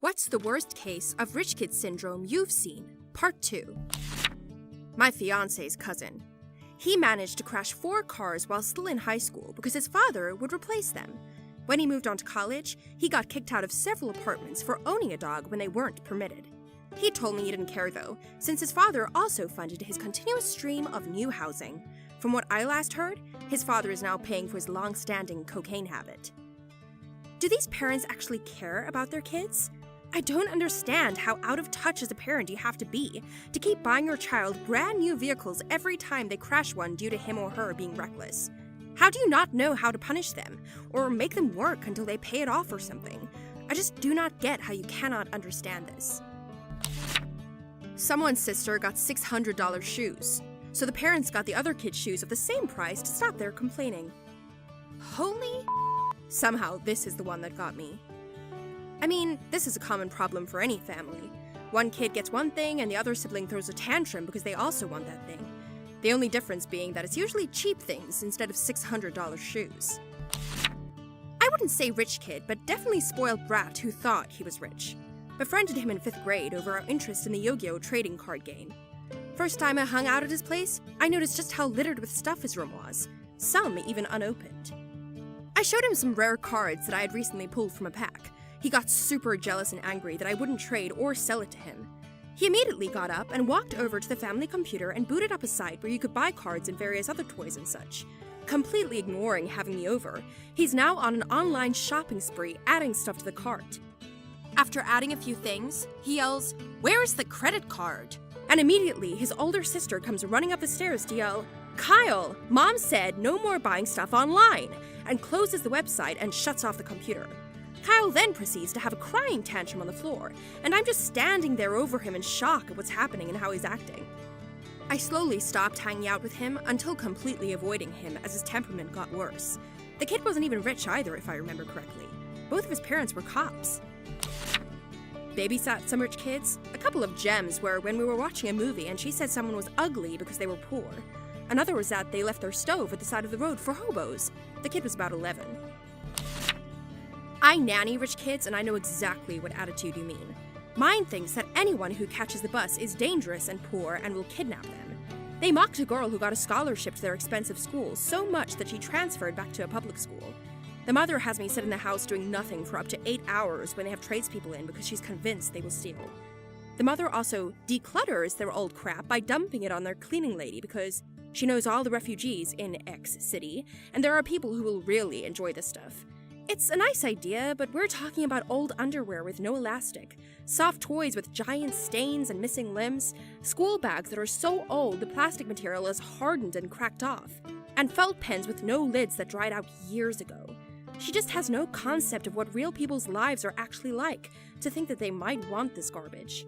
What's the worst case of rich kid syndrome you've seen? Part 2. My fiancé's cousin. He managed to crash 4 cars while still in high school because his father would replace them. When he moved on to college, he got kicked out of several apartments for owning a dog when they weren't permitted. He told me he didn't care though, since his father also funded his continuous stream of new housing. From what I last heard, his father is now paying for his long-standing cocaine habit. Do these parents actually care about their kids? I don't understand how out of touch as a parent you have to be to keep buying your child brand new vehicles every time they crash one due to him or her being reckless. How do you not know how to punish them, or make them work until they pay it off or something? I just do not get how you cannot understand this. Someone's sister got $600 shoes, so the parents got the other kid's shoes of the same price to stop their complaining. Holy somehow this is the one that got me. I mean, this is a common problem for any family. One kid gets one thing and the other sibling throws a tantrum because they also want that thing. The only difference being that it's usually cheap things instead of $600 shoes. I wouldn't say rich kid, but definitely spoiled brat who thought he was rich. Befriended him in 5th grade over our interest in the Yu-Gi-Oh! Trading card game. First time I hung out at his place, I noticed just how littered with stuff his room was, some even unopened. I showed him some rare cards that I had recently pulled from a pack. He got super jealous and angry that I wouldn't trade or sell it to him. He immediately got up and walked over to the family computer and booted up a site where you could buy cards and various other toys and such. Completely ignoring having me over, he's now on an online shopping spree adding stuff to the cart. After adding a few things, he yells, "Where's the credit card?" And immediately his older sister comes running up the stairs to yell, "Kyle, Mom said no more buying stuff online," and closes the website and shuts off the computer. Kyle then proceeds to have a crying tantrum on the floor, and I'm just standing there over him in shock at what's happening and how he's acting. I slowly stopped hanging out with him until completely avoiding him as his temperament got worse. The kid wasn't even rich either, if I remember correctly. Both of his parents were cops. Babysat some rich kids. A couple of gems were when we were watching a movie and she said someone was ugly because they were poor. Another was that they left their stove at the side of the road for hobos. The kid was about 11. I nanny rich kids and I know exactly what attitude you mean. Mine thinks that anyone who catches the bus is dangerous and poor and will kidnap them. They mocked a girl who got a scholarship to their expensive school so much that she transferred back to a public school. The mother has me sit in the house doing nothing for up to 8 hours when they have tradespeople in because she's convinced they will steal. The mother also declutters their old crap by dumping it on their cleaning lady because she knows all the refugees in X city, and there are people who will really enjoy this stuff. It's a nice idea, but we're talking about old underwear with no elastic, soft toys with giant stains and missing limbs, school bags that are so old the plastic material is hardened and cracked off, and felt pens with no lids that dried out years ago. She just has no concept of what real people's lives are actually like to think that they might want this garbage.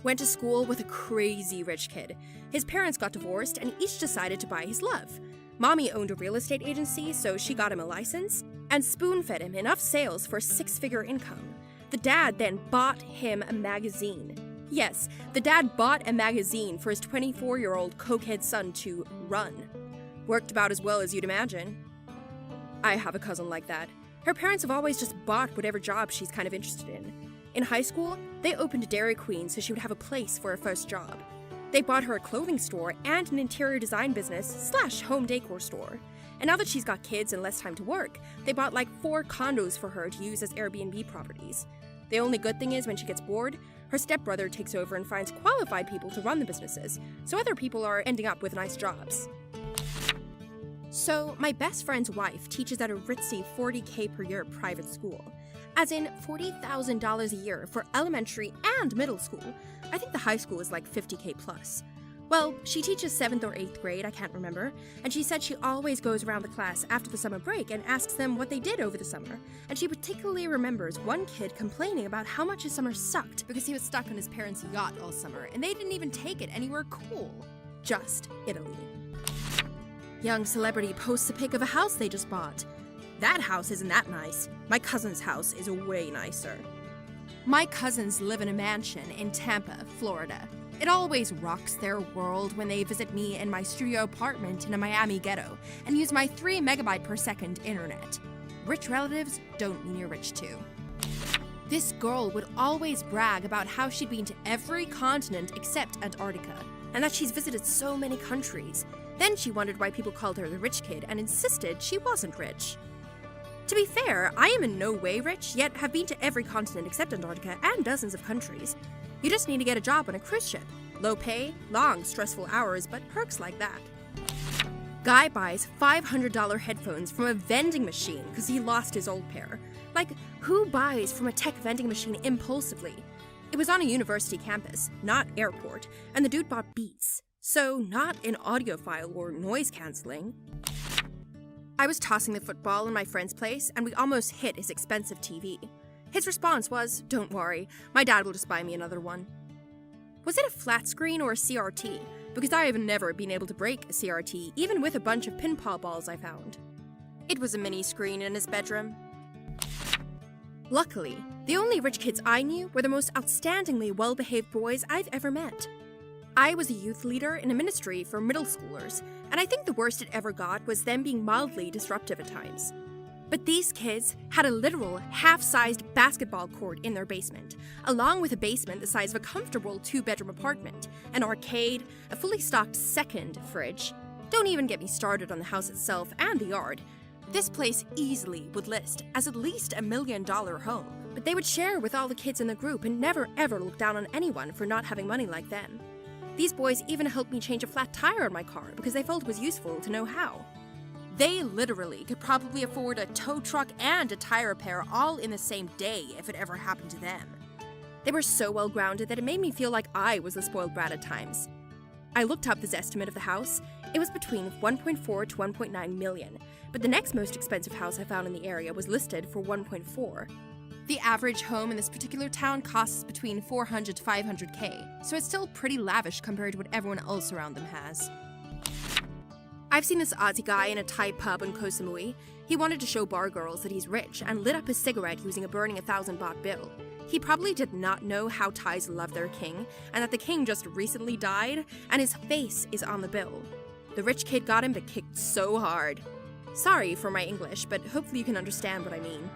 Went to school with a crazy rich kid. His parents got divorced and each decided to buy his love. Mommy owned a real estate agency, so she got him a license, and spoon-fed him enough sales for a 6-figure income. The dad then bought him a magazine. Yes, the dad bought a magazine for his 24-year-old cokehead son to run. Worked about as well as you'd imagine. I have a cousin like that. Her parents have always just bought whatever job she's kind of interested in. In high school, they opened a Dairy Queen so she would have a place for her first job. They bought her a clothing store and an interior design business / home decor store. And now that she's got kids and less time to work, they bought like 4 condos for her to use as Airbnb properties. The only good thing is when she gets bored, her stepbrother takes over and finds qualified people to run the businesses, so other people are ending up with nice jobs. So, my best friend's wife teaches at a ritzy $40K per year private school. As in $40,000 a year for elementary and middle school. I think the high school is like $50K plus. Well, she teaches 7th or 8th grade, I can't remember, and she said she always goes around the class after the summer break and asks them what they did over the summer, and she particularly remembers one kid complaining about how much his summer sucked because he was stuck on his parents' yacht all summer, and they didn't even take it anywhere cool. Just Italy. Young celebrity posts a pic of a house they just bought. That house isn't that nice. My cousin's house is way nicer. My cousins live in a mansion in Tampa, Florida. It always rocks their world when they visit me in my studio apartment in a Miami ghetto and use my 3 megabyte per second internet. Rich relatives don't mean you're rich too. This girl would always brag about how she'd been to every continent except Antarctica, and that she's visited so many countries. Then she wondered why people called her the rich kid and insisted she wasn't rich. To be fair, I am in no way rich, yet have been to every continent except Antarctica and dozens of countries. You just need to get a job on a cruise ship. Low pay, long, stressful hours, but perks like that. Guy buys $500 headphones from a vending machine because he lost his old pair. Like, who buys from a tech vending machine impulsively? It was on a university campus, not airport, and the dude bought Beats, so not an audiophile or noise cancelling. I was tossing the football in my friend's place, and we almost hit his expensive TV. His response was, "Don't worry, my dad will just buy me another one." Was it a flat screen or a CRT? Because I have never been able to break a CRT, even with a bunch of pinball balls I found. It was a mini screen in his bedroom. Luckily, the only rich kids I knew were the most outstandingly well-behaved boys I've ever met. I was a youth leader in a ministry for middle schoolers, and I think the worst it ever got was them being mildly disruptive at times. But these kids had a literal half-sized basketball court in their basement, along with a basement the size of a comfortable 2-bedroom apartment, an arcade, a fully stocked second fridge. Don't even get me started on the house itself and the yard. This place easily would list as at least $1 million home, but they would share with all the kids in the group and never ever look down on anyone for not having money like them. These boys even helped me change a flat tire on my car because they felt it was useful to know how. They literally could probably afford a tow truck and a tire repair all in the same day if it ever happened to them. They were so well grounded that it made me feel like I was the spoiled brat at times. I looked up this estimate of the house. It was between 1.4 to 1.9 million, but the next most expensive house I found in the area was listed for 1.4. The average home in this particular town costs between 400 to 500K, so it's still pretty lavish compared to what everyone else around them has. I've seen this Aussie guy in a Thai pub in Koh Samui. He wanted to show bar girls that he's rich and lit up his cigarette using a burning 1,000 baht bill. He probably did not know how Thais love their king, and that the king just recently died, and his face is on the bill. The rich kid got him but kicked so hard. Sorry for my English, but hopefully you can understand what I mean.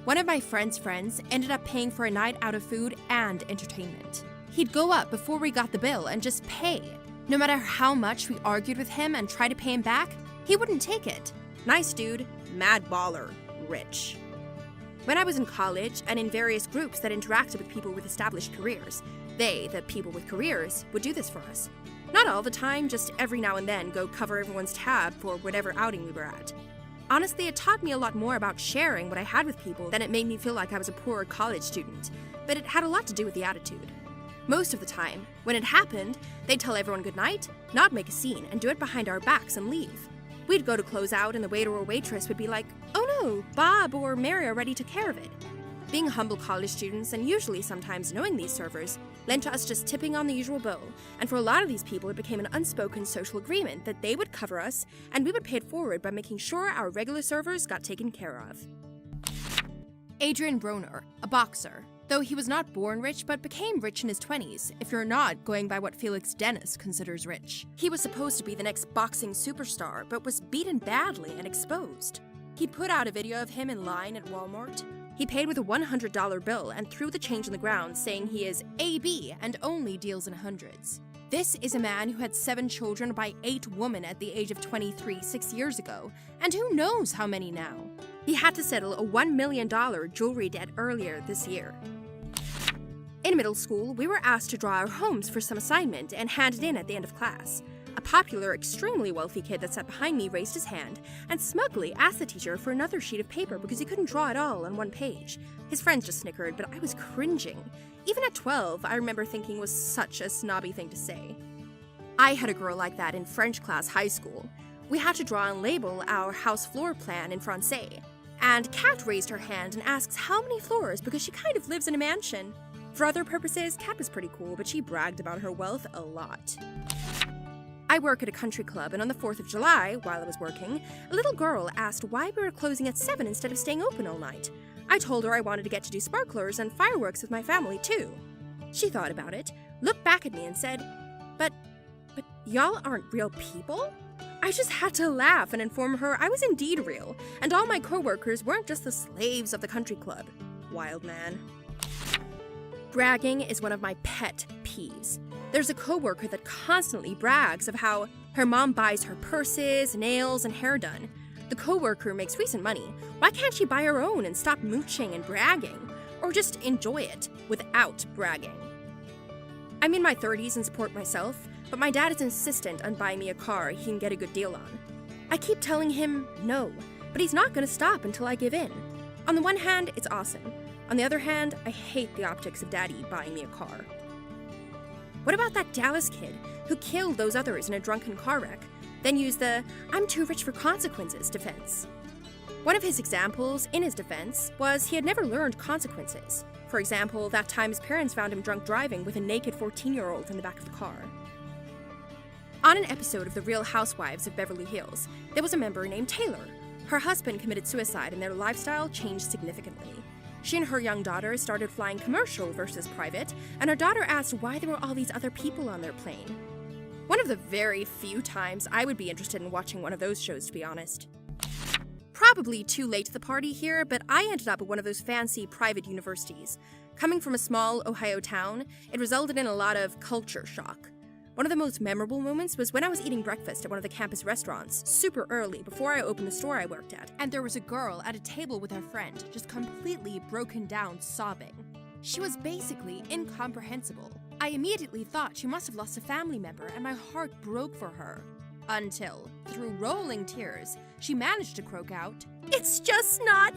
One of my friend's friends ended up paying for a night out of food and entertainment. He'd go up before we got the bill and just pay. No matter how much we argued with him and tried to pay him back, he wouldn't take it. Nice dude, mad baller, rich. When I was in college and in various groups that interacted with people with established careers, they, the people with careers, would do this for us. Not all the time, just every now and then go cover everyone's tab for whatever outing we were at. Honestly, it taught me a lot more about sharing what I had with people than it made me feel like I was a poor college student, but it had a lot to do with the attitude. Most of the time, when it happened, they'd tell everyone goodnight, not make a scene, and do it behind our backs and leave. We'd go to close out and the waiter or waitress would be like, "Oh no, Bob or Mary already took care of it." Being humble college students, and usually sometimes knowing these servers, led to us just tipping on the usual bill, and for a lot of these people it became an unspoken social agreement that they would cover us, and we would pay it forward by making sure our regular servers got taken care of. Adrian Broner, a boxer. Though he was not born rich, but became rich in his 20s, if you're not going by what Felix Dennis considers rich. He was supposed to be the next boxing superstar, but was beaten badly and exposed. He put out a video of him in line at Walmart. He paid with a $100 bill and threw the change on the ground, saying he is AB and only deals in hundreds. This is a man who had 7 children by 8 women at the age of 23 6 years ago, and who knows how many now. He had to settle a $1 million jewelry debt earlier this year. In middle school, we were asked to draw our homes for some assignment and hand it in at the end of class. A popular, extremely wealthy kid that sat behind me raised his hand and smugly asked the teacher for another sheet of paper because he couldn't draw it all on one page. His friends just snickered, but I was cringing. Even at 12, I remember thinking was such a snobby thing to say. I had a girl like that in French class high school. We had to draw and label our house floor plan in Francais. And Kat raised her hand and asks how many floors because she kind of lives in a mansion. For other purposes, Kat was pretty cool, but she bragged about her wealth a lot. I work at a country club, and on the 4th of July, while I was working, a little girl asked why we were closing at 7 instead of staying open all night. I told her I wanted to get to do sparklers and fireworks with my family, too. She thought about it, looked back at me and said, But y'all aren't real people? I just had to laugh and inform her I was indeed real, and all my coworkers weren't just the slaves of the country club. wild man. Bragging is one of my pet peeves. There's a coworker that constantly brags of how her mom buys her purses, nails, and hair done. The coworker makes recent money. Why can't she buy her own and stop mooching and bragging? Or just enjoy it without bragging? I'm in my 30s and support myself, but my dad is insistent on buying me a car he can get a good deal on. I keep telling him no, but he's not going to stop until I give in. On the one hand, it's awesome. On the other hand, I hate the optics of Daddy buying me a car. What about that Dallas kid who killed those others in a drunken car wreck, then used the "I'm too rich for consequences" defense? One of his examples in his defense was he had never learned consequences. For example, that time his parents found him drunk driving with a naked 14-year-old in the back of the car. On an episode of The Real Housewives of Beverly Hills, there was a member named Taylor. Her husband committed suicide and their lifestyle changed significantly. She and her young daughter started flying commercial versus private, and her daughter asked why there were all these other people on their plane. One of the very few times I would be interested in watching one of those shows, to be honest. Probably too late to the party here, but I ended up at one of those fancy private universities. Coming from a small Ohio town, it resulted in a lot of culture shock. One of the most memorable moments was when I was eating breakfast at one of the campus restaurants, super early, before I opened the store I worked at, and there was a girl at a table with her friend, just completely broken down sobbing. She was basically incomprehensible. I immediately thought she must have lost a family member, and my heart broke for her. Until, through rolling tears, she managed to croak out, "It's just not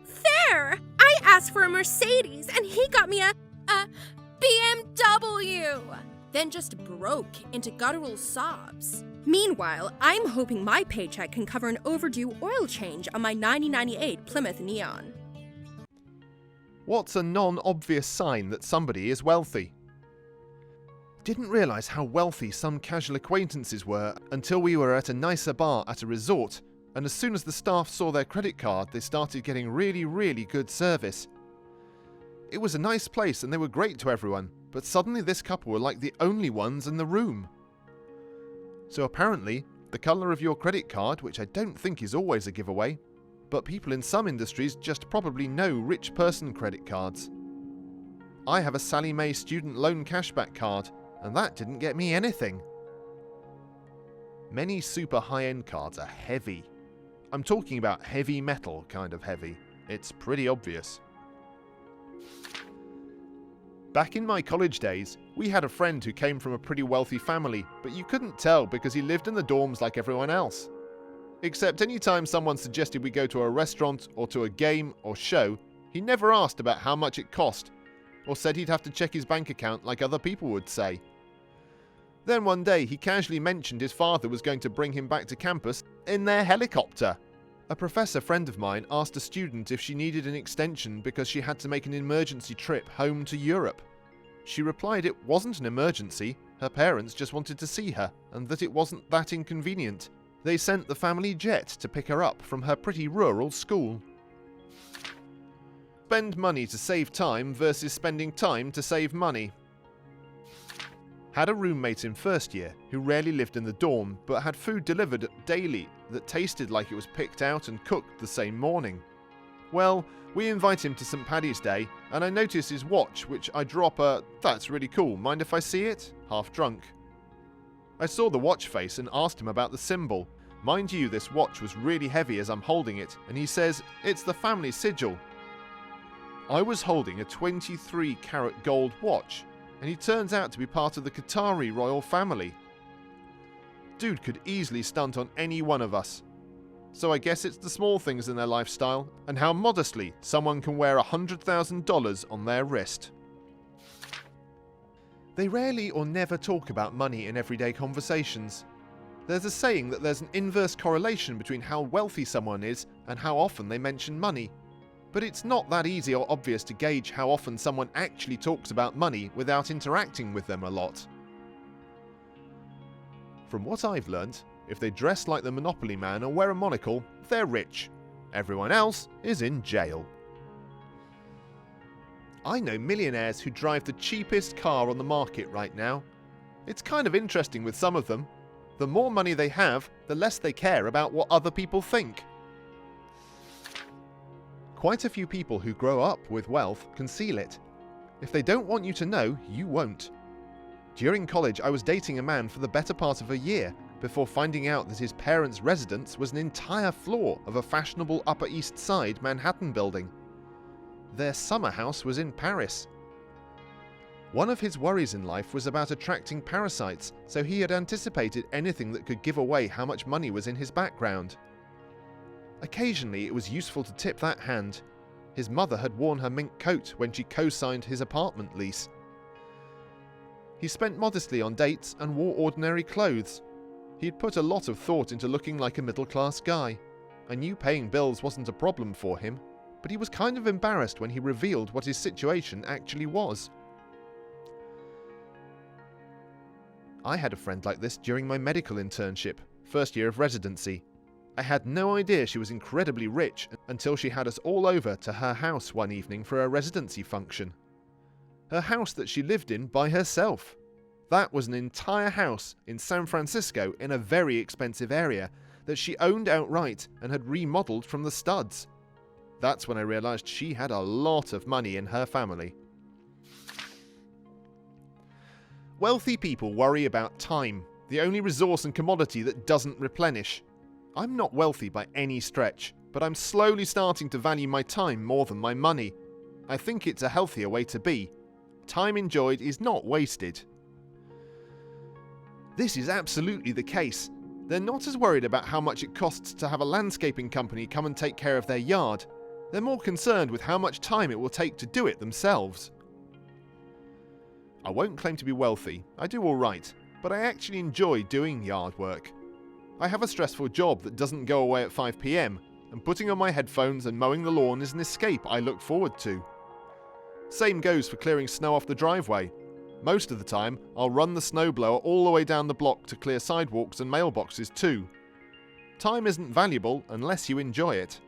fair! I asked for a Mercedes, and he got me a BMW!" Then just broke into guttural sobs. Meanwhile, I'm hoping my paycheck can cover an overdue oil change on my 1998 Plymouth Neon. What's a non-obvious sign that somebody is wealthy? Didn't realise how wealthy some casual acquaintances were until we were at a nicer bar at a resort, and as soon as the staff saw their credit card, they started getting really good service. It was a nice place and they were great to everyone, but suddenly this couple were like the only ones in the room. So apparently, the colour of your credit card, which I don't think is always a giveaway, but people in some industries just probably know rich person credit cards. I have a Sally Mae student loan cashback card, and that didn't get me anything. Many super high-end cards are heavy. I'm talking about heavy metal kind of heavy. It's pretty obvious. Back in my college days, we had a friend who came from a pretty wealthy family, but you couldn't tell because he lived in the dorms like everyone else. Except anytime someone suggested we go to a restaurant or to a game or show, he never asked about how much it cost, or said he'd have to check his bank account like other people would say. Then one day he casually mentioned his father was going to bring him back to campus in their helicopter. A professor friend of mine asked a student if she needed an extension because she had to make an emergency trip home to Europe. She replied it wasn't an emergency, her parents just wanted to see her, and that it wasn't that inconvenient. They sent the family jet to pick her up from her pretty rural school. Spend money to save time versus spending time to save money. Had a roommate in first year who rarely lived in the dorm but had food delivered daily that tasted like it was picked out and cooked the same morning. Well, we invite him to St. Paddy's Day and I notice his watch, which I drop a "That's really cool, mind if I see it?" half drunk. I saw the watch face and asked him about the symbol. Mind you, this watch was really heavy as I'm holding it, and he says it's the family sigil. I was holding a 23-carat gold watch, and he turns out to be part of the Qatari royal family. Dude could easily stunt on any one of us. So I guess it's the small things in their lifestyle, and how modestly someone can wear $100,000 on their wrist. They rarely or never talk about money in everyday conversations. There's a saying that there's an inverse correlation between how wealthy someone is and how often they mention money. But it's not that easy or obvious to gauge how often someone actually talks about money without interacting with them a lot. From what I've learnt, if they dress like the Monopoly man or wear a monocle, they're rich. Everyone else is in jail. I know millionaires who drive the cheapest car on the market right now. It's kind of interesting with some of them. The more money they have, the less they care about what other people think. Quite a few people who grow up with wealth conceal it. If they don't want you to know, you won't. During college, I was dating a man for the better part of a year before finding out that his parents' residence was an entire floor of a fashionable Upper East Side Manhattan building. Their summer house was in Paris. One of his worries in life was about attracting parasites, so he had anticipated anything that could give away how much money was in his background. Occasionally, it was useful to tip that hand. His mother had worn her mink coat when she co-signed his apartment lease. He spent modestly on dates and wore ordinary clothes. He'd put a lot of thought into looking like a middle-class guy. I knew paying bills wasn't a problem for him, but he was kind of embarrassed when he revealed what his situation actually was. I had a friend like this during my medical internship, first year of residency. I had no idea she was incredibly rich until she had us all over to her house one evening for a residency function. Her house that she lived in by herself. That was an entire house in San Francisco in a very expensive area that she owned outright and had remodeled from the studs. That's when I realized she had a lot of money in her family. Wealthy people worry about time, the only resource and commodity that doesn't replenish. I'm not wealthy by any stretch, but I'm slowly starting to value my time more than my money. I think it's a healthier way to be. Time enjoyed is not wasted. This is absolutely the case. They're not as worried about how much it costs to have a landscaping company come and take care of their yard. They're more concerned with how much time it will take to do it themselves. I won't claim to be wealthy, I do alright, but I actually enjoy doing yard work. I have a stressful job that doesn't go away at 5 PM, and putting on my headphones and mowing the lawn is an escape I look forward to. Same goes for clearing snow off the driveway. Most of the time, I'll run the snowblower all the way down the block to clear sidewalks and mailboxes too. Time isn't valuable unless you enjoy it.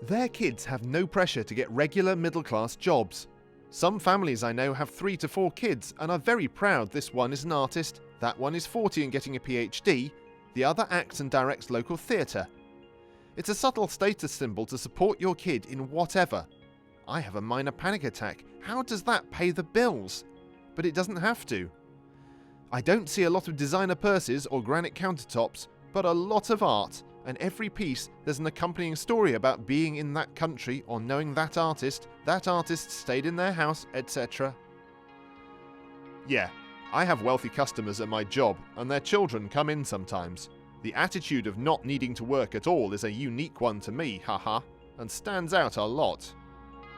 Their kids have no pressure to get regular middle-class jobs. Some families I know have 3 to 4 kids and are very proud this one is an artist, that one is 40 and getting a PhD, the other acts and directs local theatre. It's a subtle status symbol to support your kid in whatever. I have a minor panic attack. How does that pay the bills? But it doesn't have to. I don't see a lot of designer purses or granite countertops, but a lot of art, and every piece there's an accompanying story about being in that country or knowing that artist stayed in their house, etc. Yeah, I have wealthy customers at my job, and their children come in sometimes. The attitude of not needing to work at all is a unique one to me, haha, and stands out a lot.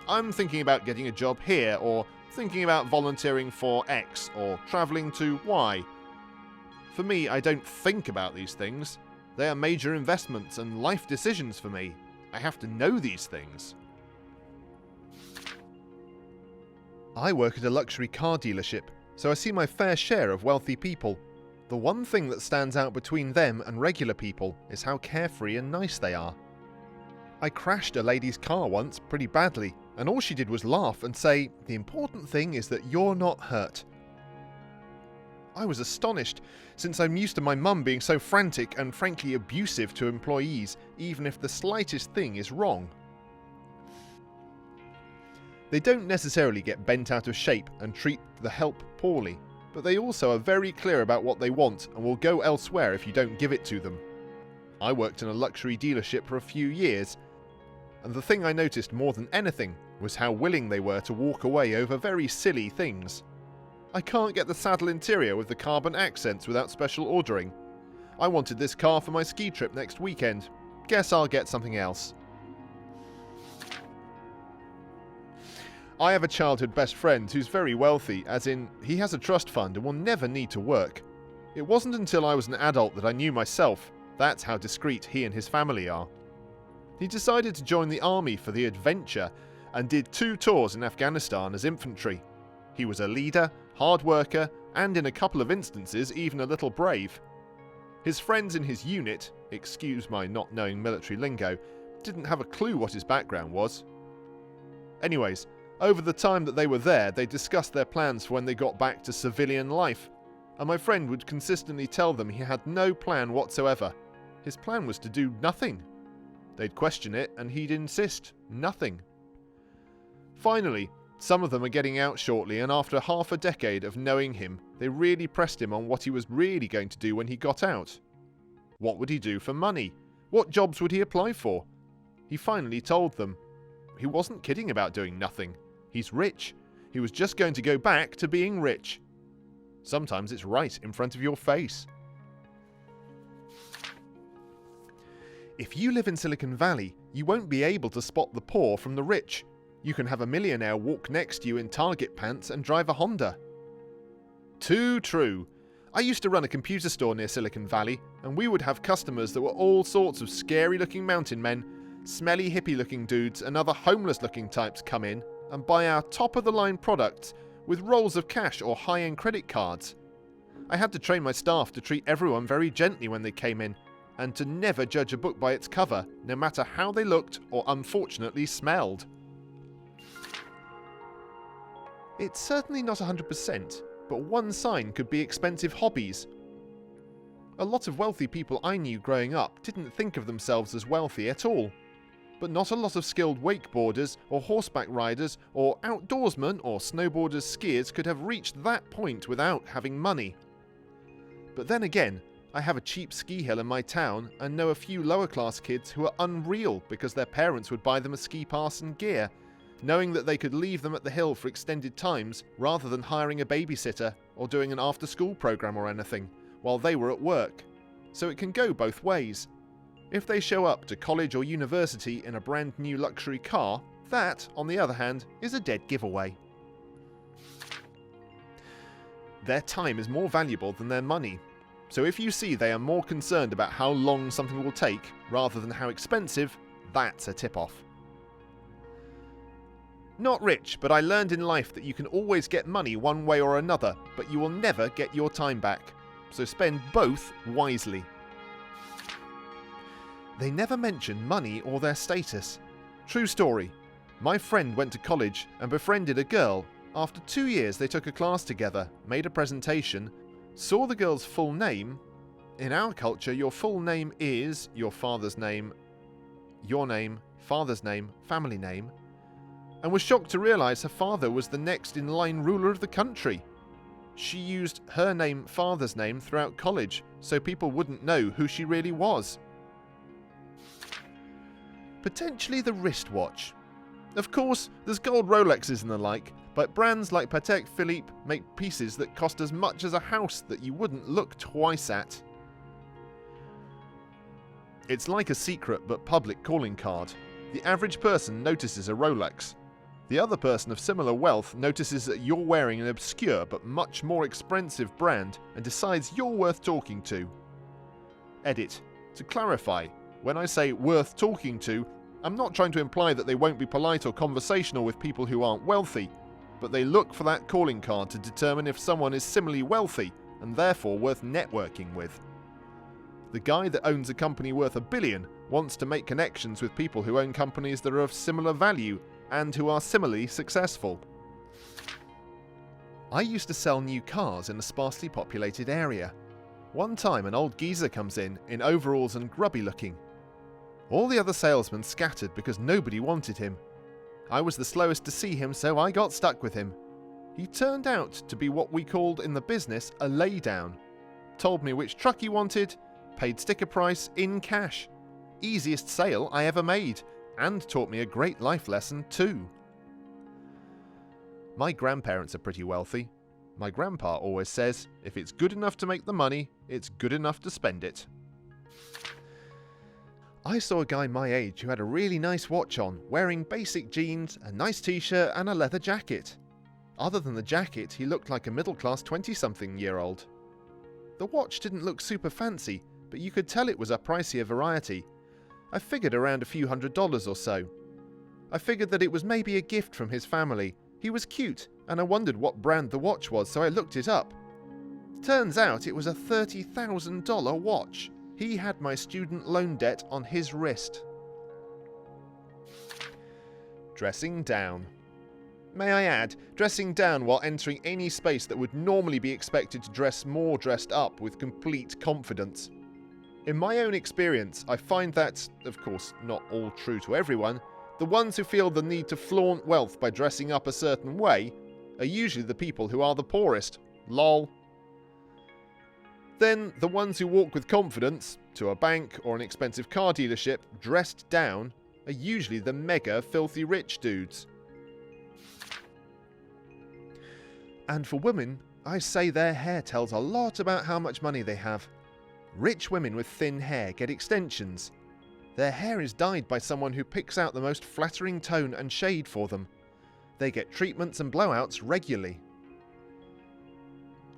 I'm thinking about getting a job here, or thinking about volunteering for X, or travelling to Y. For me, I don't think about these things. They are major investments and life decisions for me. I have to know these things. I work at a luxury car dealership, so I see my fair share of wealthy people. The one thing that stands out between them and regular people is how carefree and nice they are. I crashed a lady's car once pretty badly, and all she did was laugh and say, "The important thing is that you're not hurt." I was astonished, since I'm used to my mum being so frantic and frankly abusive to employees, even if the slightest thing is wrong. They don't necessarily get bent out of shape and treat the help poorly, but they also are very clear about what they want and will go elsewhere if you don't give it to them. I worked in a luxury dealership for a few years, and the thing I noticed more than anything was how willing they were to walk away over very silly things. I can't get the saddle interior with the carbon accents without special ordering. I wanted this car for my ski trip next weekend. Guess I'll get something else. I have a childhood best friend who's very wealthy, as in, he has a trust fund and will never need to work. It wasn't until I was an adult that I knew myself. That's how discreet he and his family are. He decided to join the army for the adventure and did 2 tours in Afghanistan as infantry. He was a leader, hard worker, and in a couple of instances even a little brave. His friends in his unit, excuse my not knowing military lingo, didn't have a clue what his background was. Anyways, over the time that they were there, they discussed their plans for when they got back to civilian life, and my friend would consistently tell them he had no plan whatsoever. His plan was to do nothing. They'd question it and he'd insist, nothing. Finally, some of them are getting out shortly, and after half a decade of knowing him, they really pressed him on what he was really going to do when he got out. What would he do for money? What jobs would he apply for? He finally told them. He wasn't kidding about doing nothing. He's rich. He was just going to go back to being rich. Sometimes it's right in front of your face. If you live in Silicon Valley, you won't be able to spot the poor from the rich. You can have a millionaire walk next to you in Target pants and drive a Honda. Too true. I used to run a computer store near Silicon Valley, and we would have customers that were all sorts of scary-looking mountain men, smelly hippie-looking dudes, and other homeless-looking types come in and buy our top-of-the-line products with rolls of cash or high-end credit cards. I had to train my staff to treat everyone very gently when they came in, and to never judge a book by its cover, no matter how they looked or unfortunately smelled. It's certainly not 100%, but one sign could be expensive hobbies. A lot of wealthy people I knew growing up didn't think of themselves as wealthy at all. But not a lot of skilled wakeboarders or horseback riders or outdoorsmen or snowboarders skiers could have reached that point without having money. But then again, I have a cheap ski hill in my town and know a few lower class kids who are unreal because their parents would buy them a ski pass and gear, knowing that they could leave them at the hill for extended times rather than hiring a babysitter or doing an after-school program or anything while they were at work. So it can go both ways. If they show up to college or university in a brand new luxury car, that, on the other hand, is a dead giveaway. Their time is more valuable than their money. So if you see they are more concerned about how long something will take rather than how expensive, that's a tip-off. Not rich, but I learned in life that you can always get money one way or another, but you will never get your time back. So spend both wisely. They never mention money or their status. True story. My friend went to college and befriended a girl. After 2 years they took a class together, made a presentation, saw the girl's full name. In our culture, your full name is your father's name, your name, father's name, family name, and was shocked to realise her father was the next in line ruler of the country. She used her name, father's name, throughout college, so people wouldn't know who she really was. Potentially the wristwatch. Of course, there's gold Rolexes and the like, but brands like Patek Philippe make pieces that cost as much as a house that you wouldn't look twice at. It's like a secret but public calling card. The average person notices a Rolex. The other person of similar wealth notices that you're wearing an obscure but much more expensive brand and decides you're worth talking to. Edit. To clarify, when I say worth talking to, I'm not trying to imply that they won't be polite or conversational with people who aren't wealthy, but they look for that calling card to determine if someone is similarly wealthy and therefore worth networking with. The guy that owns a company worth $1 billion wants to make connections with people who own companies that are of similar value and who are similarly successful. I used to sell new cars in a sparsely populated area. One time an old geezer comes in overalls and grubby looking. All the other salesmen scattered because nobody wanted him. I was the slowest to see him, so I got stuck with him. He turned out to be what we called in the business a laydown. Told me which truck he wanted, paid sticker price in cash. Easiest sale I ever made, and taught me a great life lesson too. My grandparents are pretty wealthy. My grandpa always says, if it's good enough to make the money, it's good enough to spend it. I saw a guy my age who had a really nice watch on, wearing basic jeans, a nice t-shirt and a leather jacket. Other than the jacket, he looked like a middle-class 20-something-year-old. The watch didn't look super fancy, but you could tell it was a pricier variety. I figured around a few $100s or so. I figured that it was maybe a gift from his family. He was cute, and I wondered what brand the watch was, so I looked it up. Turns out it was a $30,000 watch. He had my student loan debt on his wrist. Dressing down. May I add, dressing down while entering any space that would normally be expected to dress more dressed up with complete confidence. In my own experience, I find that, of course not all true to everyone, the ones who feel the need to flaunt wealth by dressing up a certain way are usually the people who are the poorest. Lol. Then, the ones who walk with confidence, to a bank or an expensive car dealership, dressed down, are usually the mega filthy rich dudes. And for women, I say their hair tells a lot about how much money they have. Rich women with thin hair get extensions. Their hair is dyed by someone who picks out the most flattering tone and shade for them. They get treatments and blowouts regularly.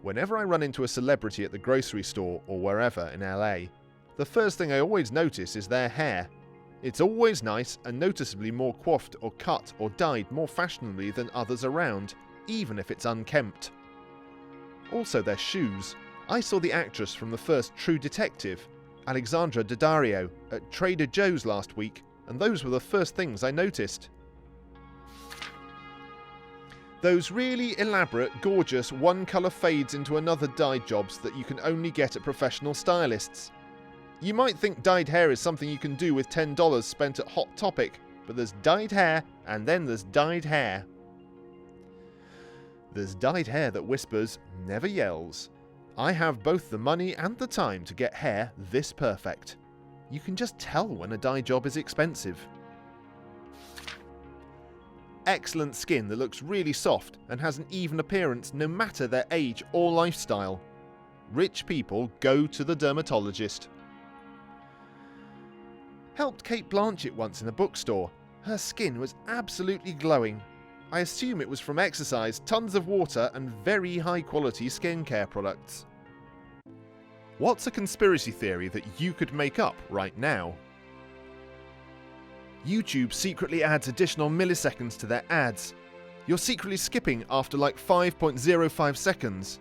Whenever I run into a celebrity at the grocery store or wherever in LA, the first thing I always notice is their hair. It's always nice and noticeably more coiffed or cut or dyed more fashionably than others around, even if it's unkempt. Also their shoes. I saw the actress from the first True Detective, Alexandra Daddario, at Trader Joe's last week, and those were the first things I noticed. Those really elaborate, gorgeous, one-colour fades into another dye jobs that you can only get at professional stylists. You might think dyed hair is something you can do with $10 spent at Hot Topic, but there's dyed hair, and then there's dyed hair. There's dyed hair that whispers, never yells. I have both the money and the time to get hair this perfect. You can just tell when a dye job is expensive. Excellent skin that looks really soft and has an even appearance no matter their age or lifestyle. Rich people go to the dermatologist. Helped Kate Blanchett once in a bookstore. Her skin was absolutely glowing. I assume it was from exercise, tons of water, and very high quality skincare products. What's a conspiracy theory that you could make up right now? YouTube secretly adds additional milliseconds to their ads. You're secretly skipping after like 5.05 seconds.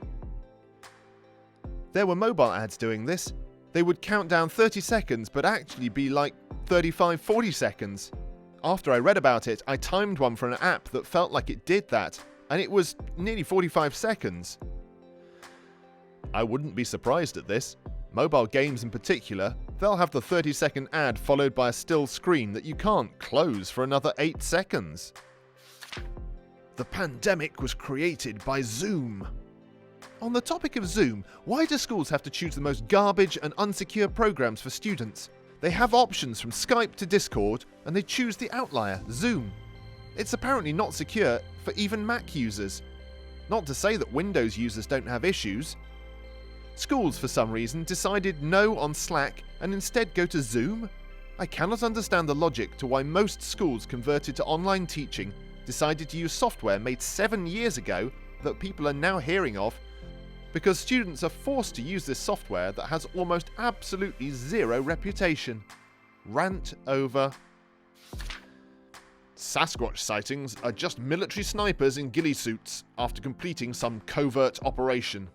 There were mobile ads doing this. They would count down 30 seconds but actually be like 35-40 seconds. After I read about it, I timed one for an app that felt like it did that, and it was nearly 45 seconds. I wouldn't be surprised at this. Mobile games in particular, they'll have the 30-second ad followed by a still screen that you can't close for another 8 seconds. The pandemic was created by Zoom. On the topic of Zoom, why do schools have to choose the most garbage and unsecure programs for students? They have options from Skype to Discord, and they choose the outlier, Zoom. It's apparently not secure for even Mac users. Not to say that Windows users don't have issues. Schools, for some reason, decided no on Slack and instead go to Zoom? I cannot understand the logic to why most schools converted to online teaching decided to use software made 7 years ago that people are now hearing of, because students are forced to use this software that has almost absolutely zero reputation. Rant over. Sasquatch sightings are just military snipers in ghillie suits after completing some covert operation.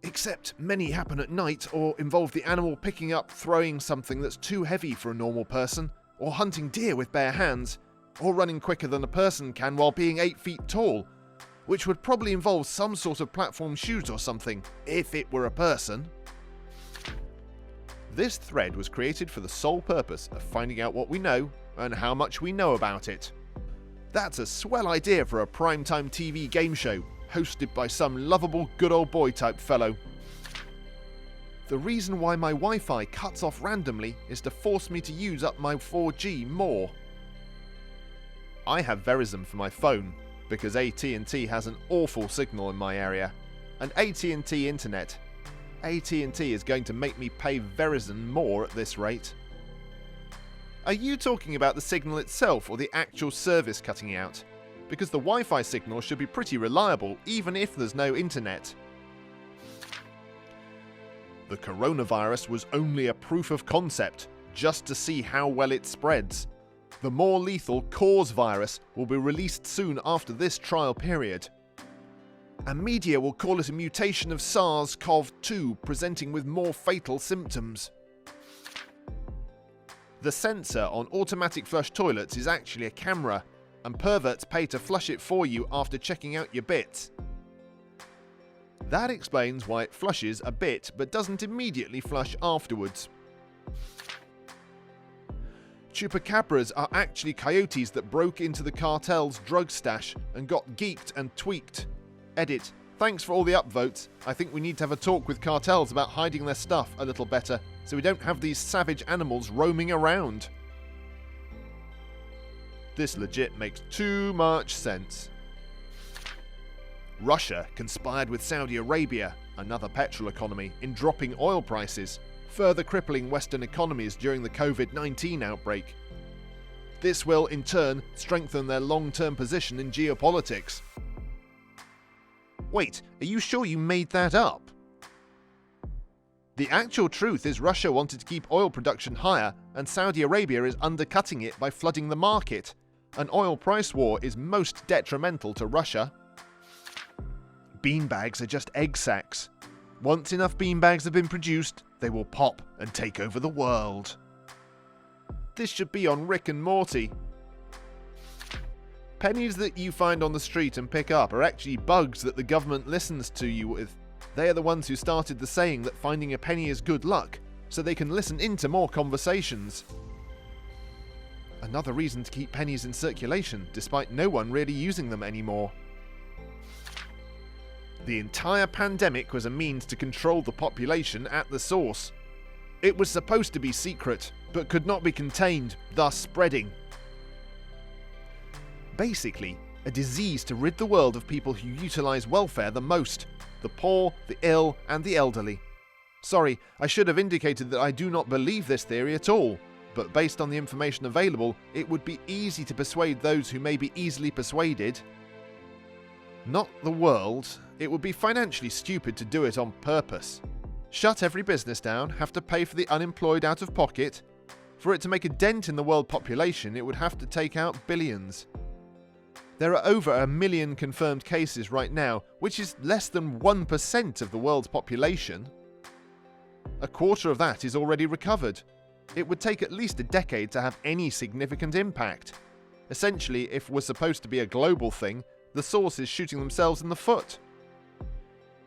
Except many happen at night or involve the animal picking up throwing something that's too heavy for a normal person, or hunting deer with bare hands, or running quicker than a person can while being 8 feet tall, which would probably involve some sort of platform shoes or something, if it were a person. This thread was created for the sole purpose of finding out what we know and how much we know about it. That's a swell idea for a primetime TV game show, hosted by some lovable good old boy type fellow. The reason why my Wi-Fi cuts off randomly is to force me to use up my 4G more. I have Verizon for my phone, because AT&T has an awful signal in my area, and AT&T Internet. AT&T is going to make me pay Verizon more at this rate. Are you talking about the signal itself or the actual service cutting out? Because the Wi-Fi signal should be pretty reliable even if there's no internet. The coronavirus was only a proof of concept, just to see how well it spreads. The more lethal cause virus will be released soon after this trial period. And media will call it a mutation of SARS-CoV-2 presenting with more fatal symptoms. The sensor on automatic flush toilets is actually a camera, and perverts pay to flush it for you after checking out your bits. That explains why it flushes a bit but doesn't immediately flush afterwards. Chupacabras are actually coyotes that broke into the cartel's drug stash and got geeked and tweaked. Edit. Thanks for all the upvotes. I think we need to have a talk with cartels about hiding their stuff a little better, so we don't have these savage animals roaming around. This legit makes too much sense. Russia conspired with Saudi Arabia, another petrol economy, in dropping oil prices, further crippling Western economies during the COVID-19 outbreak. This will, in turn, strengthen their long-term position in geopolitics. Wait, are you sure you made that up? The actual truth is Russia wanted to keep oil production higher, and Saudi Arabia is undercutting it by flooding the market. An oil price war is most detrimental to Russia. Beanbags are just egg sacs. Once enough beanbags have been produced, they will pop and take over the world. This should be on Rick and Morty. Pennies that you find on the street and pick up are actually bugs that the government listens to you with. They are the ones who started the saying that finding a penny is good luck, so they can listen into more conversations. Another reason to keep pennies in circulation, despite no one really using them anymore. The entire pandemic was a means to control the population at the source. It was supposed to be secret, but could not be contained, thus spreading. Basically, a disease to rid the world of people who utilize welfare the most: the poor, the ill, and the elderly. Sorry, I should have indicated that I do not believe this theory at all, but based on the information available, it would be easy to persuade those who may be easily persuaded. Not the world. It would be financially stupid to do it on purpose. Shut every business down, have to pay for the unemployed out of pocket. For it to make a dent in the world population, it would have to take out billions. There are over 1 million confirmed cases right now, which is less than 1% of the world's population. A quarter of that is already recovered. It would take at least a decade to have any significant impact. Essentially, if it was supposed to be a global thing, the source is shooting themselves in the foot.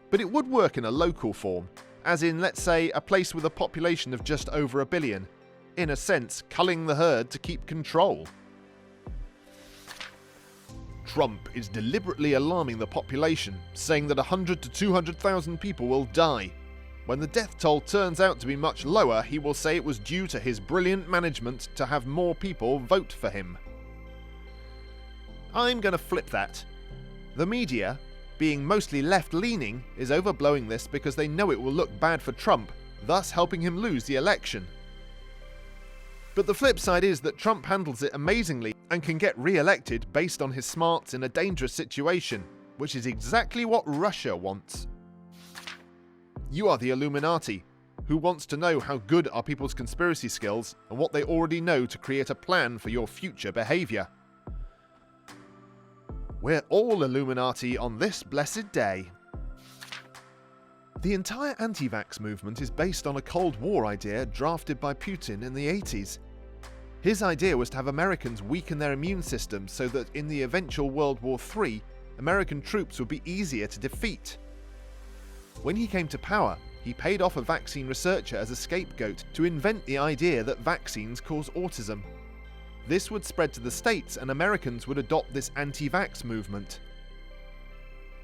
But it would work in a local form, as in, let's say, a place with a population of just over 1 billion, in a sense, culling the herd to keep control. Trump is deliberately alarming the population, saying that 100 to 200,000 people will die. When the death toll turns out to be much lower, he will say it was due to his brilliant management to have more people vote for him. I'm going to flip that. The media, being mostly left-leaning, is overblowing this because they know it will look bad for Trump, thus helping him lose the election. But the flip side is that Trump handles it amazingly and can get re-elected based on his smarts in a dangerous situation, which is exactly what Russia wants. You are the Illuminati, who wants to know how good are people's conspiracy skills and what they already know to create a plan for your future behaviour. We're all Illuminati on this blessed day. The entire anti-vax movement is based on a Cold War idea drafted by Putin in the 80s. His idea was to have Americans weaken their immune systems so that in the eventual World War III, American troops would be easier to defeat. When he came to power, he paid off a vaccine researcher as a scapegoat to invent the idea that vaccines cause autism. This would spread to the States and Americans would adopt this anti-vax movement.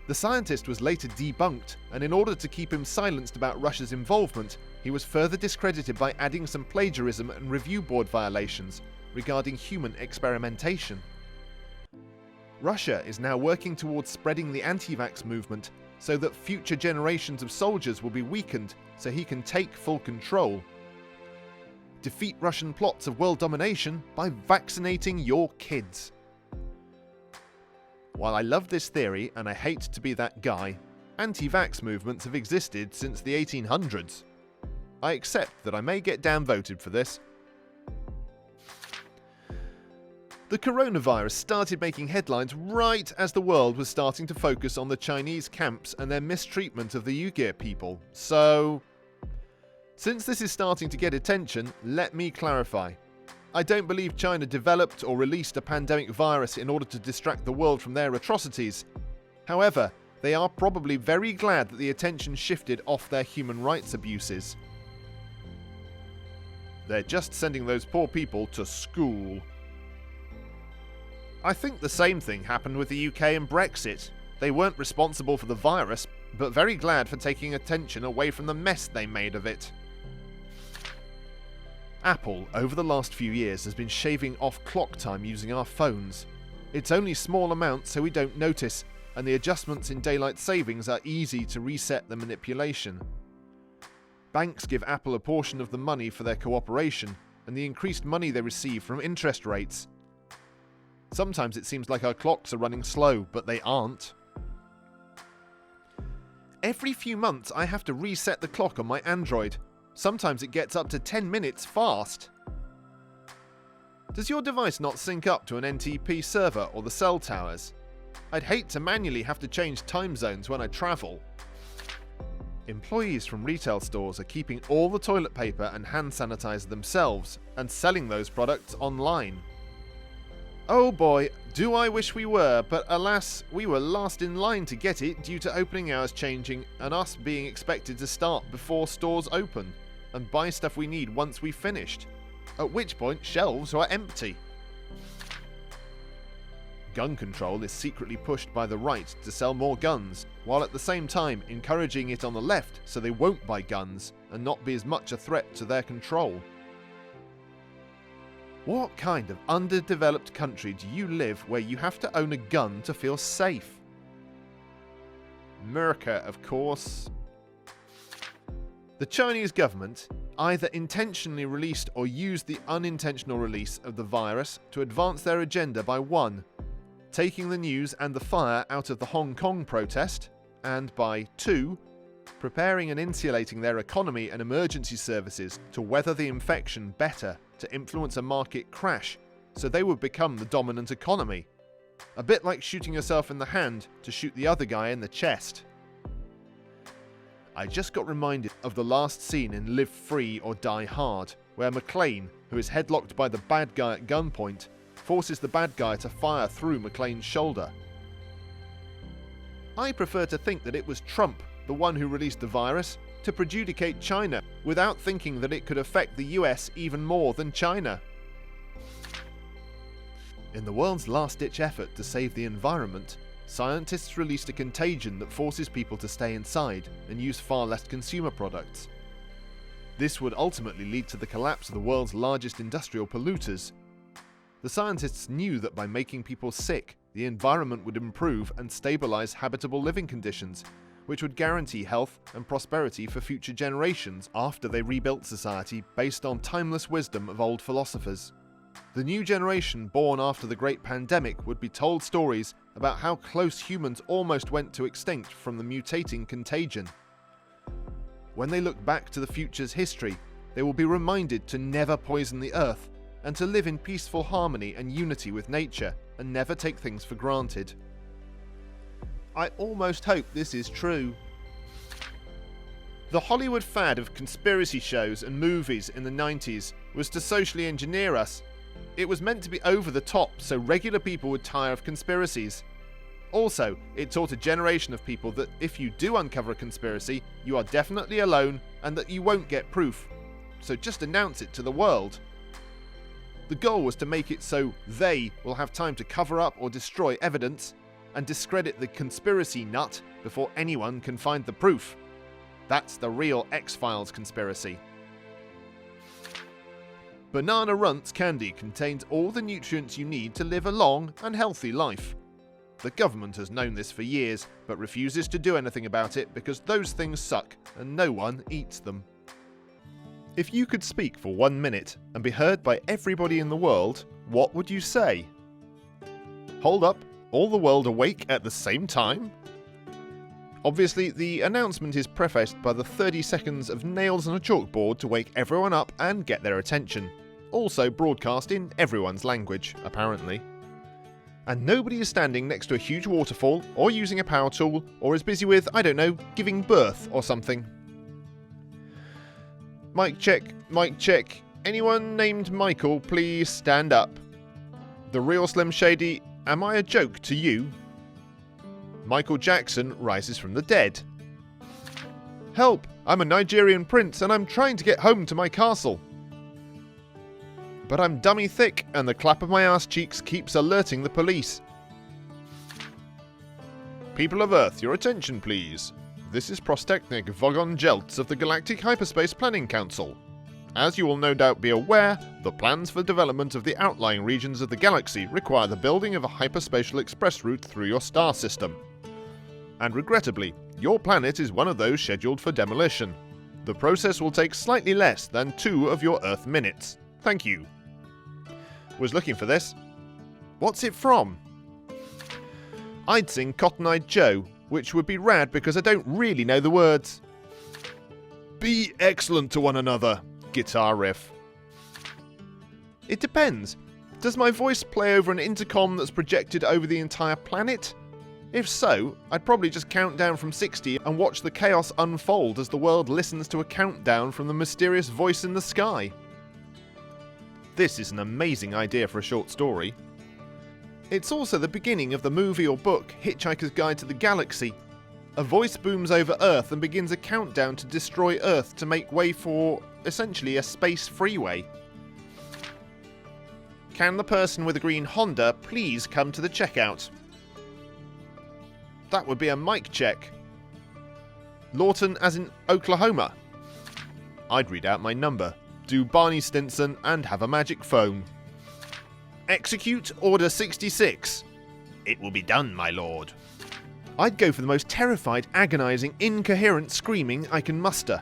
The scientist was later debunked, and in order to keep him silenced about Russia's involvement, he was further discredited by adding some plagiarism and review board violations regarding human experimentation. Russia is now working towards spreading the anti-vax movement so that future generations of soldiers will be weakened so he can take full control. Defeat Russian plots of world domination by vaccinating your kids. While I love this theory and I hate to be that guy, anti-vax movements have existed since the 1800s. I accept that I may get downvoted for this. The coronavirus started making headlines right as the world was starting to focus on the Chinese camps and their mistreatment of the Uyghur people, so... Since this is starting to get attention, let me clarify. I don't believe China developed or released a pandemic virus in order to distract the world from their atrocities. However, they are probably very glad that the attention shifted off their human rights abuses. They're just sending those poor people to school. I think the same thing happened with the UK and Brexit. They weren't responsible for the virus, but very glad for taking attention away from the mess they made of it. Apple, over the last few years, has been shaving off clock time using our phones. It's only small amounts so we don't notice, and the adjustments in daylight savings are easy to reset the manipulation. Banks give Apple a portion of the money for their cooperation, and the increased money they receive from interest rates. Sometimes it seems like our clocks are running slow, but they aren't. Every few months I have to reset the clock on my Android. Sometimes it gets up to 10 minutes fast. Does your device not sync up to an NTP server or the cell towers? I'd hate to manually have to change time zones when I travel. Employees from retail stores are keeping all the toilet paper and hand sanitizer themselves and selling those products online. Oh boy, do I wish we were, but alas, we were last in line to get it due to opening hours changing and us being expected to start before stores open and buy stuff we need once we've finished, at which point shelves are empty. Gun control is secretly pushed by the right to sell more guns, while at the same time encouraging it on the left so they won't buy guns and not be as much a threat to their control. What kind of underdeveloped country do you live where you have to own a gun to feel safe? America, of course. The Chinese government either intentionally released or used the unintentional release of the virus to advance their agenda by 1. Taking the news and the fire out of the Hong Kong protest, and by 2. Preparing and insulating their economy and emergency services to weather the infection better to influence a market crash so they would become the dominant economy. A bit like shooting yourself in the hand to shoot the other guy in the chest. I just got reminded of the last scene in Live Free or Die Hard, where McClane, who is headlocked by the bad guy at gunpoint, forces the bad guy to fire through McClane's shoulder. I prefer to think that it was Trump, the one who released the virus, to prejudicate China without thinking that it could affect the US even more than China. In the world's last-ditch effort to save the environment, scientists released a contagion that forces people to stay inside and use far less consumer products. This would ultimately lead to the collapse of the world's largest industrial polluters. The scientists knew that by making people sick, the environment would improve and stabilize habitable living conditions, which would guarantee health and prosperity for future generations after they rebuilt society based on timeless wisdom of old philosophers. The new generation born after the Great Pandemic would be told stories about how close humans almost went to extinct from the mutating contagion. When they look back to the future's history, they will be reminded to never poison the earth and to live in peaceful harmony and unity with nature and never take things for granted. I almost hope this is true. The Hollywood fad of conspiracy shows and movies in the 90s was to socially engineer us. It was meant to be over the top so regular people would tire of conspiracies. Also, it taught a generation of people that if you do uncover a conspiracy, you are definitely alone and that you won't get proof. So just announce it to the world. The goal was to make it so they will have time to cover up or destroy evidence and discredit the conspiracy nut before anyone can find the proof. That's the real X-Files conspiracy. Banana Runts candy contains all the nutrients you need to live a long and healthy life. The government has known this for years, but refuses to do anything about it because those things suck and no one eats them. If you could speak for 1 minute and be heard by everybody in the world, what would you say? Hold up, all the world awake at the same time? Obviously, the announcement is prefaced by the 30 seconds of nails on a chalkboard to wake everyone up and get their attention. Also broadcast in everyone's language, apparently. And nobody is standing next to a huge waterfall, or using a power tool, or is busy with, I don't know, giving birth or something. Mic check, mic check. Anyone named Michael, please stand up. The real Slim Shady, am I a joke to you? Michael Jackson rises from the dead. Help! I'm a Nigerian prince and I'm trying to get home to my castle. But I'm dummy thick and the clap of my ass cheeks keeps alerting the police. People of Earth, your attention please. This is Prostechnik Vogon Jeltz of the Galactic Hyperspace Planning Council. As you will no doubt be aware, the plans for development of the outlying regions of the galaxy require the building of a hyperspatial express route through your star system. And regrettably, your planet is one of those scheduled for demolition. The process will take slightly less than 2 of your Earth minutes. Thank you. Was looking for this. What's it from? I'd sing Cotton Eyed Joe, which would be rad because I don't really know the words. Be excellent to one another. Guitar riff. It depends. Does my voice play over an intercom that's projected over the entire planet? If so, I'd probably just count down from 60 and watch the chaos unfold as the world listens to a countdown from the mysterious voice in the sky. This is an amazing idea for a short story. It's also the beginning of the movie or book Hitchhiker's Guide to the Galaxy. A voice booms over Earth and begins a countdown to destroy Earth to make way for, essentially, a space freeway. Can the person with a green Honda please come to the checkout? That would be a mic check. Lawton as in Oklahoma. I'd read out my number, do Barney Stinson and have a magic phone. Execute Order 66. It will be done, my lord. I'd go for the most terrified, agonising, incoherent screaming I can muster.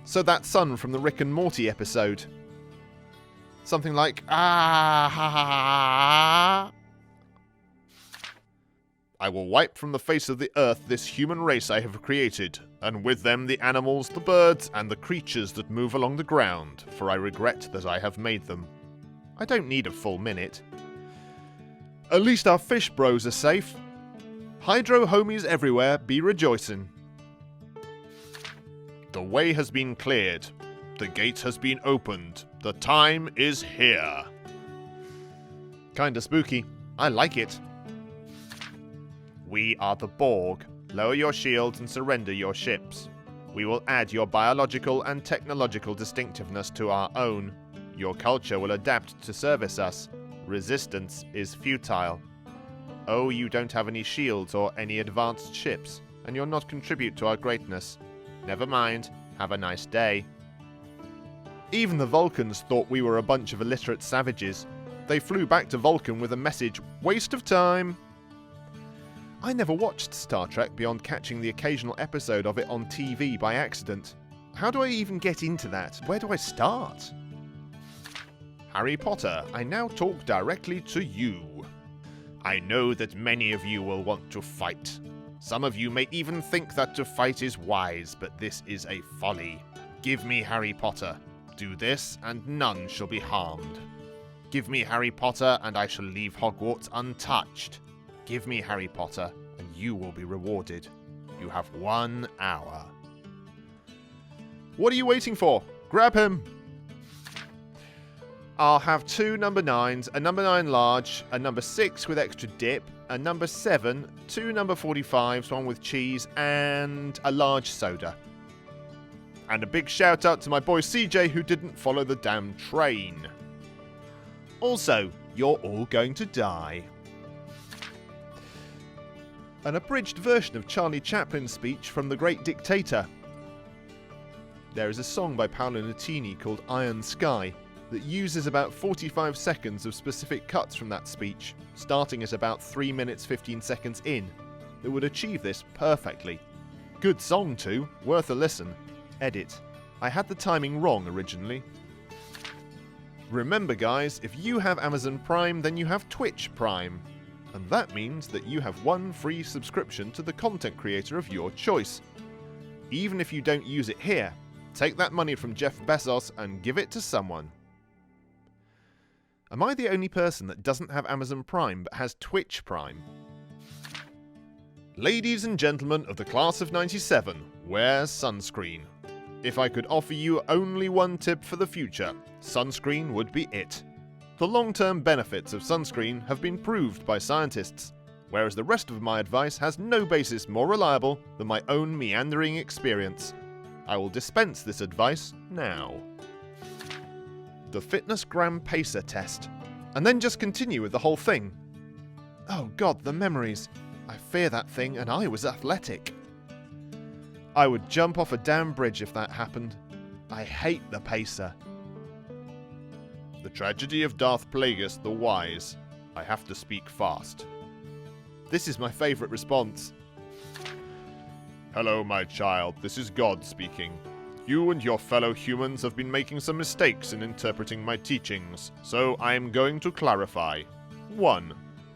So that son from the Rick and Morty episode. Something like, ah ha ha ha. I will wipe from the face of the earth this human race I have created, and with them the animals, the birds, and the creatures that move along the ground, for I regret that I have made them. I don't need a full minute. At least our fish bros are safe. Hydro homies everywhere, be rejoicing. The way has been cleared. The gate has been opened. The time is here. Kinda spooky. I like it. We are the Borg. Lower your shields and surrender your ships. We will add your biological and technological distinctiveness to our own. Your culture will adapt to service us. Resistance is futile. Oh, you don't have any shields or any advanced ships, and you'll not contribute to our greatness. Never mind. Have a nice day. Even the Vulcans thought we were a bunch of illiterate savages. They flew back to Vulcan with a message, waste of time. I never watched Star Trek beyond catching the occasional episode of it on TV by accident. How do I even get into that? Where do I start? Harry Potter, I now talk directly to you. I know that many of you will want to fight. Some of you may even think that to fight is wise, but this is a folly. Give me Harry Potter. Do this, and none shall be harmed. Give me Harry Potter, and I shall leave Hogwarts untouched. Give me Harry Potter, and you will be rewarded. You have 1 hour. What are you waiting for? Grab him! I'll have 2 number 9s, a number 9 large, a number 6 with extra dip, a number 7, 2 number 45s, one with cheese, and a large soda. And a big shout out to my boy CJ who didn't follow the damn train. Also, you're all going to die. An abridged version of Charlie Chaplin's speech from The Great Dictator. There is a song by Paolo Nutini called Iron Sky that uses about 45 seconds of specific cuts from that speech, starting at about 3 minutes 15 seconds in, that would achieve this perfectly. Good song too, worth a listen. Edit. I had the timing wrong originally. Remember guys, if you have Amazon Prime, then you have Twitch Prime. And that means that you have 1 free subscription to the content creator of your choice. Even if you don't use it here, take that money from Jeff Bezos and give it to someone. Am I the only person that doesn't have Amazon Prime but has Twitch Prime? Ladies and gentlemen of the class of 97, wear sunscreen. If I could offer you only 1 tip for the future, sunscreen would be it. The long-term benefits of sunscreen have been proved by scientists. whereas the rest of my advice has no basis more reliable than my own meandering experience. I will dispense this advice now. The Fitness Gram Pacer test, and then just continue with the whole thing. Oh god, the memories. I fear that thing, and I was athletic. I would jump off a damn bridge if that happened. I hate the pacer. The tragedy of Darth Plagueis the Wise. I have to speak fast. This is my favourite response. Hello, my child. This is God speaking. You and your fellow humans have been making some mistakes in interpreting my teachings, so I am going to clarify. 1.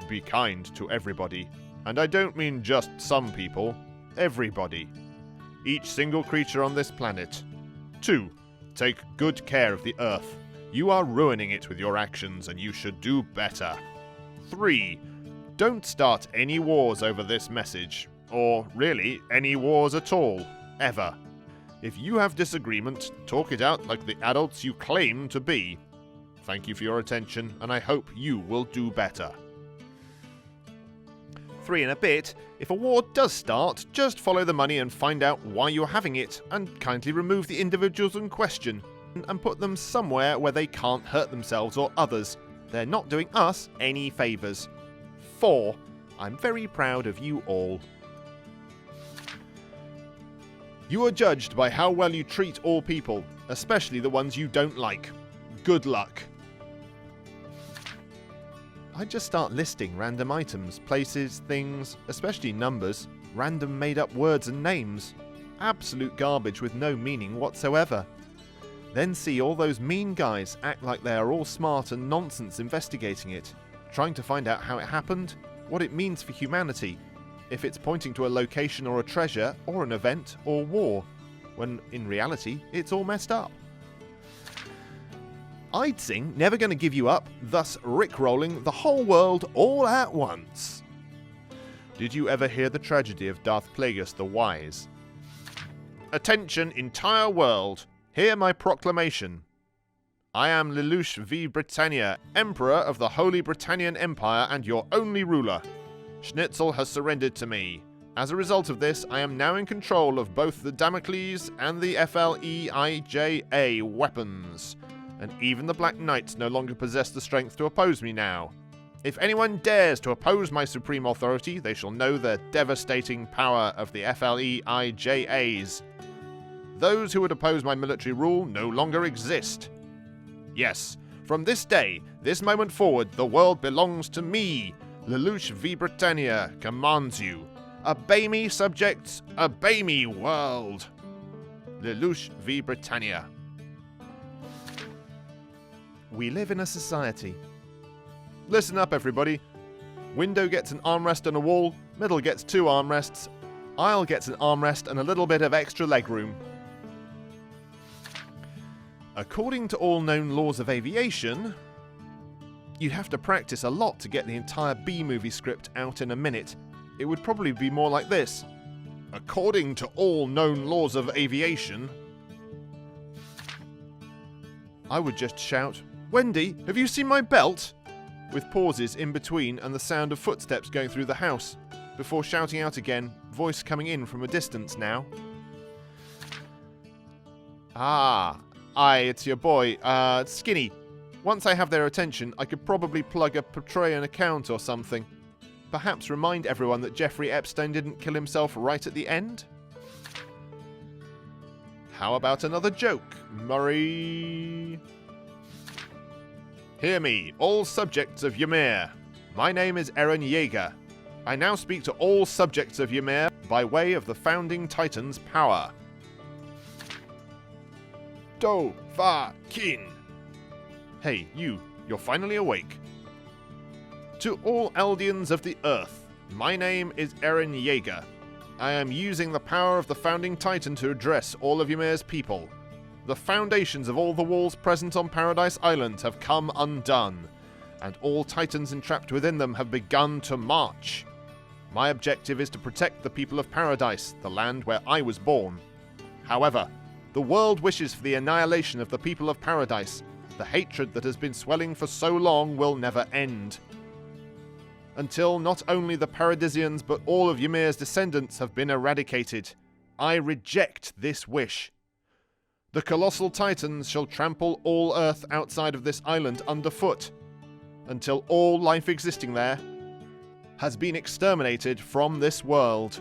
Be kind to everybody. And I don't mean just some people. Everybody. Each single creature on this planet. 2. Take good care of the Earth. You are ruining it with your actions, and you should do better. 3. Don't start any wars over this message. Or, really, any wars at all. Ever. If you have disagreement, talk it out like the adults you claim to be. Thank you for your attention, and I hope you will do better. 3 and a bit. If a war does start, just follow the money and find out why you're having it, and kindly remove the individuals in question, and put them somewhere where they can't hurt themselves or others. They're not doing us any favours. 4. I'm very proud of you all. You are judged by how well you treat all people, especially the ones you don't like. Good luck. I'd just start listing random items, places, things, especially numbers, random made-up words and names. Absolute garbage with no meaning whatsoever. Then see all those mean guys act like they are all smart and nonsense investigating it, trying to find out how it happened, what it means for humanity, if it's pointing to a location or a treasure or an event or war, when in reality it's all messed up. I'd sing Never Gonna Give You Up, thus rickrolling the whole world all at once. Did you ever hear the tragedy of Darth Plagueis the Wise? Attention, entire world! Hear my proclamation. I am Lelouch V. Britannia, Emperor of the Holy Britannian Empire and your only ruler. Schnitzel has surrendered to me. As a result of this, I am now in control of both the Damocles and the FLEIJA weapons. And even the Black Knights no longer possess the strength to oppose me now. If anyone dares to oppose my supreme authority, they shall know the devastating power of the FLEIJAs. Those who would oppose my military rule no longer exist. Yes, from this day, this moment forward, the world belongs to me. Lelouch V. Britannia commands you. Obey me, subjects. Obey me, world. Lelouch V. Britannia. We live in a society. Listen up, everybody. Window gets an armrest and a wall. Middle gets 2 armrests. Aisle gets an armrest and a little bit of extra legroom. According to all known laws of aviation, you'd have to practice a lot to get the entire B-movie script out in a minute. It would probably be more like this. According to all known laws of aviation... I would just shout, Wendy, have you seen my belt? With pauses in between and the sound of footsteps going through the house, before shouting out again, voice coming in from a distance now. Ah, aye, it's your boy, Skinny. Once I have their attention, I could probably plug a Patreon account or something. Perhaps remind everyone that Jeffrey Epstein didn't kill himself right at the end? How about another joke, Murray? Hear me, all subjects of Ymir. My name is Eren Yeager. I now speak to all subjects of Ymir by way of the founding Titan's power. Do, Va, Kin. Hey, you're finally awake. To all Eldians of the Earth, my name is Eren Yeager. I am using the power of the founding Titan to address all of Ymir's people. The foundations of all the walls present on Paradise Island have come undone, and all Titans entrapped within them have begun to march. My objective is to protect the people of Paradise, the land where I was born. However, the world wishes for the annihilation of the people of Paradise. The hatred that has been swelling for so long will never end. until not only the Paradisians but all of Ymir's descendants have been eradicated. I reject this wish. The colossal titans shall trample all Earth outside of this island underfoot, until all life existing there has been exterminated from this world.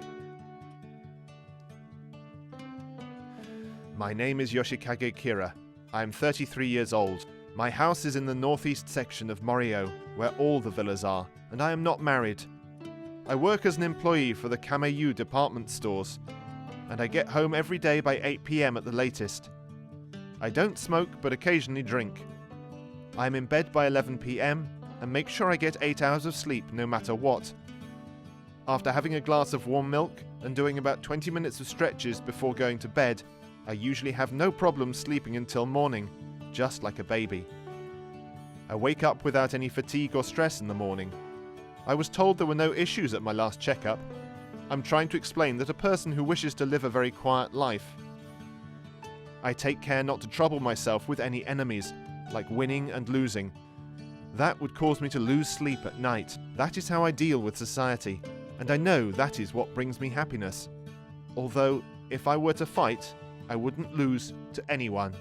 My name is Yoshikage Kira. I am 33 years old. My house is in the northeast section of Morio, where all the villas are, and I am not married. I work as an employee for the Kameiyu department stores, and I get home every day by 8 PM at the latest. I don't smoke, but occasionally drink. I am in bed by 11 PM, and make sure I get 8 hours of sleep no matter what. After having a glass of warm milk and doing about 20 minutes of stretches before going to bed, I usually have no problem sleeping until morning, just like a baby. I wake up without any fatigue or stress in the morning. I was told there were no issues at my last checkup. I'm trying to explain that a person who wishes to live a very quiet life. I take care not to trouble myself with any enemies, like winning and losing. That would cause me to lose sleep at night. That is how I deal with society, and I know that is what brings me happiness. Although, if I were to fight, I wouldn't lose to anyone.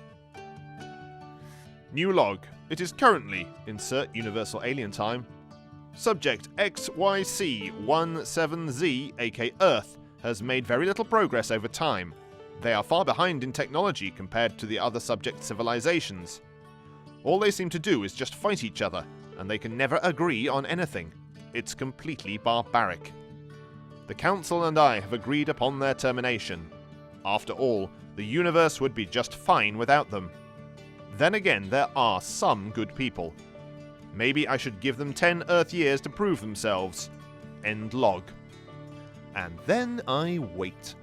New log. It is currently, insert Universal Alien Time. Subject XYC17Z, aka Earth, has made very little progress over time. They are far behind in technology compared to the other subject civilizations. All they seem to do is just fight each other, and they can never agree on anything. It's completely barbaric. The Council and I have agreed upon their termination. After all, the universe would be just fine without them. Then again, there are some good people. Maybe I should give them 10 Earth years to prove themselves. End log. And then I wait.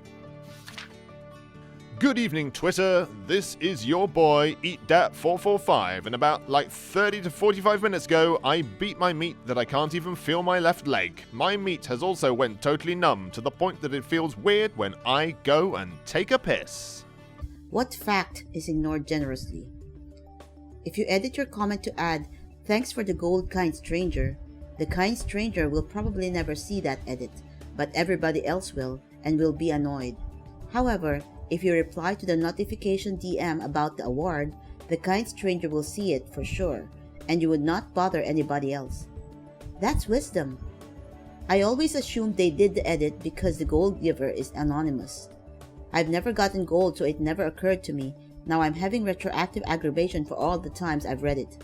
Good evening, Twitter. This is your boy, EatDat445, and about 30 to 45 minutes ago, I beat my meat that I can't even feel my left leg. My meat has also went totally numb to the point that it feels weird when I go and take a piss. What fact is ignored generously? If you edit your comment to add, "Thanks for the gold, kind stranger," the kind stranger will probably never see that edit, but everybody else will, and will be annoyed. However, if you reply to the notification DM about the award, the kind stranger will see it for sure, and you would not bother anybody else. That's wisdom. I always assumed they did the edit because the gold giver is anonymous. I've never gotten gold, so it never occurred to me. Now I'm having retroactive aggravation for all the times I've read it.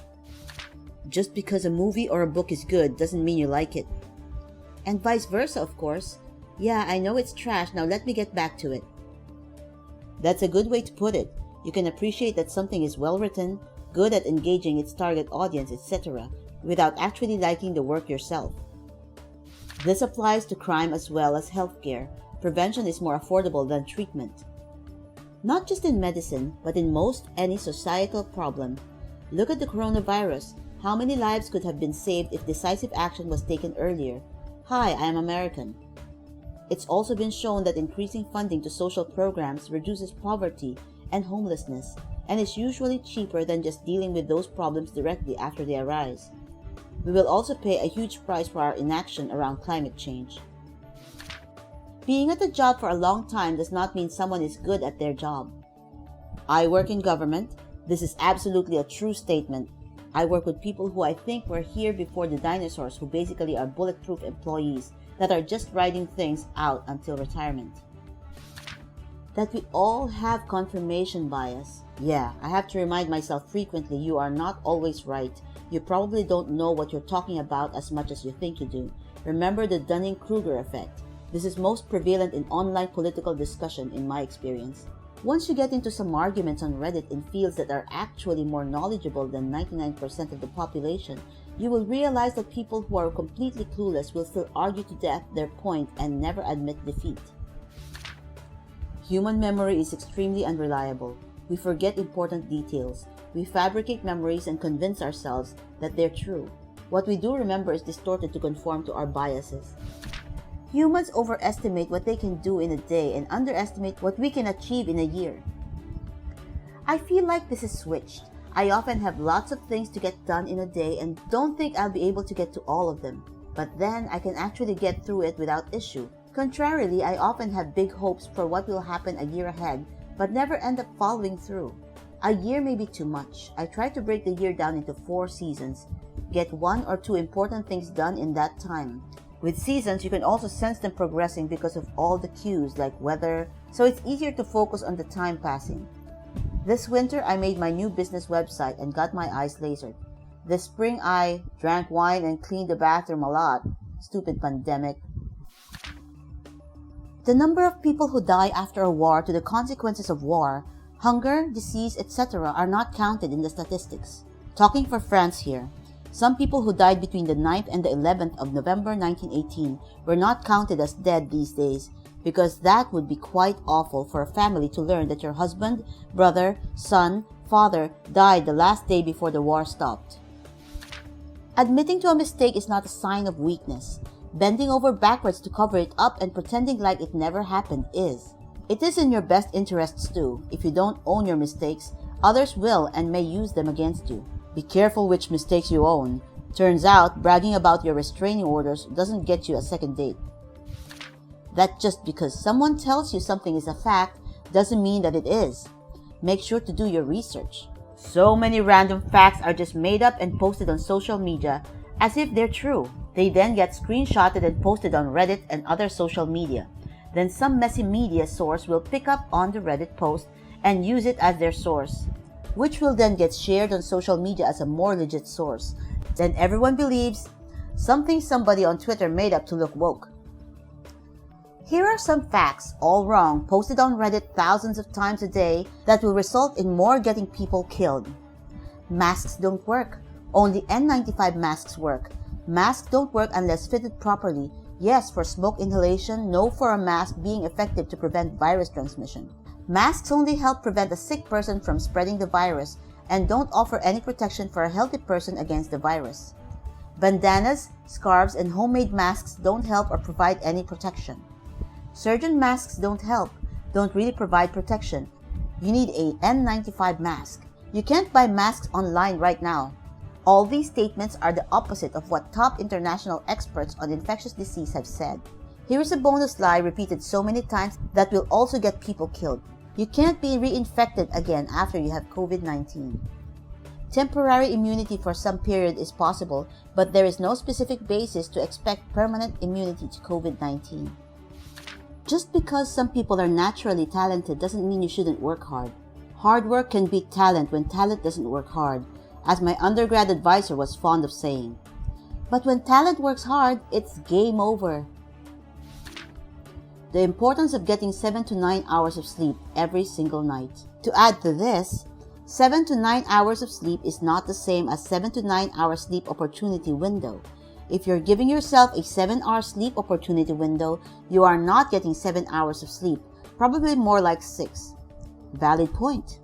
Just because a movie or a book is good doesn't mean you like it. And vice versa, of course. Yeah, I know it's trash, now let me get back to it. That's a good way to put it. You can appreciate that something is well written, good at engaging its target audience, etc., without actually liking the work yourself. This applies to crime as well as healthcare. Prevention is more affordable than treatment. Not just in medicine, but in most any societal problem. Look at the coronavirus. How many lives could have been saved if decisive action was taken earlier? Hi, I am American. It's also been shown that increasing funding to social programs reduces poverty and homelessness, and is usually cheaper than just dealing with those problems directly after they arise. We will also pay a huge price for our inaction around climate change. Being at a job for a long time does not mean someone is good at their job. I work in government. This is absolutely a true statement. I work with people who I think were here before the dinosaurs, who basically are bulletproof employees that are just riding things out until retirement. That we all have confirmation bias. Yeah, I have to remind myself frequently, you are not always right. You probably don't know what you're talking about as much as you think you do. Remember the Dunning-Kruger effect. This is most prevalent in online political discussion in my experience. Once you get into some arguments on Reddit in fields that are actually more knowledgeable than 99% of the population, you will realize that people who are completely clueless will still argue to death their point and never admit defeat. Human memory is extremely unreliable. We forget important details. We fabricate memories and convince ourselves that they're true. What we do remember is distorted to conform to our biases. Humans overestimate what they can do in a day and underestimate what we can achieve in a year. I feel like this is switched. I often have lots of things to get done in a day and don't think I'll be able to get to all of them. but then I can actually get through it without issue. Contrarily, I often have big hopes for what will happen a year ahead, but never end up following through. A year may be too much. I try to break the year down into 4 seasons. Get 1 or 2 important things done in that time. With seasons, you can also sense them progressing because of all the cues like weather, so it's easier to focus on the time passing. This winter, I made my new business website and got my eyes lasered. This spring, I drank wine and cleaned the bathroom a lot. Stupid pandemic. The number of people who die after a war to the consequences of war, hunger, disease, etc. are not counted in the statistics. Talking for France here, some people who died between the 9th and the 11th of November 1918 were not counted as dead these days, because that would be quite awful for a family to learn that your husband, brother, son, father died the last day before the war stopped. Admitting to a mistake is not a sign of weakness. Bending over backwards to cover it up and pretending like it never happened is. It is in your best interests too. If you don't own your mistakes, others will and may use them against you. Be careful which mistakes you own. Turns out, bragging about your restraining orders doesn't get you a second date. That just because someone tells you something is a fact doesn't mean that it is. Make sure to do your research. So many random facts are just made up and posted on social media as if they're true. They then get screenshotted and posted on Reddit and other social media. Then some messy media source will pick up on the Reddit post and use it as their source, which will then get shared on social media as a more legit source. Then everyone believes something somebody on Twitter made up to look woke. Here are some facts, all wrong, posted on Reddit thousands of times a day that will result in more getting people killed. Masks don't work. Only N95 masks work. Masks don't work unless fitted properly. Yes for smoke inhalation, no for a mask being effective to prevent virus transmission. Masks only help prevent a sick person from spreading the virus and don't offer any protection for a healthy person against the virus. Bandanas, scarves, and homemade masks don't help or provide any protection. Surgeon masks don't help, don't really provide protection. You need a N95 mask. You can't buy masks online right now. All these statements are the opposite of what top international experts on infectious disease have said. Here is a bonus lie repeated so many times that will also get people killed. You can't be reinfected again after you have COVID-19. Temporary immunity for some period is possible, but there is no specific basis to expect permanent immunity to COVID-19. Just because some people are naturally talented doesn't mean you shouldn't work hard. Hard work can beat talent when talent doesn't work hard, as my undergrad advisor was fond of saying. But when talent works hard, it's game over. The importance of getting 7 to 9 hours of sleep every single night. To add to this, 7 to 9 hours of sleep is not the same as 7 to 9 hour sleep opportunity window. If you're giving yourself a 7-hour sleep opportunity window, you are not getting 7 hours of sleep, probably more like 6. Valid point.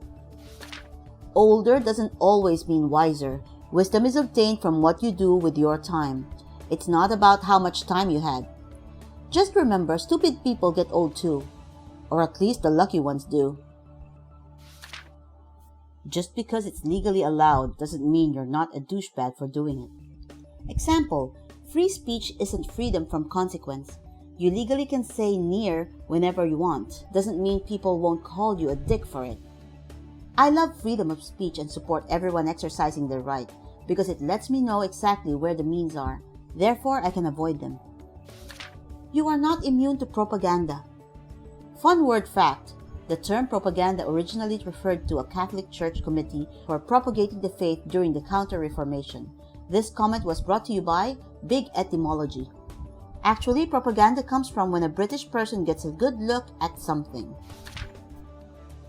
Older doesn't always mean wiser. Wisdom is obtained from what you do with your time. It's not about how much time you had. Just remember, stupid people get old too. Or at least the lucky ones do. Just because it's legally allowed doesn't mean you're not a douchebag for doing it. Example, free speech isn't freedom from consequence. You legally can say near whenever you want. Doesn't mean people won't call you a dick for it. I love freedom of speech and support everyone exercising their right because it lets me know exactly where the means are. Therefore, I can avoid them. You are not immune to propaganda. Fun word fact. The term propaganda originally referred to a Catholic Church committee for propagating the faith during the Counter-Reformation. This comment was brought to you by Big Etymology. Actually, propaganda comes from when a British person gets a good look at something.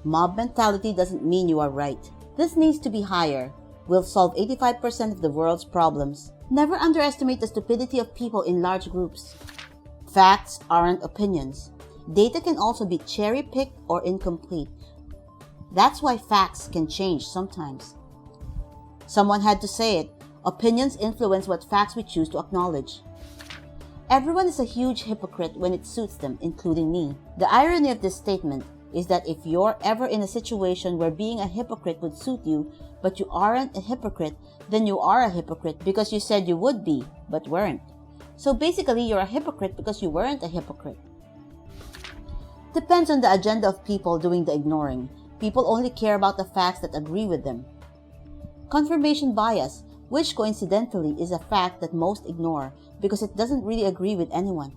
Mob mentality doesn't mean you are right. This needs to be higher. We'll solve 85% of the world's problems. Never underestimate the stupidity of people in large groups. Facts aren't opinions. Data can also be cherry-picked or incomplete. That's why facts can change sometimes. Someone had to say it. Opinions influence what facts we choose to acknowledge. Everyone is a huge hypocrite when it suits them, including me. The irony of this statement is that if you're ever in a situation where being a hypocrite would suit you, but you aren't a hypocrite, then you are a hypocrite because you said you would be, but weren't. So basically, you're a hypocrite because you weren't a hypocrite. Depends on the agenda of people doing the ignoring. People only care about the facts that agree with them. Confirmation bias, which coincidentally is a fact that most ignore because it doesn't really agree with anyone.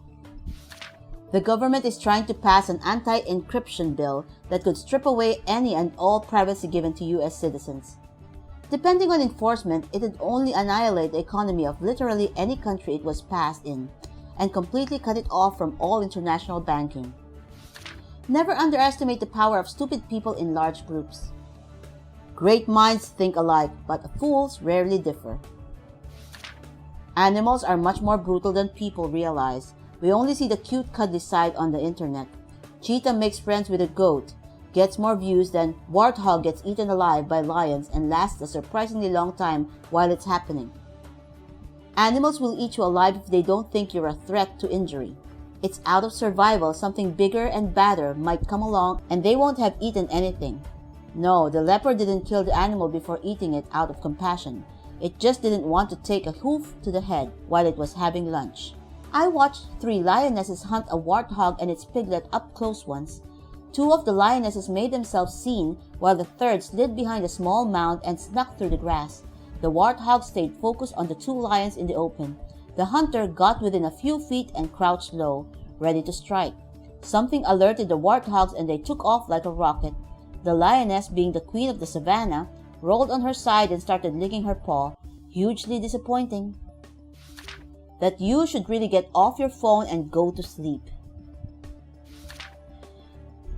The government is trying to pass an anti-encryption bill that could strip away any and all privacy given to US citizens. Depending on enforcement, it would only annihilate the economy of literally any country it was passed in and completely cut it off from all international banking. Never underestimate the power of stupid people in large groups. Great minds think alike, but fools rarely differ. Animals are much more brutal than people realize. We only see the cute cuddly side on the internet. Cheetah makes friends with a goat, gets more views than warthog gets eaten alive by lions and lasts a surprisingly long time while it's happening. Animals will eat you alive if they don't think you're a threat to injury. It's out of survival something bigger and badder might come along and they won't have eaten anything. No, the leopard didn't kill the animal before eating it out of compassion. It just didn't want to take a hoof to the head while it was having lunch. I watched 3 lionesses hunt a warthog and its piglet up close once. 2 of the lionesses made themselves seen while the third slid behind a small mound and snuck through the grass. The warthog stayed focused on the 2 lions in the open. The hunter got within a few feet and crouched low, ready to strike. Something alerted the warthogs and they took off like a rocket. The lioness, being the queen of the savannah, rolled on her side and started licking her paw. Hugely disappointing. That you should really get off your phone and go to sleep.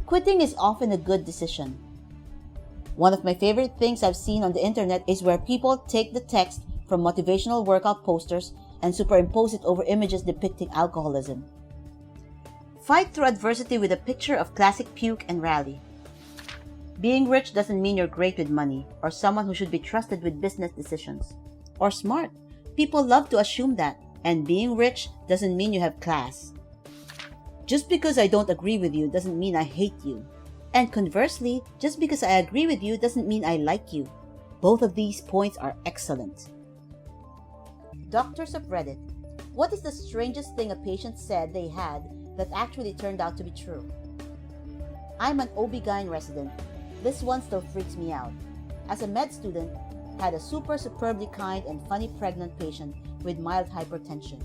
Quitting is often a good decision. One of my favorite things I've seen on the internet is where people take the text from motivational workout posters and superimpose it over images depicting alcoholism. Fight through adversity with a picture of classic puke and rally. Being rich doesn't mean you're great with money or someone who should be trusted with business decisions. Or smart. People love to assume that. And being rich doesn't mean you have class. Just because I don't agree with you doesn't mean I hate you. And conversely, just because I agree with you doesn't mean I like you. Both of these points are excellent. Doctors of Reddit. What is the strangest thing a patient said they had that actually turned out to be true? I'm an OB-GYN resident. This one still freaks me out. As a med student, had a superbly kind and funny pregnant patient with mild hypertension.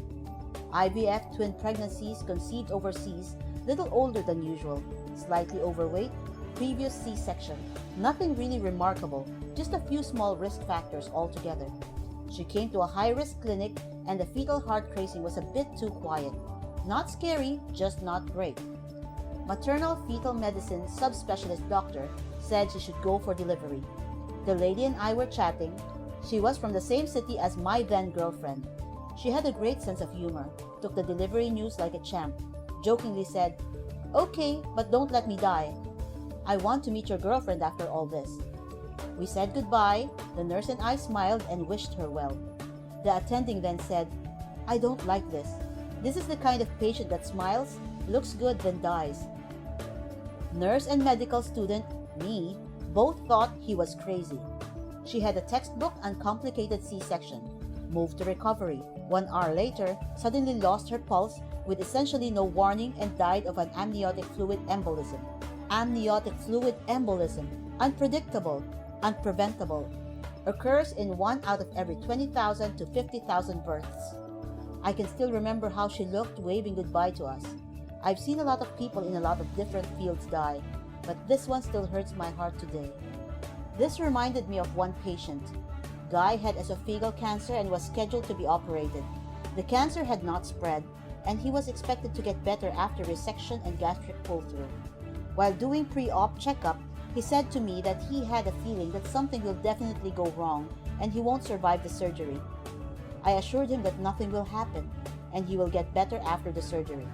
IVF twin pregnancies conceived overseas, little older than usual, slightly overweight, previous C-section. Nothing really remarkable, just a few small risk factors altogether. She came to a high-risk clinic and the fetal heart tracing was a bit too quiet. Not scary, just not great. Maternal fetal medicine subspecialist doctor said she should go for delivery. The lady and I were chatting. She was from the same city as my then girlfriend. She had a great sense of humor, took the delivery news like a champ, jokingly said, "Okay, but don't let me die. I want to meet your girlfriend after all this." We said goodbye. The nurse and I smiled and wished her well. The attending then said, "I don't like this. This is the kind of patient that smiles, looks good, then dies." Nurse and medical student, me, both thought he was crazy. She had a textbook uncomplicated C-section, moved to recovery. 1 hour later, suddenly lost her pulse with essentially no warning and died of an amniotic fluid embolism. Amniotic fluid embolism, unpredictable, unpreventable, occurs in 1 out of every 20,000 to 50,000 births. I can still remember how she looked waving goodbye to us. I've seen a lot of people in a lot of different fields die, but this one still hurts my heart today. This reminded me of one patient. Guy had esophageal cancer and was scheduled to be operated. The cancer had not spread, and he was expected to get better after resection and gastric pull-through. While doing pre-op checkup, he said to me that he had a feeling that something will definitely go wrong and he won't survive the surgery. I assured him that nothing will happen and he will get better after the surgery.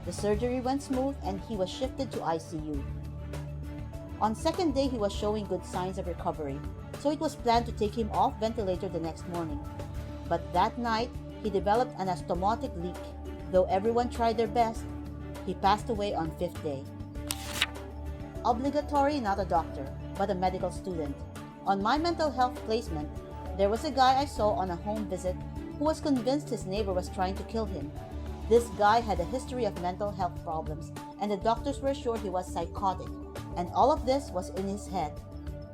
The surgery went smooth and he was shifted to ICU. On second day, he was showing good signs of recovery, so it was planned to take him off ventilator the next morning. But that night, he developed an anastomotic leak. Though everyone tried their best, he passed away on 5th day. Obligatory, not a doctor, but a medical student. On my mental health placement, there was a guy I saw on a home visit who was convinced his neighbor was trying to kill him. This guy had a history of mental health problems, and the doctors were sure he was psychotic, and all of this was in his head.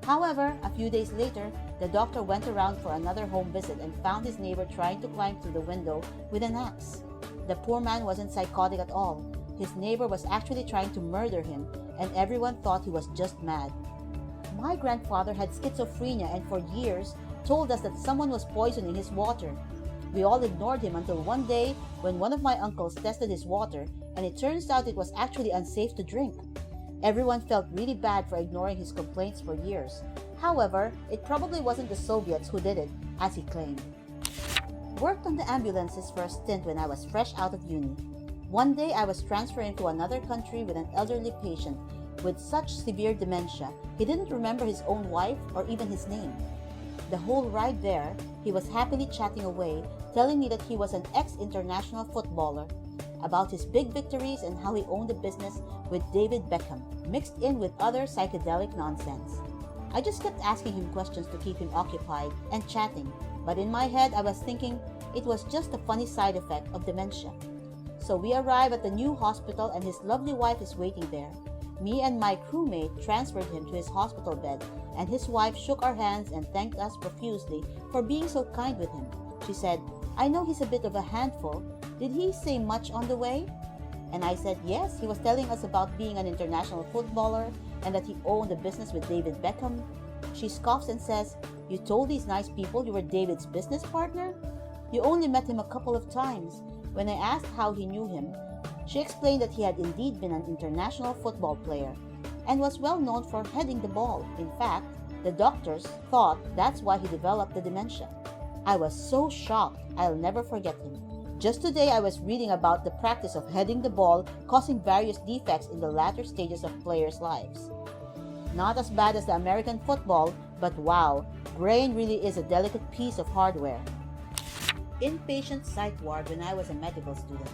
However, a few days later, the doctor went around for another home visit and found his neighbor trying to climb through the window with an axe. The poor man wasn't psychotic at all. His neighbor was actually trying to murder him, and everyone thought he was just mad. My grandfather had schizophrenia and for years told us that someone was poisoning his water. We all ignored him until one day when one of my uncles tested his water, and it turns out it was actually unsafe to drink. Everyone felt really bad for ignoring his complaints for years. However, it probably wasn't the Soviets who did it, as he claimed. Worked on the ambulances for a stint when I was fresh out of uni. One day I was transferring to another country with an elderly patient with such severe dementia, he didn't remember his own wife or even his name. The whole ride there, he was happily chatting away, telling me that he was an ex-international footballer, about his big victories and how he owned a business with David Beckham, mixed in with other psychedelic nonsense. I just kept asking him questions to keep him occupied and chatting, but in my head I was thinking it was just a funny side effect of dementia. So we arrive at the new hospital and his lovely wife is waiting there. Me and my crewmate transferred him to his hospital bed, and his wife shook our hands and thanked us profusely for being so kind with him. She said, "I know he's a bit of a handful. Did he say much on the way?" And I said, "Yes, he was telling us about being an international footballer and that he owned a business with David Beckham." She scoffs and says, "You told these nice people you were David's business partner? You only met him a couple of times." When I asked how he knew him, she explained that he had indeed been an international football player and was well known for heading the ball. In fact, the doctors thought that's why he developed the dementia. I was so shocked, I'll never forget him. Just today I was reading about the practice of heading the ball causing various defects in the latter stages of players' lives. Not as bad as the American football, but wow, brain really is a delicate piece of hardware. Inpatient psych ward when I was a medical student.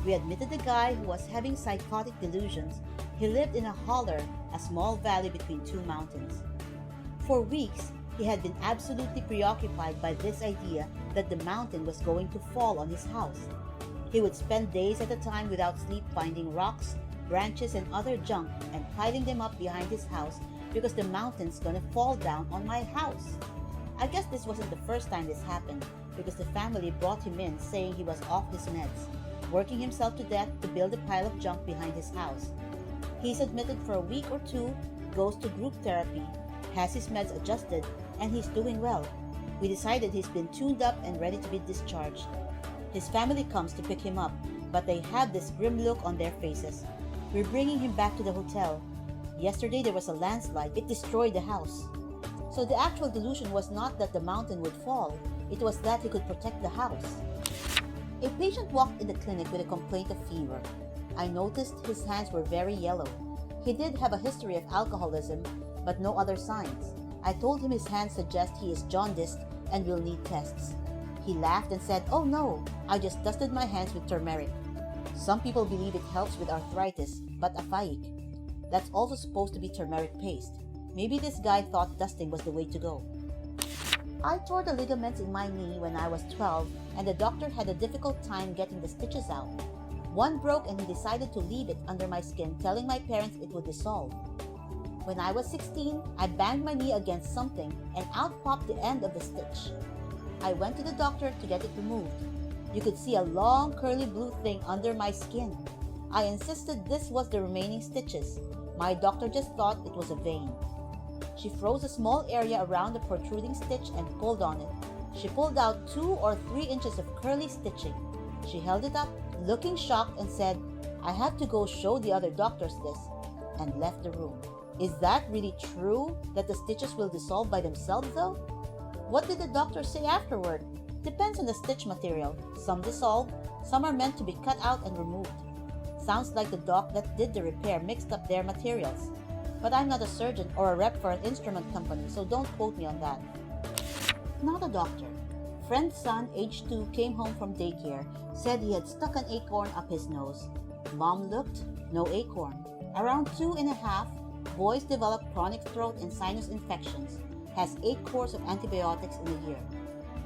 We admitted a guy who was having psychotic delusions. He lived in a holler, a small valley between two mountains. For weeks, he had been absolutely preoccupied by this idea that the mountain was going to fall on his house. He would spend days at a time without sleep finding rocks, branches, and other junk and piling them up behind his house because the mountain's gonna fall down on my house. I guess this wasn't the first time this happened because the family brought him in saying he was off his meds, working himself to death to build a pile of junk behind his house. He's admitted for a week or two, goes to group therapy, has his meds adjusted, and he's doing well. We decided he's been tuned up and ready to be discharged. His family comes to pick him up, but they have this grim look on their faces. We're bringing him back to the hotel. Yesterday there was a landslide. It destroyed the house. So the actual delusion was not that the mountain would fall, it was that he could protect the house. A patient walked in the clinic with a complaint of fever. I noticed his hands were very yellow. He did have a history of alcoholism, but no other signs. I told him his hands suggest he is jaundiced and will need tests. He laughed and said, "Oh no, I just dusted my hands with turmeric." Some people believe it helps with arthritis, but afaik. That's also supposed to be turmeric paste. Maybe this guy thought dusting was the way to go. I tore the ligaments in my knee when I was 12, and the doctor had a difficult time getting the stitches out. One broke and he decided to leave it under my skin, telling my parents it would dissolve. When I was 16, I banged my knee against something and out popped the end of the stitch. I went to the doctor to get it removed. You could see a long curly blue thing under my skin. I insisted this was the remaining stitches. My doctor just thought it was a vein. She froze a small area around the protruding stitch and pulled on it. She pulled out 2 or 3 inches of curly stitching. She held it up, looking shocked, and said, "I have to go show the other doctors this," and left the room. Is that really true, that the stitches will dissolve by themselves though? What did the doctor say afterward? Depends on the stitch material. Some dissolve, some are meant to be cut out and removed. Sounds like the doc that did the repair mixed up their materials. But I'm not a surgeon or a rep for an instrument company, so don't quote me on that. Not a doctor. Friend's son, age 2, came home from daycare, said he had stuck an acorn up his nose. Mom looked, no acorn. Around 2.5, boys develop chronic throat and sinus infections, has 8 courses of antibiotics in a year.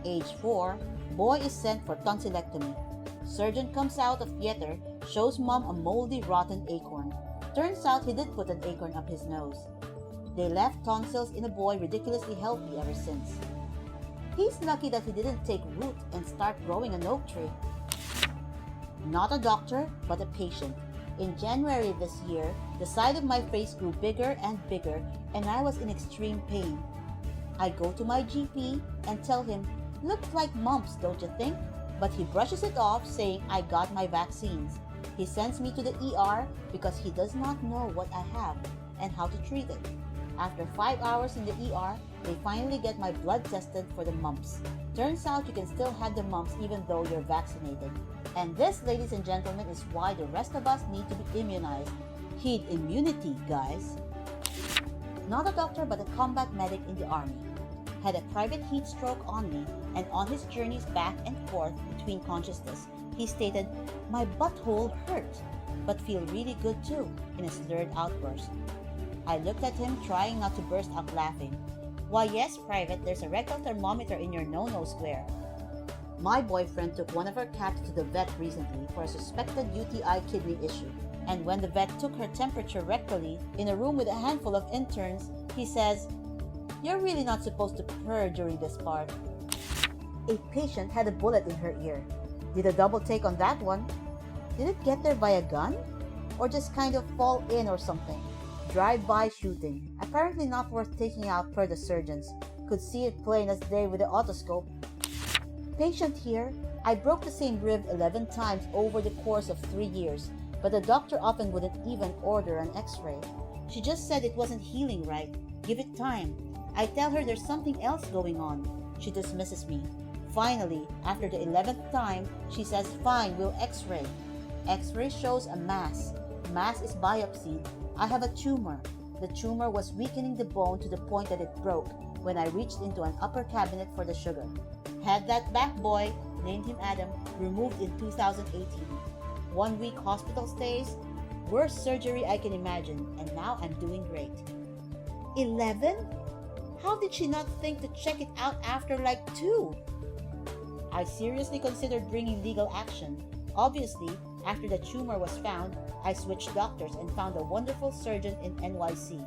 Age 4, Boy is sent for tonsillectomy. Surgeon comes out of theater, shows mom a moldy, rotten acorn. Turns out he did put an acorn up his nose. They left tonsils in a boy ridiculously healthy ever since. He's lucky that he didn't take root and start growing an oak tree. Not a doctor, but a patient. In January this year, the side of my face grew bigger and bigger, and I was in extreme pain. I go to my GP and tell him, "Looks like mumps, don't you think?" But he brushes it off, saying I got my vaccines. He sends me to the ER because he does not know what I have and how to treat it. After 5 hours in the ER, they finally get my blood tested for the mumps. Turns out you can still have the mumps even though you're vaccinated. And this, ladies and gentlemen, is why the rest of us need to be immunized. Heed immunity, guys. Not a doctor but a combat medic in the army. Had a private heat stroke on me, and on his journeys back and forth between consciousness, he stated, "My butthole hurt, but feel really good too," in a slurred outburst. I looked at him, trying not to burst out laughing. "Why yes, Private, there's a rectal thermometer in your no-no square." My boyfriend took one of our cats to the vet recently for a suspected UTI kidney issue, and when the vet took her temperature rectally in a room with a handful of interns, he says, "You're really not supposed to purr during this part." A patient had a bullet in her ear. Did a double take on that one. Did it get there by a gun? Or just kind of fall in or something? Drive-by shooting. Apparently not worth taking out per the surgeons. Could see it plain as day with the otoscope. Patient here. I broke the same rib 11 times over the course of 3 years, but the doctor often wouldn't even order an x-ray. She just said it wasn't healing right. Give it time. I tell her there's something else going on. She dismisses me. Finally, after the 11th time, she says, "Fine, we'll x-ray." X-ray shows a mass. Mass is biopsied. I have a tumor. The tumor was weakening the bone to the point that it broke when I reached into an upper cabinet for the sugar. Had that back boy, named him Adam, removed in 2018. 1 week hospital stays, worst surgery I can imagine, and now I'm doing great. 11? How did she not think to check it out after like 2? I seriously considered bringing legal action. Obviously, after the tumor was found, I switched doctors and found a wonderful surgeon in NYC.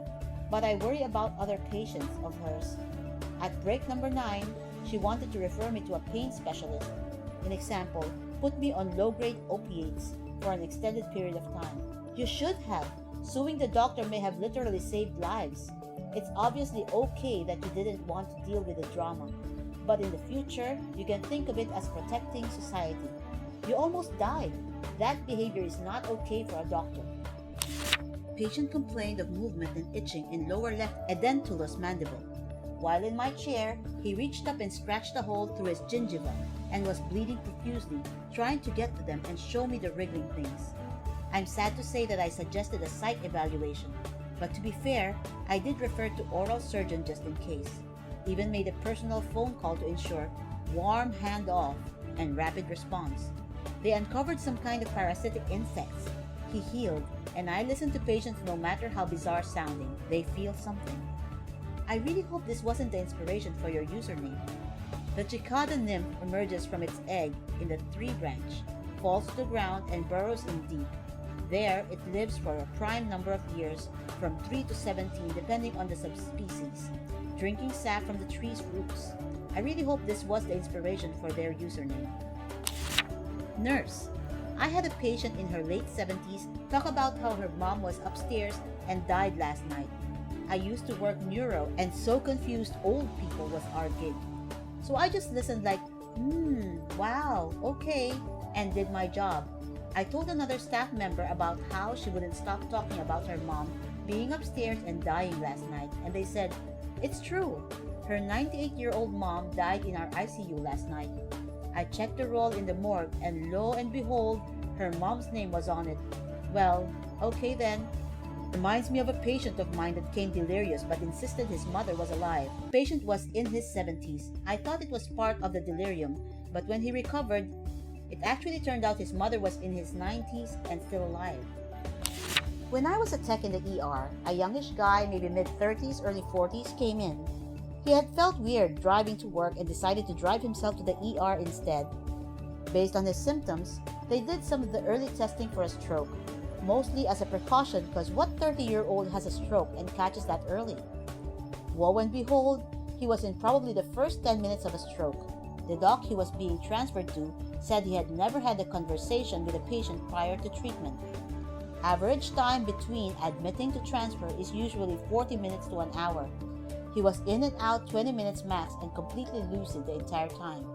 But I worry about other patients of hers. At break number 9, she wanted to refer me to a pain specialist. An example, put me on low-grade opiates for an extended period of time. You should have. Suing the doctor may have literally saved lives. It's obviously okay that you didn't want to deal with the drama. But in the future, you can think of it as protecting society. You almost died. That behavior is not okay for a doctor. Patient complained of movement and itching in lower left edentulous mandible. While in my chair, he reached up and scratched a hole through his gingiva and was bleeding profusely, trying to get to them and show me the wriggling things. I'm sad to say that I suggested a psych evaluation, but to be fair, I did refer to oral surgeon just in case. Even made a personal phone call to ensure warm handoff and rapid response. They uncovered some kind of parasitic insects. He healed, and I listen to patients no matter how bizarre sounding. They feel something. I really hope this wasn't the inspiration for your username. The cicada nymph emerges from its egg in the tree branch, falls to the ground, and burrows in deep. There, it lives for a prime number of years, from 3 to 17 depending on the subspecies, drinking sap from the tree's roots. I really hope this was the inspiration for their username. Nurse. I had a patient in her late 70s talk about how her mom was upstairs and died last night. I used to work neuro, and so confused old people was our gig. So I just listened like, wow, okay, and did my job. I told another staff member about how she wouldn't stop talking about her mom being upstairs and dying last night, and they said, "It's true. Her 98-year-old mom died in our ICU last night." I checked the roll in the morgue, and lo and behold, her mom's name was on it. Well, okay then. Reminds me of a patient of mine that came delirious but insisted his mother was alive. The patient was in his 70s. I thought it was part of the delirium, but when he recovered, it actually turned out his mother was in his 90s and still alive. When I was a tech in the ER, a youngish guy, maybe mid-30s, early 40s, came in. He had felt weird driving to work and decided to drive himself to the ER instead. Based on his symptoms, they did some of the early testing for a stroke, mostly as a precaution because what 30-year-old has a stroke and catches that early? Woe and behold, he was in probably the first 10 minutes of a stroke. The doc he was being transferred to said he had never had a conversation with a patient prior to treatment. Average time between admitting to transfer is usually 40 minutes to an hour. He was in and out 20 minutes max and completely lucid the entire time.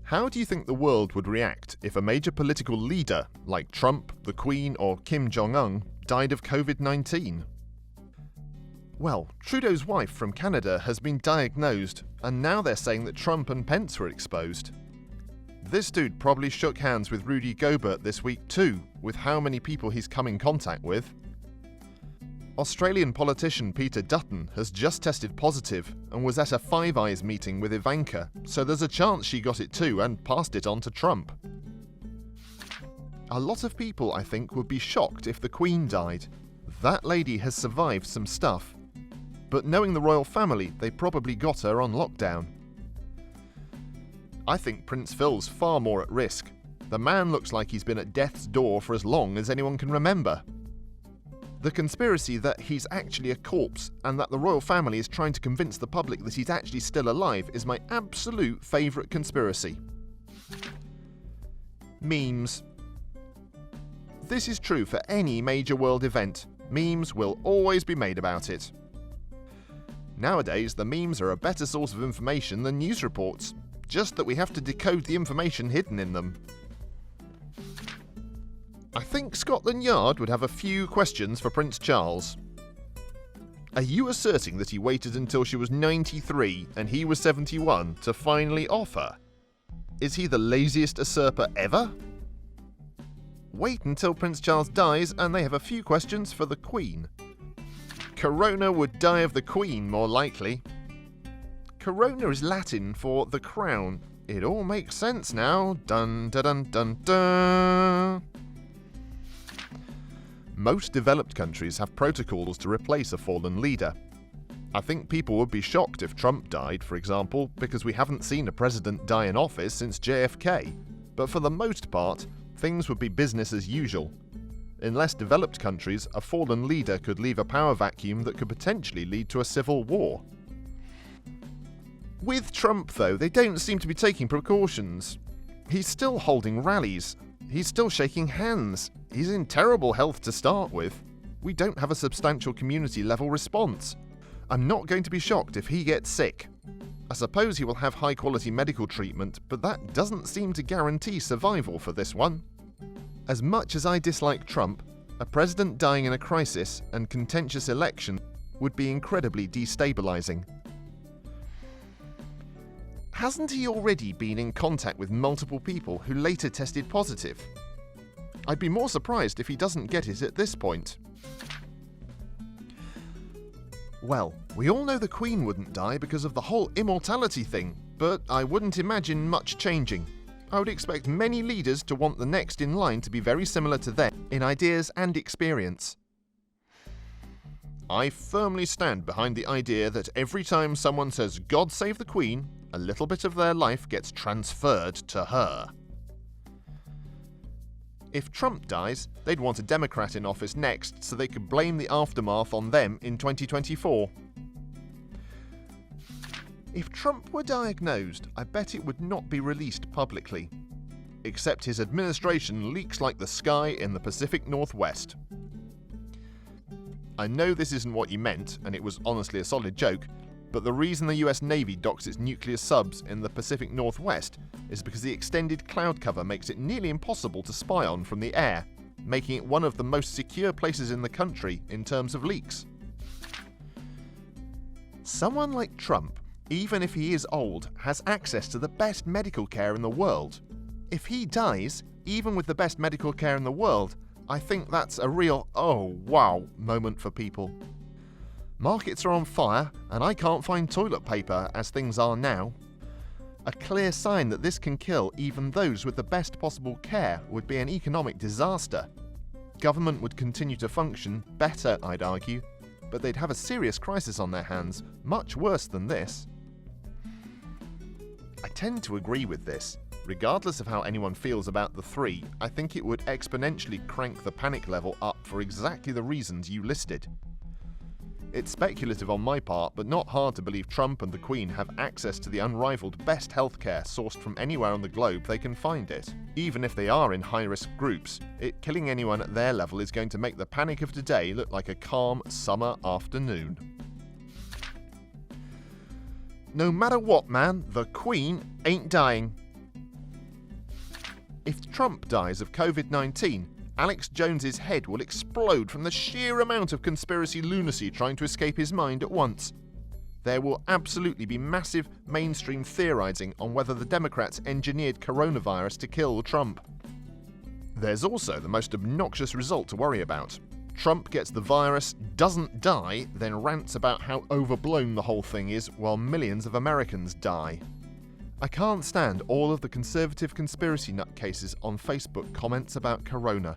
How do you think the world would react if a major political leader like Trump, the Queen, or Kim Jong-un died of COVID-19? Well, Trudeau's wife from Canada has been diagnosed, and now they're saying that Trump and Pence were exposed. This dude probably shook hands with Rudy Gobert this week too, with how many people he's come in contact with. Australian politician Peter Dutton has just tested positive and was at a Five Eyes meeting with Ivanka, so there's a chance she got it too and passed it on to Trump. A lot of people, I think, would be shocked if the Queen died. That lady has survived some stuff. But knowing the royal family, they probably got her on lockdown. I think Prince Phil's far more at risk. The man looks like he's been at death's door for as long as anyone can remember. The conspiracy that he's actually a corpse and that the royal family is trying to convince the public that he's actually still alive is my absolute favourite conspiracy. Memes. This is true for any major world event. Memes will always be made about it. Nowadays, the memes are a better source of information than news reports, just that we have to decode the information hidden in them. I think Scotland Yard would have a few questions for Prince Charles. Are you asserting that he waited until she was 93 and he was 71 to finally offer? Is he the laziest usurper ever? Wait until Prince Charles dies and they have a few questions for the Queen. Corona would die of the Queen, more likely. Corona is Latin for the crown. It all makes sense now. Dun dun dun dun dun. Most developed countries have protocols to replace a fallen leader. I think people would be shocked if Trump died, for example, because we haven't seen a president die in office since JFK. But for the most part, things would be business as usual. In less developed countries, a fallen leader could leave a power vacuum that could potentially lead to a civil war. With Trump, though, they don't seem to be taking precautions. He's still holding rallies. He's still shaking hands. He's in terrible health to start with. We don't have a substantial community-level response. I'm not going to be shocked if he gets sick. I suppose he will have high-quality medical treatment, but that doesn't seem to guarantee survival for this one. As much as I dislike Trump, a president dying in a crisis and contentious election would be incredibly destabilizing. Hasn't he already been in contact with multiple people who later tested positive? I'd be more surprised if he doesn't get it at this point. Well, we all know the Queen wouldn't die because of the whole immortality thing, but I wouldn't imagine much changing. I would expect many leaders to want the next in line to be very similar to them in ideas and experience. I firmly stand behind the idea that every time someone says "God save the Queen," a little bit of their life gets transferred to her. If Trump dies, they'd want a Democrat in office next so they could blame the aftermath on them in 2024. If Trump were diagnosed, I bet it would not be released publicly. Except his administration leaks like the sky in the Pacific Northwest. I know this isn't what you meant, and it was honestly a solid joke, but the reason the US Navy docks its nuclear subs in the Pacific Northwest is because the extended cloud cover makes it nearly impossible to spy on from the air, making it one of the most secure places in the country in terms of leaks. Someone like Trump, even if he is old, has access to the best medical care in the world. If he dies, even with the best medical care in the world, I think that's a real "oh wow" moment for people. Markets are on fire, and I can't find toilet paper as things are now. A clear sign that this can kill even those with the best possible care would be an economic disaster. Government would continue to function better, I'd argue, but they'd have a serious crisis on their hands, much worse than this. I tend to agree with this. Regardless of how anyone feels about the three, I think it would exponentially crank the panic level up for exactly the reasons you listed. It's speculative on my part, but not hard to believe Trump and the Queen have access to the unrivaled best healthcare sourced from anywhere on the globe they can find it. Even if they are in high-risk groups, killing anyone at their level is going to make the panic of today look like a calm summer afternoon. No matter what, man, the Queen ain't dying. If Trump dies of COVID-19, Alex Jones's head will explode from the sheer amount of conspiracy lunacy trying to escape his mind at once. There will absolutely be massive mainstream theorizing on whether the Democrats engineered coronavirus to kill Trump. There's also the most obnoxious result to worry about. Trump gets the virus, doesn't die, then rants about how overblown the whole thing is while millions of Americans die. I can't stand all of the conservative conspiracy nutcases on Facebook comments about corona.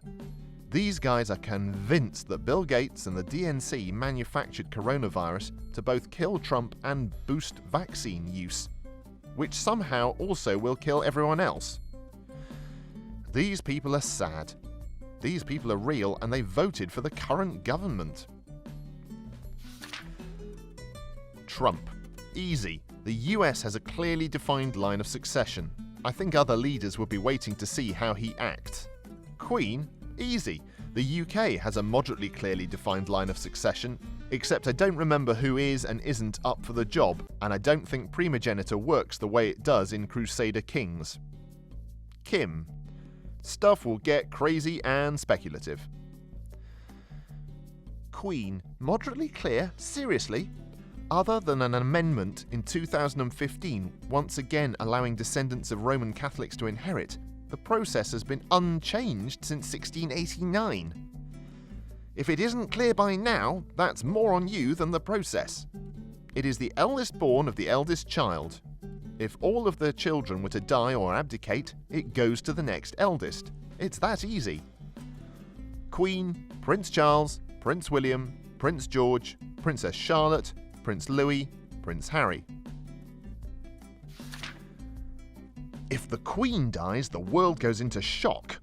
These guys are convinced that Bill Gates and the DNC manufactured coronavirus to both kill Trump and boost vaccine use, which somehow also will kill everyone else. These people are sad. These people are real and they voted for the current government. Trump. Easy. The US has a clearly defined line of succession. I think other leaders would be waiting to see how he acts. Queen? Easy. The UK has a moderately clearly defined line of succession, except I don't remember who is and isn't up for the job, and I don't think primogeniture works the way it does in Crusader Kings. Kim. Stuff will get crazy and speculative. Queen. Moderately clear? Seriously? Other than an amendment in 2015, once again allowing descendants of Roman Catholics to inherit, the process has been unchanged since 1689. If it isn't clear by now, that's more on you than the process. It is the eldest born of the eldest child. If all of their children were to die or abdicate, it goes to the next eldest. It's that easy. Queen, Prince Charles, Prince William, Prince George, Princess Charlotte, Prince Louis, Prince Harry. If the Queen dies, the world goes into shock.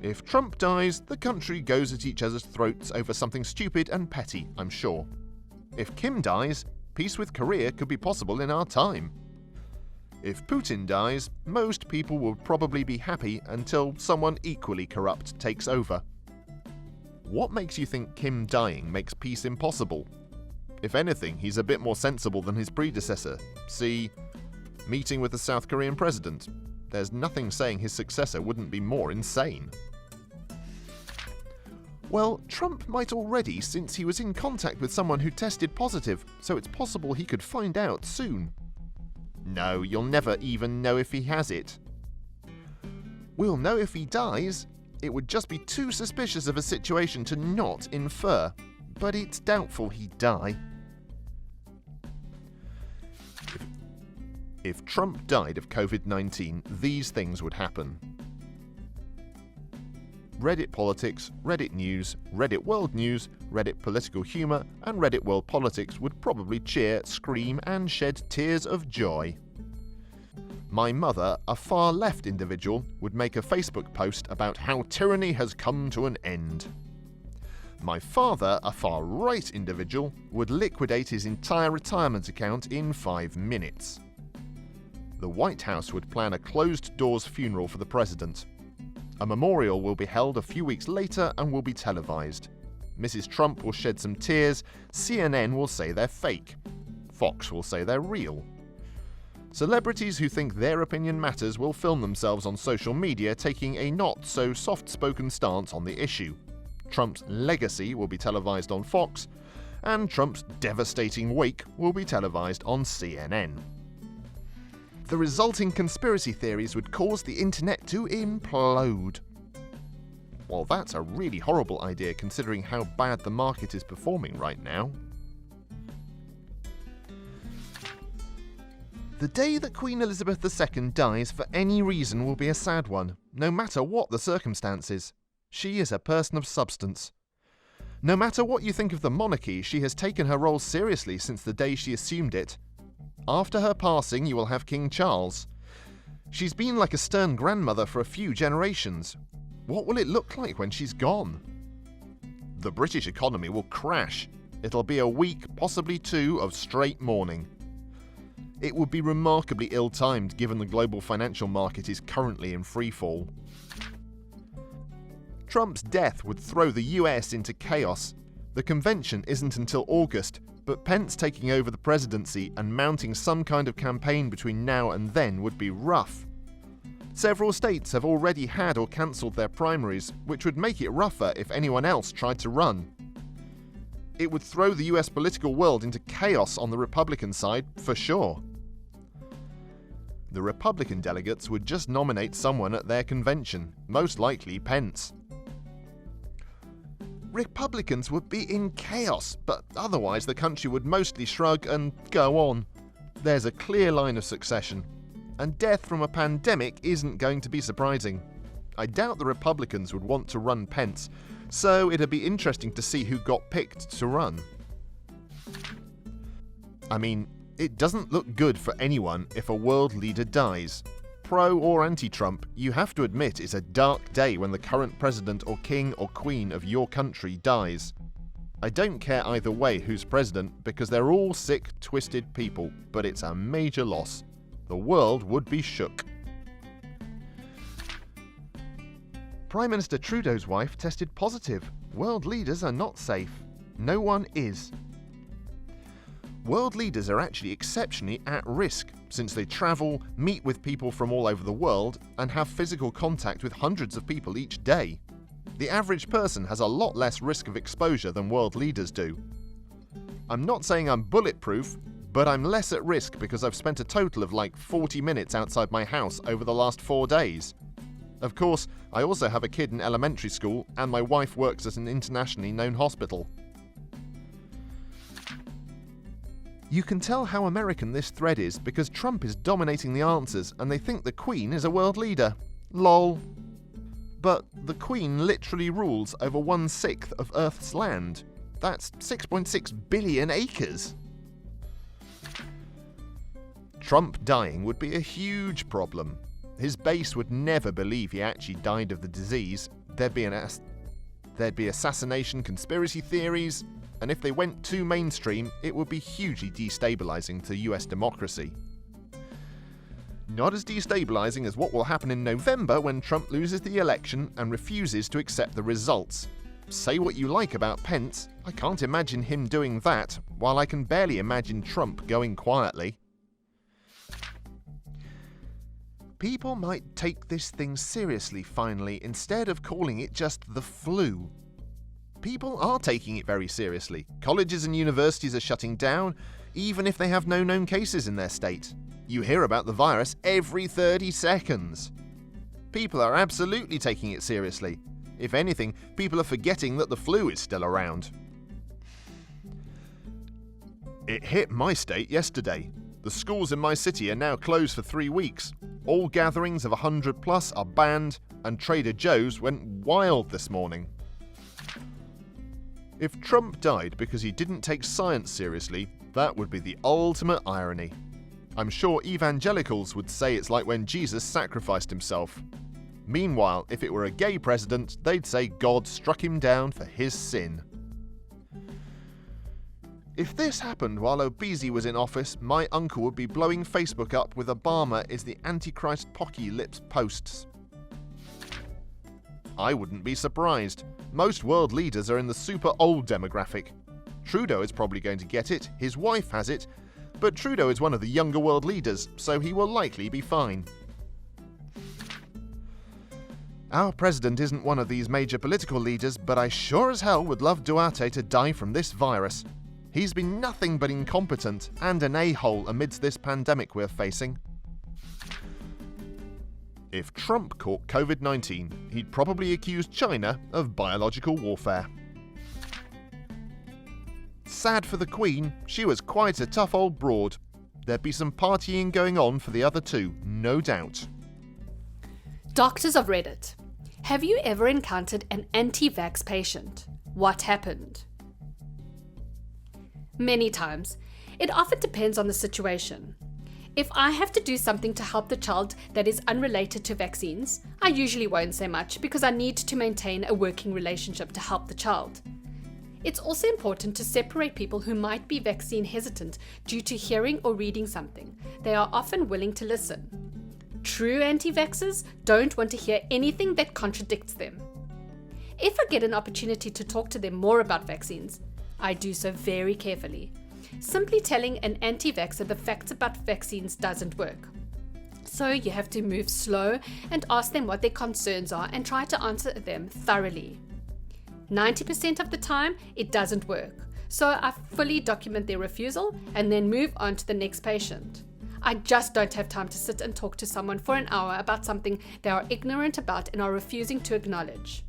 If Trump dies, the country goes at each other's throats over something stupid and petty, I'm sure. If Kim dies, peace with Korea could be possible in our time. If Putin dies, most people will probably be happy until someone equally corrupt takes over. What makes you think Kim dying makes peace impossible? If anything, he's a bit more sensible than his predecessor. See, meeting with the South Korean president. There's nothing saying his successor wouldn't be more insane. Well, Trump might already, since he was in contact with someone who tested positive, so it's possible he could find out soon. No, you'll never even know if he has it. We'll know if he dies. It would just be too suspicious of a situation to not infer, but it's doubtful he'd die. If Trump died of COVID-19, these things would happen. Reddit Politics, Reddit News, Reddit World News, Reddit Political Humor, and Reddit World Politics would probably cheer, scream, and shed tears of joy. My mother, a far-left individual, would make a Facebook post about how tyranny has come to an end. My father, a far-right individual, would liquidate his entire retirement account in 5 minutes. The White House would plan a closed-doors funeral for the president. A memorial will be held a few weeks later and will be televised. Mrs. Trump will shed some tears, CNN will say they're fake. Fox will say they're real. Celebrities who think their opinion matters will film themselves on social media taking a not-so-soft-spoken stance on the issue. Trump's legacy will be televised on Fox, and Trump's devastating wake will be televised on CNN. The resulting conspiracy theories would cause the internet to implode. Well, that's a really horrible idea considering how bad the market is performing right now. The day that Queen Elizabeth II dies for any reason will be a sad one, no matter what the circumstances. She is a person of substance. No matter what you think of the monarchy, she has taken her role seriously since the day she assumed it. After her passing, you will have King Charles. She's been like a stern grandmother for a few generations. What will it look like when she's gone? The British economy will crash. It'll be a week, possibly two, of straight mourning. It would be remarkably ill-timed given the global financial market is currently in freefall. Trump's death would throw the US into chaos. The convention isn't until August, but Pence taking over the presidency and mounting some kind of campaign between now and then would be rough. Several states have already had or cancelled their primaries, which would make it rougher if anyone else tried to run. It would throw the US political world into chaos on the Republican side, for sure. The Republican delegates would just nominate someone at their convention, most likely Pence. Republicans would be in chaos, but otherwise the country would mostly shrug and go on. There's a clear line of succession, and death from a pandemic isn't going to be surprising. I doubt the Republicans would want to run Pence, so it'd be interesting to see who got picked to run. I mean, it doesn't look good for anyone if a world leader dies. Pro or anti-Trump, you have to admit it's a dark day when the current president or king or queen of your country dies. I don't care either way who's president because they're all sick, twisted people, but it's a major loss. The world would be shook. Prime Minister Trudeau's wife tested positive. World leaders are not safe. No one is. World leaders are actually exceptionally at risk, since they travel, meet with people from all over the world, and have physical contact with hundreds of people each day. The average person has a lot less risk of exposure than world leaders do. I'm not saying I'm bulletproof, but I'm less at risk because I've spent a total of like 40 minutes outside my house over the last 4 days. Of course, I also have a kid in elementary school, and my wife works at an internationally known hospital. You can tell how American this thread is because Trump is dominating the answers and they think the Queen is a world leader. Lol. But the Queen literally rules over 1/6 of Earth's land. That's 6.6 billion acres. Trump dying would be a huge problem. His base would never believe he actually died of the disease. There'd be assassination conspiracy theories, and if they went too mainstream, it would be hugely destabilizing to US democracy. Not as destabilizing as what will happen in November when Trump loses the election and refuses to accept the results. Say what you like about Pence, I can't imagine him doing that, while I can barely imagine Trump going quietly. People might take this thing seriously finally, instead of calling it just the flu. People are taking it very seriously. Colleges and universities are shutting down, even if they have no known cases in their state. You hear about the virus every 30 seconds. People are absolutely taking it seriously. If anything, people are forgetting that the flu is still around. It hit my state yesterday. The schools in my city are now closed for 3 weeks. All gatherings of 100 plus are banned, and Trader Joe's went wild this morning. If Trump died because he didn't take science seriously, that would be the ultimate irony. I'm sure evangelicals would say it's like when Jesus sacrificed himself. Meanwhile, if it were a gay president, they'd say God struck him down for his sin. If this happened while Obese was in office, my uncle would be blowing Facebook up with Obama is the Antichrist Pocky Lips posts. I wouldn't be surprised. Most world leaders are in the super old demographic. Trudeau is probably going to get it, his wife has it, but Trudeau is one of the younger world leaders, so he will likely be fine. Our president isn't one of these major political leaders, but I sure as hell would love Duarte to die from this virus. He's been nothing but incompetent and an a-hole amidst this pandemic we're facing. If Trump caught COVID-19, he'd probably accuse China of biological warfare. Sad for the Queen, she was quite a tough old broad. There'd be some partying going on for the other two, no doubt. Doctors of Reddit. Have you ever encountered an anti-vax patient? What happened? Many times, it often depends on the situation. If I have to do something to help the child that is unrelated to vaccines, I usually won't say much because I need to maintain a working relationship to help the child. It's also important to separate people who might be vaccine hesitant due to hearing or reading something. They are often willing to listen. True anti-vaxxers don't want to hear anything that contradicts them. If I get an opportunity to talk to them more about vaccines, I do so very carefully. Simply telling an anti-vaxxer the facts about vaccines doesn't work. So you have to move slow and ask them what their concerns are and try to answer them thoroughly. 90% of the time, it doesn't work. So I fully document their refusal and then move on to the next patient. I just don't have time to sit and talk to someone for an hour about something they are ignorant about and are refusing to acknowledge.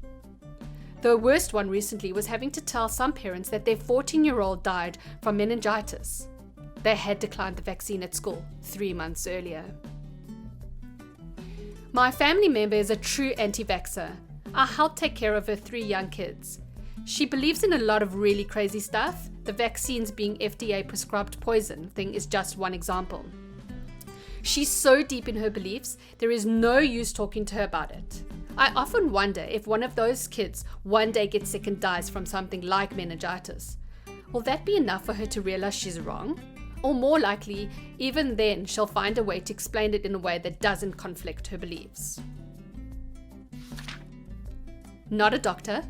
The worst one recently was having to tell some parents that their 14-year-old died from meningitis. They had declined the vaccine at school 3 months earlier. My family member is a true anti-vaxxer. I help take care of her 3 young kids. She believes in a lot of really crazy stuff. The vaccines being FDA prescribed poison thing is just one example. She's so deep in her beliefs, there is no use talking to her about it. I often wonder if one of those kids one day gets sick and dies from something like meningitis. Will that be enough for her to realize she's wrong? Or more likely, even then, she'll find a way to explain it in a way that doesn't conflict her beliefs. Not a doctor.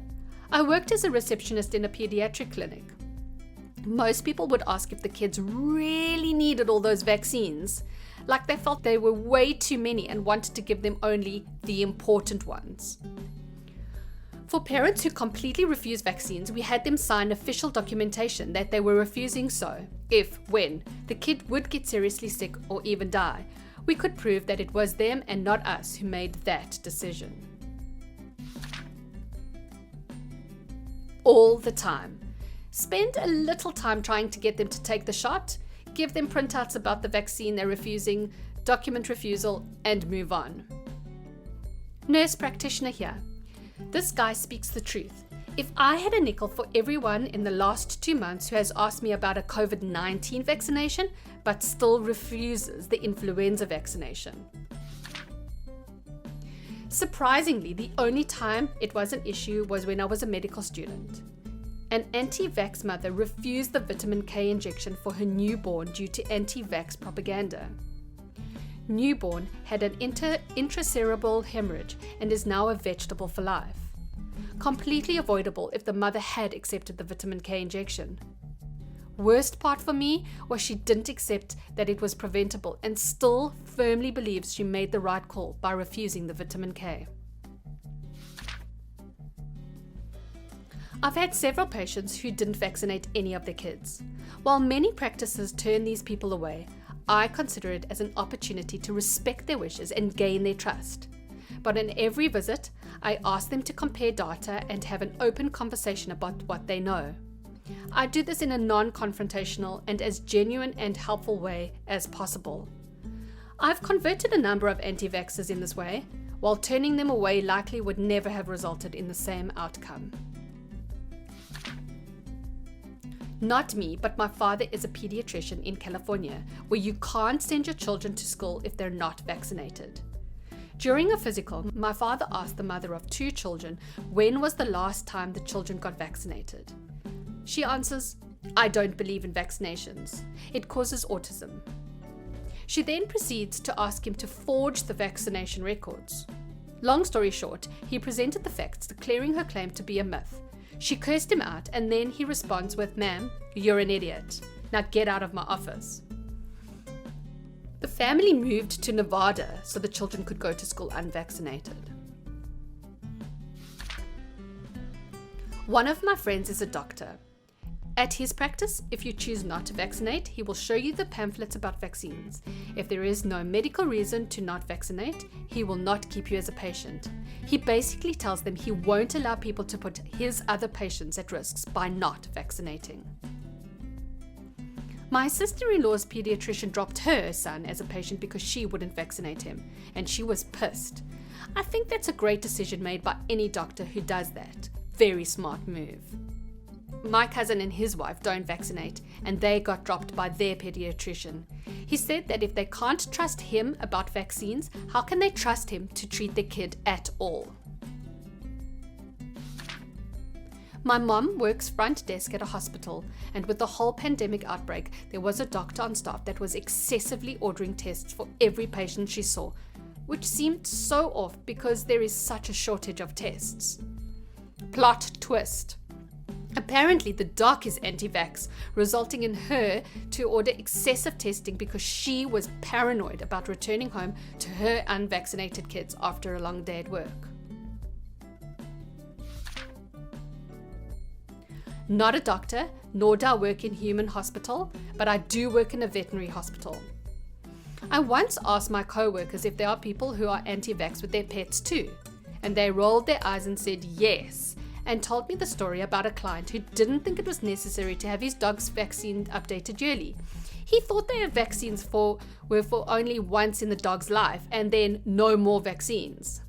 I worked as a receptionist in a pediatric clinic. Most people would ask if the kids really needed all those vaccines, like they felt they were way too many and wanted to give them only the important ones. For parents who completely refuse vaccines, we had them sign official documentation that they were refusing so, when the kid would get seriously sick or even die, we could prove that it was them and not us who made that decision. All the time. Spend a little time trying to get them to take the shot, give them printouts about the vaccine they're refusing, document refusal, and move on. Nurse practitioner here. This guy speaks the truth. If I had a nickel for everyone in the last 2 months who has asked me about a COVID-19 vaccination, but still refuses the influenza vaccination. Surprisingly, the only time it was an issue was when I was a medical student. An anti-vax mother refused the vitamin K injection for her newborn due to anti-vax propaganda. Newborn had an intracerebral hemorrhage and is now a vegetable for life. Completely avoidable if the mother had accepted the vitamin K injection. Worst part for me was she didn't accept that it was preventable and still firmly believes she made the right call by refusing the vitamin K. I've had several patients who didn't vaccinate any of their kids. While many practices turn these people away, I consider it as an opportunity to respect their wishes and gain their trust. But in every visit, I ask them to compare data and have an open conversation about what they know. I do this in a non-confrontational and as genuine and helpful way as possible. I've converted a number of anti-vaxxers in this way, while turning them away likely would never have resulted in the same outcome. Not me, but my father is a pediatrician in California, where you can't send your children to school if they're not vaccinated. During a physical, my father asked the mother of 2 children when was the last time the children got vaccinated. She answers, "I don't believe in vaccinations. It causes autism." She then proceeds to ask him to forge the vaccination records. Long story short, he presented the facts, declaring her claim to be a myth. She cursed him out, and then he responds with, "Ma'am, you're an idiot. Now get out of my office." The family moved to Nevada so the children could go to school unvaccinated. One of my friends is a doctor. At his practice, if you choose not to vaccinate, he will show you the pamphlets about vaccines. If there is no medical reason to not vaccinate, he will not keep you as a patient. He basically tells them he won't allow people to put his other patients at risks by not vaccinating. My sister-in-law's pediatrician dropped her son as a patient because she wouldn't vaccinate him, and she was pissed. I think that's a great decision made by any doctor who does that. very smart move. My cousin and his wife don't vaccinate, and they got dropped by their pediatrician. He said that if they can't trust him about vaccines, how can they trust him to treat their kid at all? My mom works front desk at a hospital, and with the whole pandemic outbreak, there was a doctor on staff that was excessively ordering tests for every patient she saw, which seemed so off because there is such a shortage of tests. Plot twist. Apparently, the doc is anti-vax, resulting in her to order excessive testing because she was paranoid about returning home to her unvaccinated kids after a long day at work. Not a doctor, nor do I work in human hospital, but I do work in a veterinary hospital. I once asked my co-workers if there are people who are anti-vax with their pets too, and they rolled their eyes and said yes, and told me the story about a client who didn't think it was necessary to have his dog's vaccine updated yearly. He thought their vaccines were for only once in the dog's life and then no more vaccines.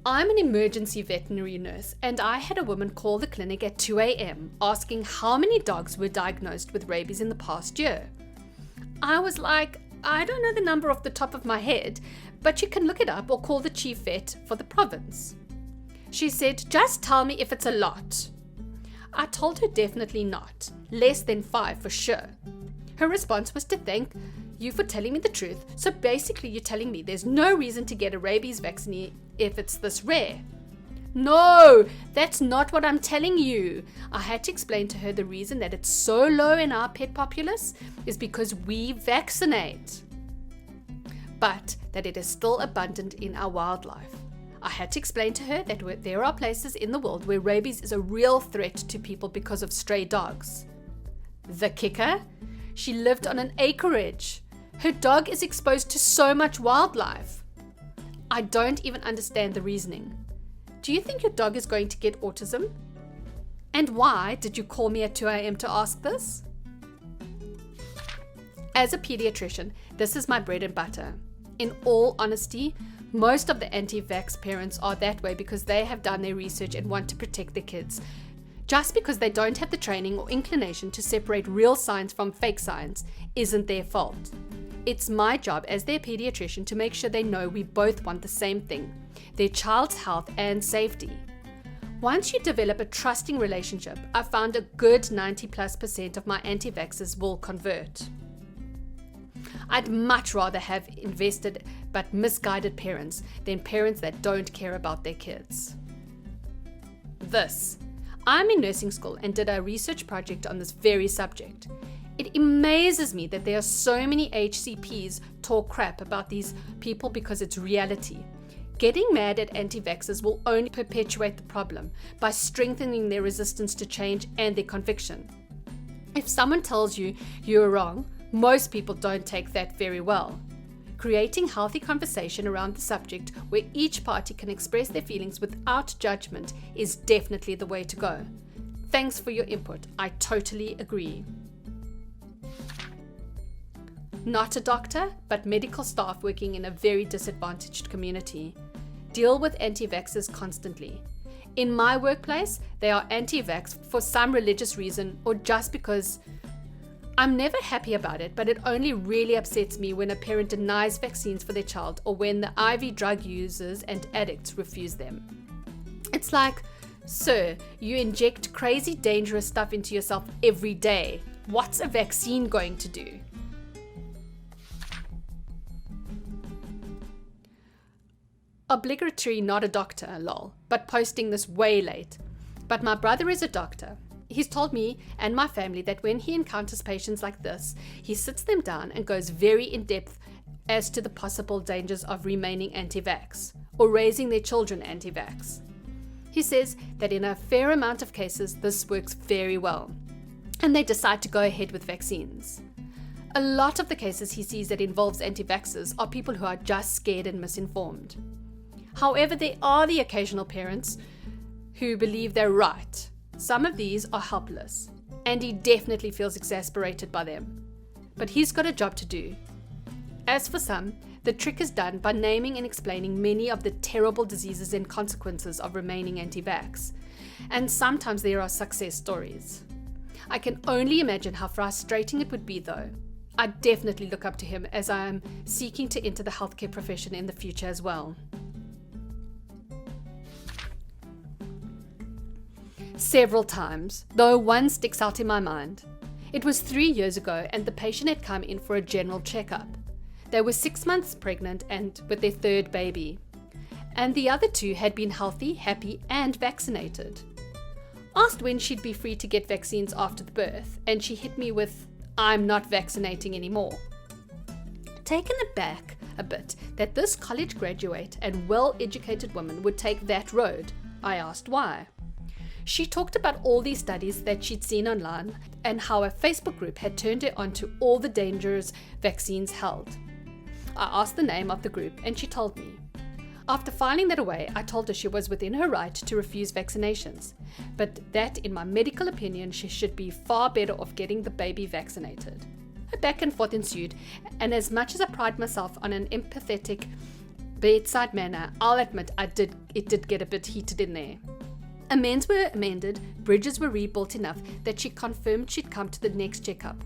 I'm an emergency veterinary nurse, and I had a woman call the clinic at 2 a.m. asking how many dogs were diagnosed with rabies in the past year. I was like, I don't know the number off the top of my head, but you can look it up or call the chief vet for the province. She said, just tell me if it's a lot. I told her definitely not, less than 5 for sure. Her response was to thank you for telling me the truth, so basically you're telling me there's no reason to get a rabies vaccine if it's this rare. No, that's not what I'm telling you. I had to explain to her the reason that it's so low in our pet populace is because we vaccinate, but that it is still abundant in our wildlife. I had to explain to her that there are places in the world where rabies is a real threat to people because of stray dogs. The kicker? She lived on an acreage. Her dog is exposed to so much wildlife. I don't even understand the reasoning. Do you think your dog is going to get autism? And why did you call me at 2 a.m. to ask this? As a pediatrician, this is my bread and butter. In all honesty, most of the anti-vax parents are that way because they have done their research and want to protect their kids. Just because they don't have the training or inclination to separate real science from fake science isn't their fault. It's my job as their pediatrician to make sure they know we both want the same thing, their child's health and safety. Once you develop a trusting relationship, I found a good 90+% of my anti-vaxxers will convert. I'd much rather have invested but misguided parents than parents that don't care about their kids. I'm in nursing school and did a research project on this very subject. It amazes me that there are so many HCPs talk crap about these people because it's reality. Getting mad at anti-vaxxers will only perpetuate the problem by strengthening their resistance to change and their conviction. If someone tells you you're wrong, most people don't take that very well. Creating healthy conversation around the subject where each party can express their feelings without judgment is definitely the way to go. Thanks for your input. I totally agree. Not a doctor, but medical staff working in a very disadvantaged community. Deal with anti-vaxxers constantly. In my workplace, they are anti-vax for some religious reason or just because. I'm never happy about it, but it only really upsets me when a parent denies vaccines for their child or when the IV drug users and addicts refuse them. It's like, sir, you inject crazy dangerous stuff into yourself every day. What's a vaccine going to do? Obligatory, not a doctor, lol, but posting this way late. But my brother is a doctor. He's told me and my family that when he encounters patients like this, he sits them down and goes very in-depth as to the possible dangers of remaining anti-vax or raising their children anti-vax. He says that in a fair amount of cases, this works very well, and they decide to go ahead with vaccines. A lot of the cases he sees that involves anti-vaxxers are people who are just scared and misinformed. However, there are the occasional parents who believe they're right. Some of these are helpless, and he definitely feels exasperated by them. But he's got a job to do. As for some, the trick is done by naming and explaining many of the terrible diseases and consequences of remaining anti-vax. And sometimes there are success stories. I can only imagine how frustrating it would be though. I definitely look up to him as I am seeking to enter the healthcare profession in the future as well. Several times, though one sticks out in my mind. It was 3 years ago and the patient had come in for a general checkup. They were 6 months pregnant and with their third baby. And the other two had been healthy, happy, and vaccinated. Asked when she'd be free to get vaccines after the birth, and she hit me with, "I'm not vaccinating anymore." Taken aback a bit that this college graduate and well-educated woman would take that road, I asked why. She talked about all these studies that she'd seen online and how a Facebook group had turned her on to all the dangers vaccines held. I asked the name of the group and she told me. After filing that away, I told her she was within her right to refuse vaccinations, but that in my medical opinion she should be far better off getting the baby vaccinated. A back and forth ensued, and as much as I pride myself on an empathetic bedside manner, I'll admit it did get a bit heated in there. Amends were amended, bridges were rebuilt enough that she confirmed she'd come to the next checkup,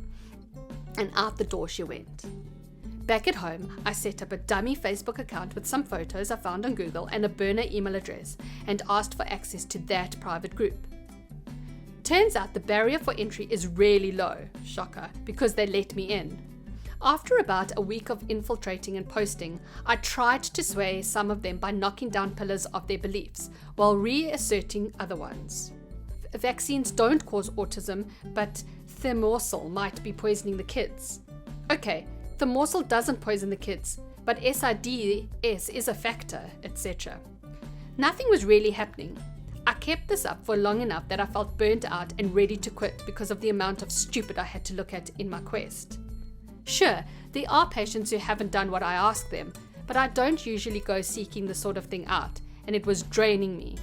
and out the door she went. Back at home, I set up a dummy Facebook account with some photos I found on Google and a burner email address, and asked for access to that private group. Turns out the barrier for entry is really low, shocker, because they let me in. After about a week of infiltrating and posting, I tried to sway some of them by knocking down pillars of their beliefs, while reasserting other ones. Vaccines don't cause autism, but thimerosal might be poisoning the kids. Okay, thimerosal doesn't poison the kids, but SIDS is a factor, etc. Nothing was really happening. I kept this up for long enough that I felt burnt out and ready to quit because of the amount of stupid I had to look at in my quest. Sure, there are patients who haven't done what I ask them, but I don't usually go seeking this sort of thing out, and it was draining me.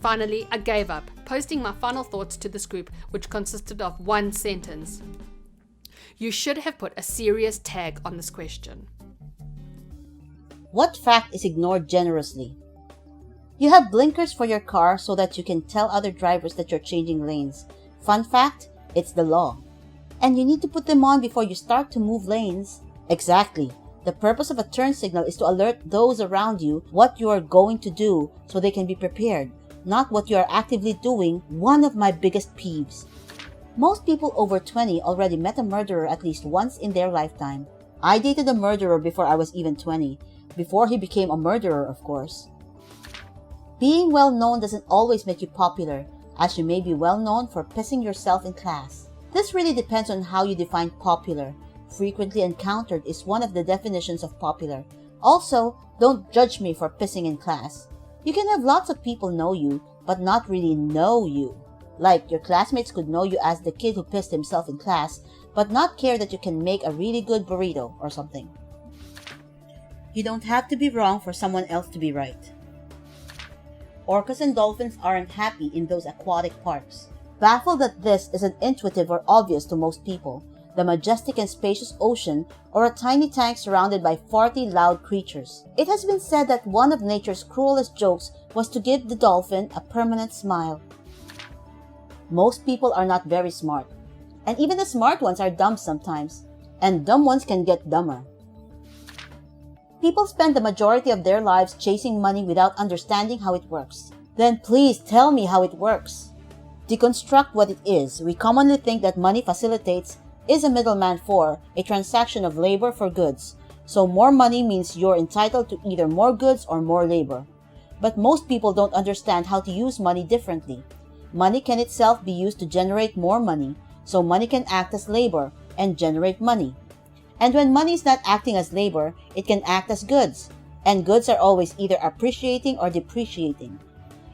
Finally, I gave up, posting my final thoughts to this group, which consisted of one sentence. You should have put a serious tag on this question. What fact is ignored generously? You have blinkers for your car so that you can tell other drivers that you're changing lanes. Fun fact, it's the law. And you need to put them on before you start to move lanes. Exactly. The purpose of a turn signal is to alert those around you what you are going to do so they can be prepared, not what you are actively doing, one of my biggest peeves. Most people over 20 already met a murderer at least once in their lifetime. I dated a murderer before I was even 20, before he became a murderer, of course. Being well known doesn't always make you popular, as you may be well known for pissing yourself in class. This really depends on how you define popular. Frequently encountered is one of the definitions of popular. Also, don't judge me for pissing in class. You can have lots of people know you, but not really know you. Like, your classmates could know you as the kid who pissed himself in class, but not care that you can make a really good burrito or something. You don't have to be wrong for someone else to be right. Orcas and dolphins aren't happy in those aquatic parks. Baffled that this isn't intuitive or obvious to most people, the majestic and spacious ocean, or a tiny tank surrounded by 40 loud creatures. It has been said that one of nature's cruelest jokes was to give the dolphin a permanent smile. Most people are not very smart, and even the smart ones are dumb sometimes, and dumb ones can get dumber. People spend the majority of their lives chasing money without understanding how it works. Then please tell me how it works. Deconstruct what it is. We commonly think that money facilitates, is a middleman for, a transaction of labor for goods. So more money means you're entitled to either more goods or more labor. But most people don't understand how to use money differently. Money can itself be used to generate more money, so money can act as labor and generate money. And when money is not acting as labor, it can act as goods, and goods are always either appreciating or depreciating.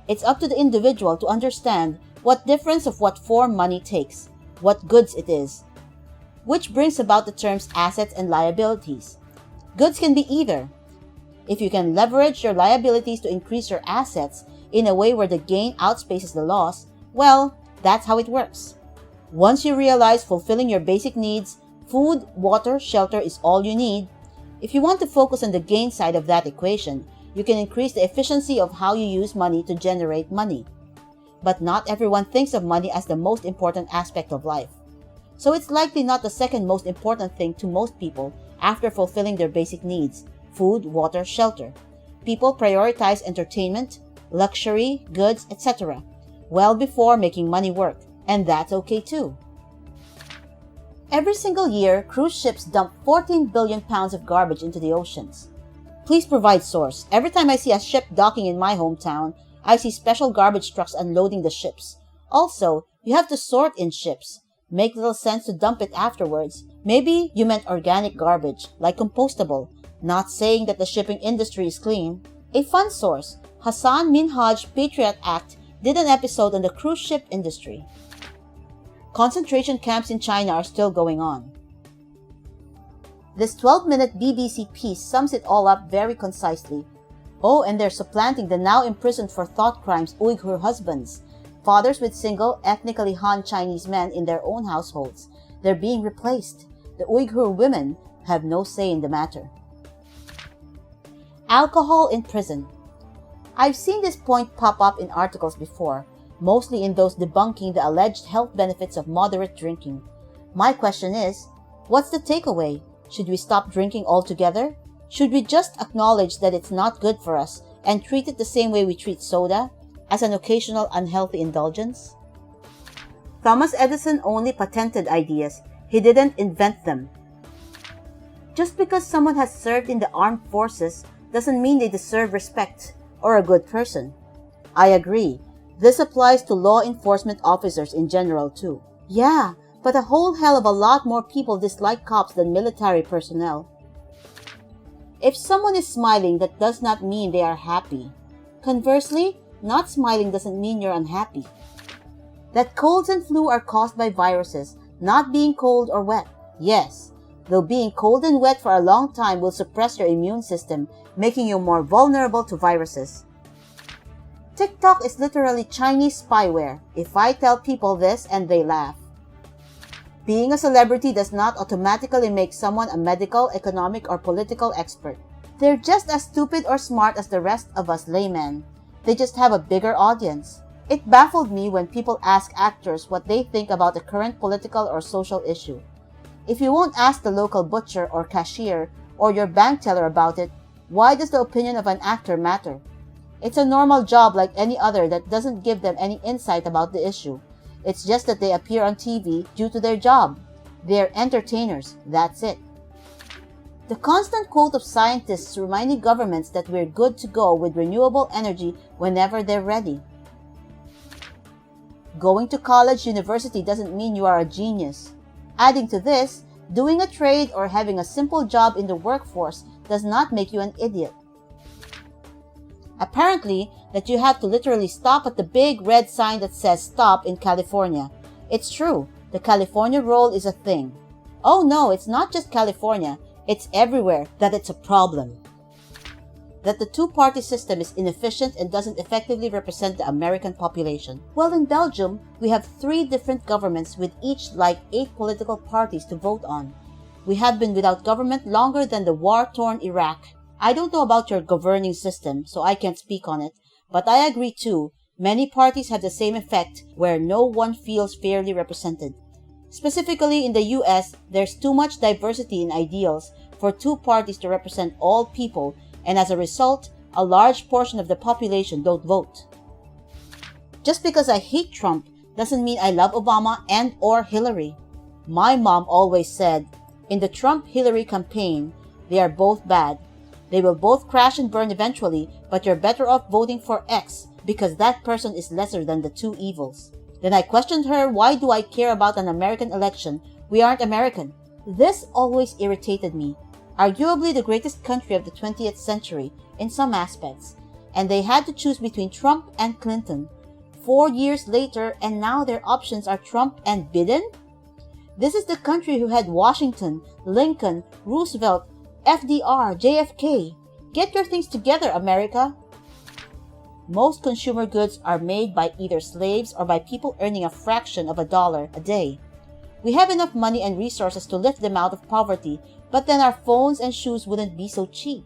It's up to the individual to understand what difference of what form money takes, what goods it is, which brings about the terms assets and liabilities. Goods can be either. If you can leverage your liabilities to increase your assets in a way where the gain outspaces the loss, well, that's how it works. Once you realize fulfilling your basic needs, food, water, shelter is all you need, If you want to focus on the gain side of that equation, you can increase the efficiency of how you use money to generate money. But not everyone thinks of money as the most important aspect of life. So it's likely not the second most important thing to most people after fulfilling their basic needs: food, water, shelter. People prioritize entertainment, luxury, goods, etc. well before making money work, and that's okay too. Every single year, cruise ships dump 14 billion pounds of garbage into the oceans. Please provide source. Every time I see a ship docking in my hometown, I see special garbage trucks unloading the ships. Also, you have to sort in ships. Make little sense to dump it afterwards. Maybe you meant organic garbage, like compostable. Not saying that the shipping industry is clean. A fun source, Hassan Minhaj Patriot Act, did an episode on the cruise ship industry. Concentration camps in China are still going on. This 12-minute BBC piece sums it all up very concisely. Oh, and they're supplanting the now imprisoned for thought crimes Uyghur husbands, fathers with single, ethnically Han Chinese men in their own households. They're being replaced. The Uyghur women have no say in the matter. Alcohol in prison. I've seen this point pop up in articles before, mostly in those debunking the alleged health benefits of moderate drinking. My question is, what's the takeaway? Should we stop drinking altogether? Should we just acknowledge that it's not good for us and treat it the same way we treat soda, as an occasional unhealthy indulgence? Thomas Edison only patented ideas. He didn't invent them. Just because someone has served in the armed forces doesn't mean they deserve respect or a good person. I agree. This applies to law enforcement officers in general too. Yeah, but a whole hell of a lot more people dislike cops than military personnel. If someone is smiling, that does not mean they are happy. Conversely, not smiling doesn't mean you're unhappy. That colds and flu are caused by viruses, not being cold or wet. Yes, though being cold and wet for a long time will suppress your immune system, making you more vulnerable to viruses. TikTok is literally Chinese spyware, if I tell people this and they laugh. Being a celebrity does not automatically make someone a medical, economic, or political expert. They're just as stupid or smart as the rest of us laymen. They just have a bigger audience. It baffled me when people ask actors what they think about a current political or social issue. If you won't ask the local butcher or cashier or your bank teller about it, why does the opinion of an actor matter? It's a normal job like any other that doesn't give them any insight about the issue. It's just that they appear on TV due to their job. They're entertainers, that's it. The constant quote of scientists reminding governments that we're good to go with renewable energy whenever they're ready. Going to college, university doesn't mean you are a genius. Adding to this, doing a trade or having a simple job in the workforce does not make you an idiot. Apparently, that you have to literally stop at the big red sign that says stop in California. It's true, the California roll is a thing. Oh no, it's not just California, it's everywhere that it's a problem. That the two-party system is inefficient and doesn't effectively represent the American population. Well, in Belgium, we have 3 different governments with each like 8 political parties to vote on. We have been without government longer than the war-torn Iraq. I don't know about your governing system, so I can't speak on it, but I agree too, many parties have the same effect where no one feels fairly represented. Specifically in the US, there's too much diversity in ideals for 2 parties to represent all people, and as a result, a large portion of the population don't vote. Just because I hate Trump doesn't mean I love Obama and or Hillary. My mom always said, in the Trump-Hillary campaign, they are both bad. They will both crash and burn eventually, but you're better off voting for X because that person is lesser than the 2 evils. Then I questioned her, why do I care about an American election? We aren't American. This always irritated me. Arguably the greatest country of the 20th century in some aspects, and they had to choose between Trump and Clinton. 4 years later, and now their options are Trump and Biden? This is the country who had Washington, Lincoln, Roosevelt, FDR, JFK. Get your things together, America. Most consumer goods are made by either slaves or by people earning a fraction of $1 a day. We have enough money and resources to lift them out of poverty but then our phones and shoes wouldn't be so cheap.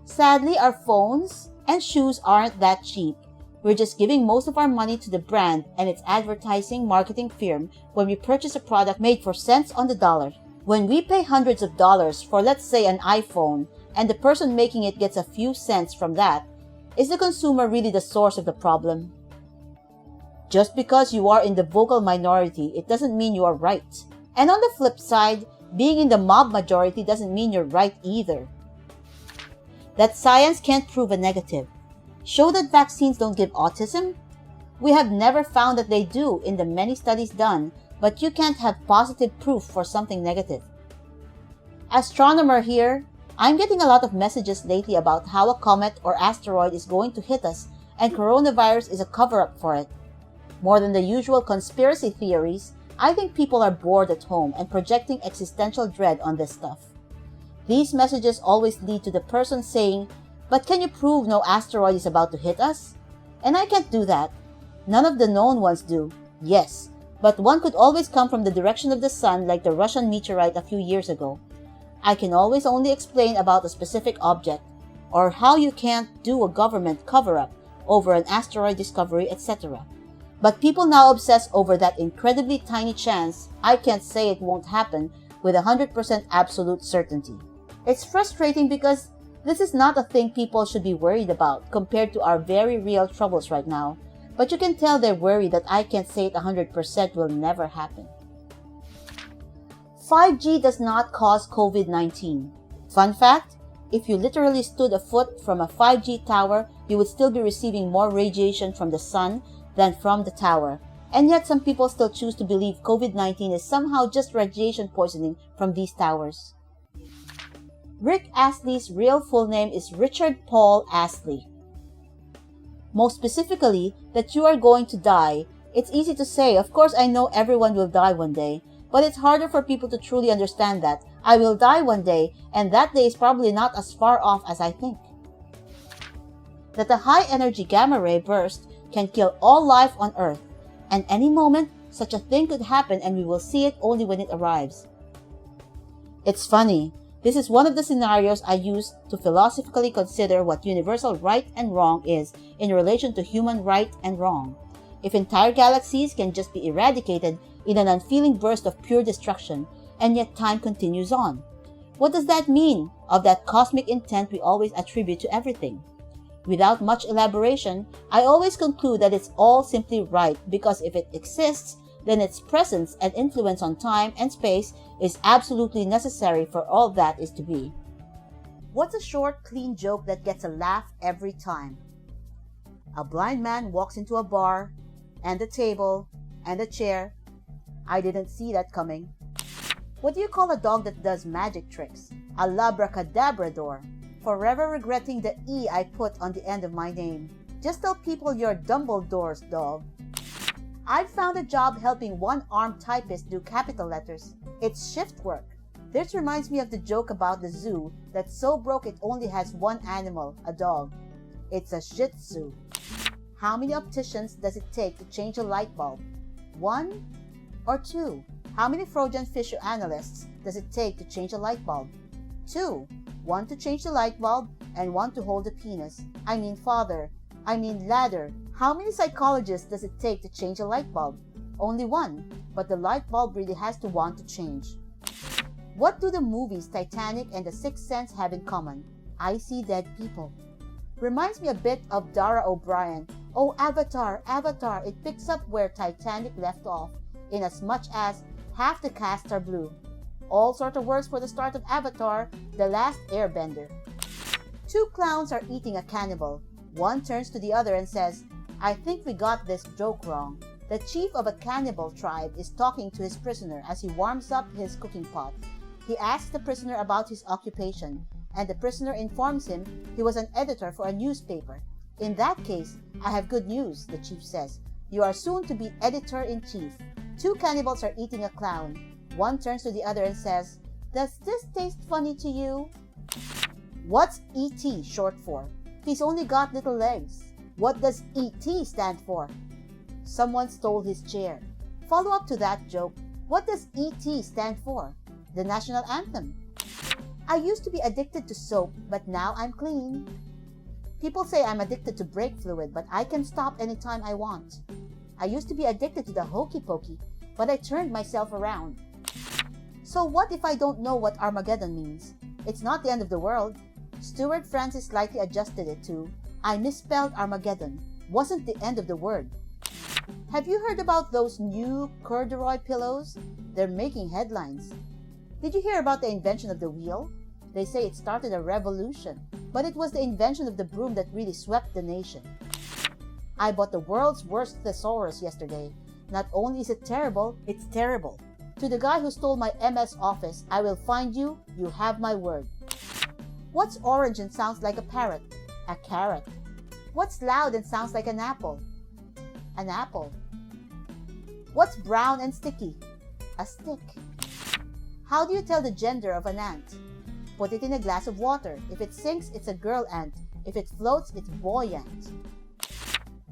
Sadly, our phones and shoes aren't that cheap. We're just giving most of our money to the brand and its advertising marketing firm when we purchase a product made for cents on the dollar. When we pay hundreds of dollars for, let's say, an iPhone, and the person making it gets a few cents from that, is the consumer really the source of the problem? Just because you are in the vocal minority, it doesn't mean you are right. And on the flip side, being in the mob majority doesn't mean you're right either. That science can't prove a negative. Show that vaccines don't give autism? We have never found that they do in the many studies done, but you can't have positive proof for something negative. Astronomer here, I'm getting a lot of messages lately about how a comet or asteroid is going to hit us and coronavirus is a cover-up for it. More than the usual conspiracy theories, I think people are bored at home and projecting existential dread on this stuff. These messages always lead to the person saying, "But can you prove no asteroid is about to hit us?" And I can't do that. None of the known ones do. Yes, but one could always come from the direction of the sun like the Russian meteorite a few years ago. I can always only explain about a specific object, or how you can't do a government cover-up over an asteroid discovery, etc. But people now obsess over that incredibly tiny chance I can't say it won't happen with 100% absolute certainty. It's frustrating because this is not a thing people should be worried about compared to our very real troubles right now, but you can tell they're worried that I can't say it 100% will never happen. 5G does not cause COVID-19. Fun fact, if you literally stood a foot from a 5G tower, you would still be receiving more radiation from the sun than from the tower. And yet some people still choose to believe COVID-19 is somehow just radiation poisoning from these towers. Rick Astley's real full name is Richard Paul Astley. Most specifically, that you are going to die. It's easy to say, of course I know everyone will die one day, but it's harder for people to truly understand that I will die one day, and that day is probably not as far off as I think. That a high-energy gamma ray burst can kill all life on Earth, and any moment, such a thing could happen and we will see it only when it arrives. It's funny. This is one of the scenarios I use to philosophically consider what universal right and wrong is in relation to human right and wrong. If entire galaxies can just be eradicated in an unfeeling burst of pure destruction, and yet time continues on, what does that mean of that cosmic intent we always attribute to everything? Without much elaboration, I always conclude that it's all simply right because if it exists, then its presence and influence on time and space is absolutely necessary for all that is to be. What's a short, clean joke that gets a laugh every time? A blind man walks into a bar, and a table, and a chair. I didn't see that coming. What do you call a dog that does magic tricks? A labracadabrador. Forever regretting the E I put on the end of my name. Just tell people you're Dumbledore's dog. I've found a job helping one-armed typist do capital letters. It's shift work. This reminds me of the joke about the zoo that's so broke it only has one animal, a dog. It's a Shih Tzu. How many opticians does it take to change a light bulb? 1 or 2? How many Freudian physioanalysts does it take to change a light bulb? 2. 1 to change the light bulb and 1 to hold the penis. Ladder. How many psychologists does it take to change a light bulb? Only 1, but the light bulb really has to want to change. What do the movies Titanic and The Sixth Sense have in common? I see dead people. Reminds me a bit of Dara O'Brien. Oh, Avatar, it picks up where Titanic left off, in as much as half the cast are blue. All sort of works for the start of Avatar, The Last Airbender. 2 clowns are eating a cannibal. One turns to the other and says, "I think we got this joke wrong." The chief of a cannibal tribe is talking to his prisoner as he warms up his cooking pot. He asks the prisoner about his occupation, and the prisoner informs him he was an editor for a newspaper. "In that case, I have good news," the chief says. "You are soon to be editor-in-chief." 2 cannibals are eating a clown. One turns to the other and says, "Does this taste funny to you?" What's E.T. short for? He's only got little legs. What does E.T. stand for? Someone stole his chair. Follow up to that joke. What does E.T. stand for? The national anthem. I used to be addicted to soap, but now I'm clean. People say I'm addicted to brake fluid, but I can stop anytime I want. I used to be addicted to the hokey pokey, but I turned myself around. So what if I don't know what Armageddon means? It's not the end of the world. Stuart Francis slightly adjusted it to, I misspelled Armageddon. Wasn't the end of the word. Have you heard about those new corduroy pillows? They're making headlines. Did you hear about the invention of the wheel? They say it started a revolution, but it was the invention of the broom that really swept the nation. I bought the world's worst thesaurus yesterday. Not only is it terrible, it's terrible. To the guy who stole my MS Office, I will find you, you have my word. What's orange and sounds like a parrot? A carrot. What's loud and sounds like an apple? An apple. What's brown and sticky? A stick. How do you tell the gender of an ant? Put it in a glass of water. If it sinks, it's a girl ant. If it floats, it's boy ant.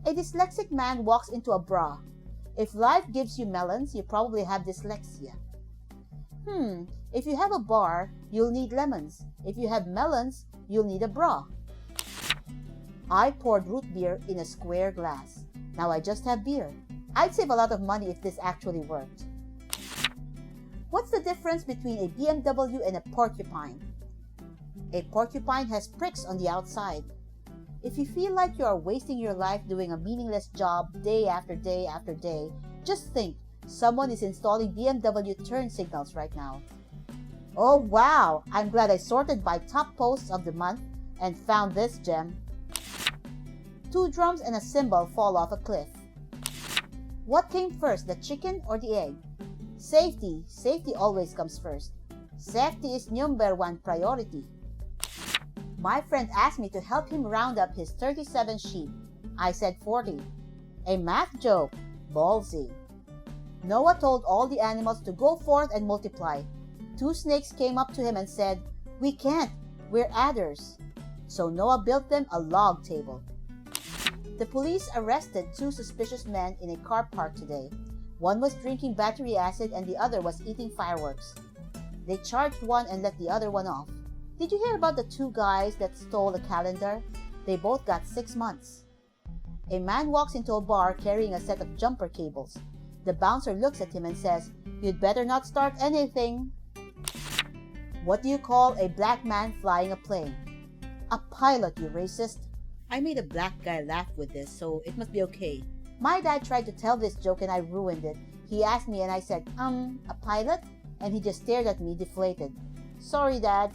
A dyslexic man walks into a bra. If life gives you melons, you probably have dyslexia. If you have a bar, you'll need lemons. If you have melons, you'll need a bra. I poured root beer in a square glass. Now I just have beer. I'd save a lot of money if this actually worked. What's the difference between a BMW and a porcupine? A porcupine has pricks on the outside. If you feel like you are wasting your life doing a meaningless job day after day after day, just think, someone is installing BMW turn signals right now. Oh wow, I'm glad I sorted by top posts of the month and found this gem. 2 drums and a cymbal fall off a cliff. What came first, the chicken or the egg? Safety. Safety always comes first. Safety is number 1 priority. My friend asked me to help him round up his 37 sheep. I said 40. A math joke. Ballsy. Noah told all the animals to go forth and multiply. 2 snakes came up to him and said, "We can't, we're adders." So Noah built them a log table. The police arrested 2 suspicious men in a car park today. One was drinking battery acid and the other was eating fireworks. They charged one and let the other one off. Did you hear about the 2 guys that stole a calendar? They both got 6 months. A man walks into a bar carrying a set of jumper cables. The bouncer looks at him and says, "You'd better not start anything." What do you call a black man flying a plane? A pilot, you racist. I made a black guy laugh with this, so it must be okay. My dad tried to tell this joke and I ruined it. He asked me and I said, a pilot? And he just stared at me deflated. Sorry, Dad.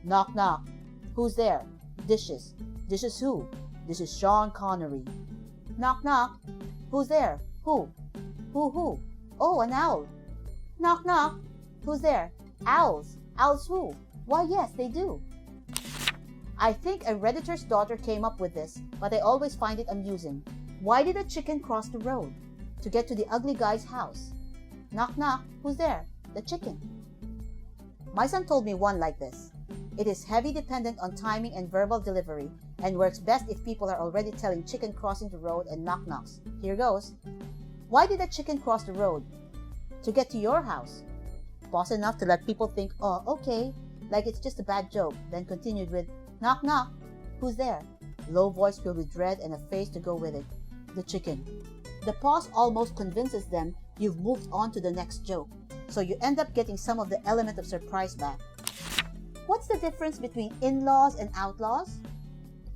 Knock, knock. Who's there? Dishes. Dishes who? This is Sean Connery. Knock, knock. Who's there? Who? Who? Oh, an owl. Knock, knock. Who's there? Owls. Owls who? Why, yes, they do. I think a Redditor's daughter came up with this, but I always find it amusing. Why did a chicken cross the road? To get to the ugly guy's house. Knock, knock. Who's there? The chicken. My son told me one like this. It is heavy dependent on timing and verbal delivery, and works best if people are already telling chicken crossing the road and knock knocks. Here goes. Why did a chicken cross the road? To get to your house. Pause enough to let people think, oh, okay, like it's just a bad joke, then continued with, knock, knock. Who's there? Low voice filled with dread and a face to go with it. The chicken. The pause almost convinces them you've moved on to the next joke, so you end up getting some of the element of surprise back. What's the difference between in-laws and outlaws?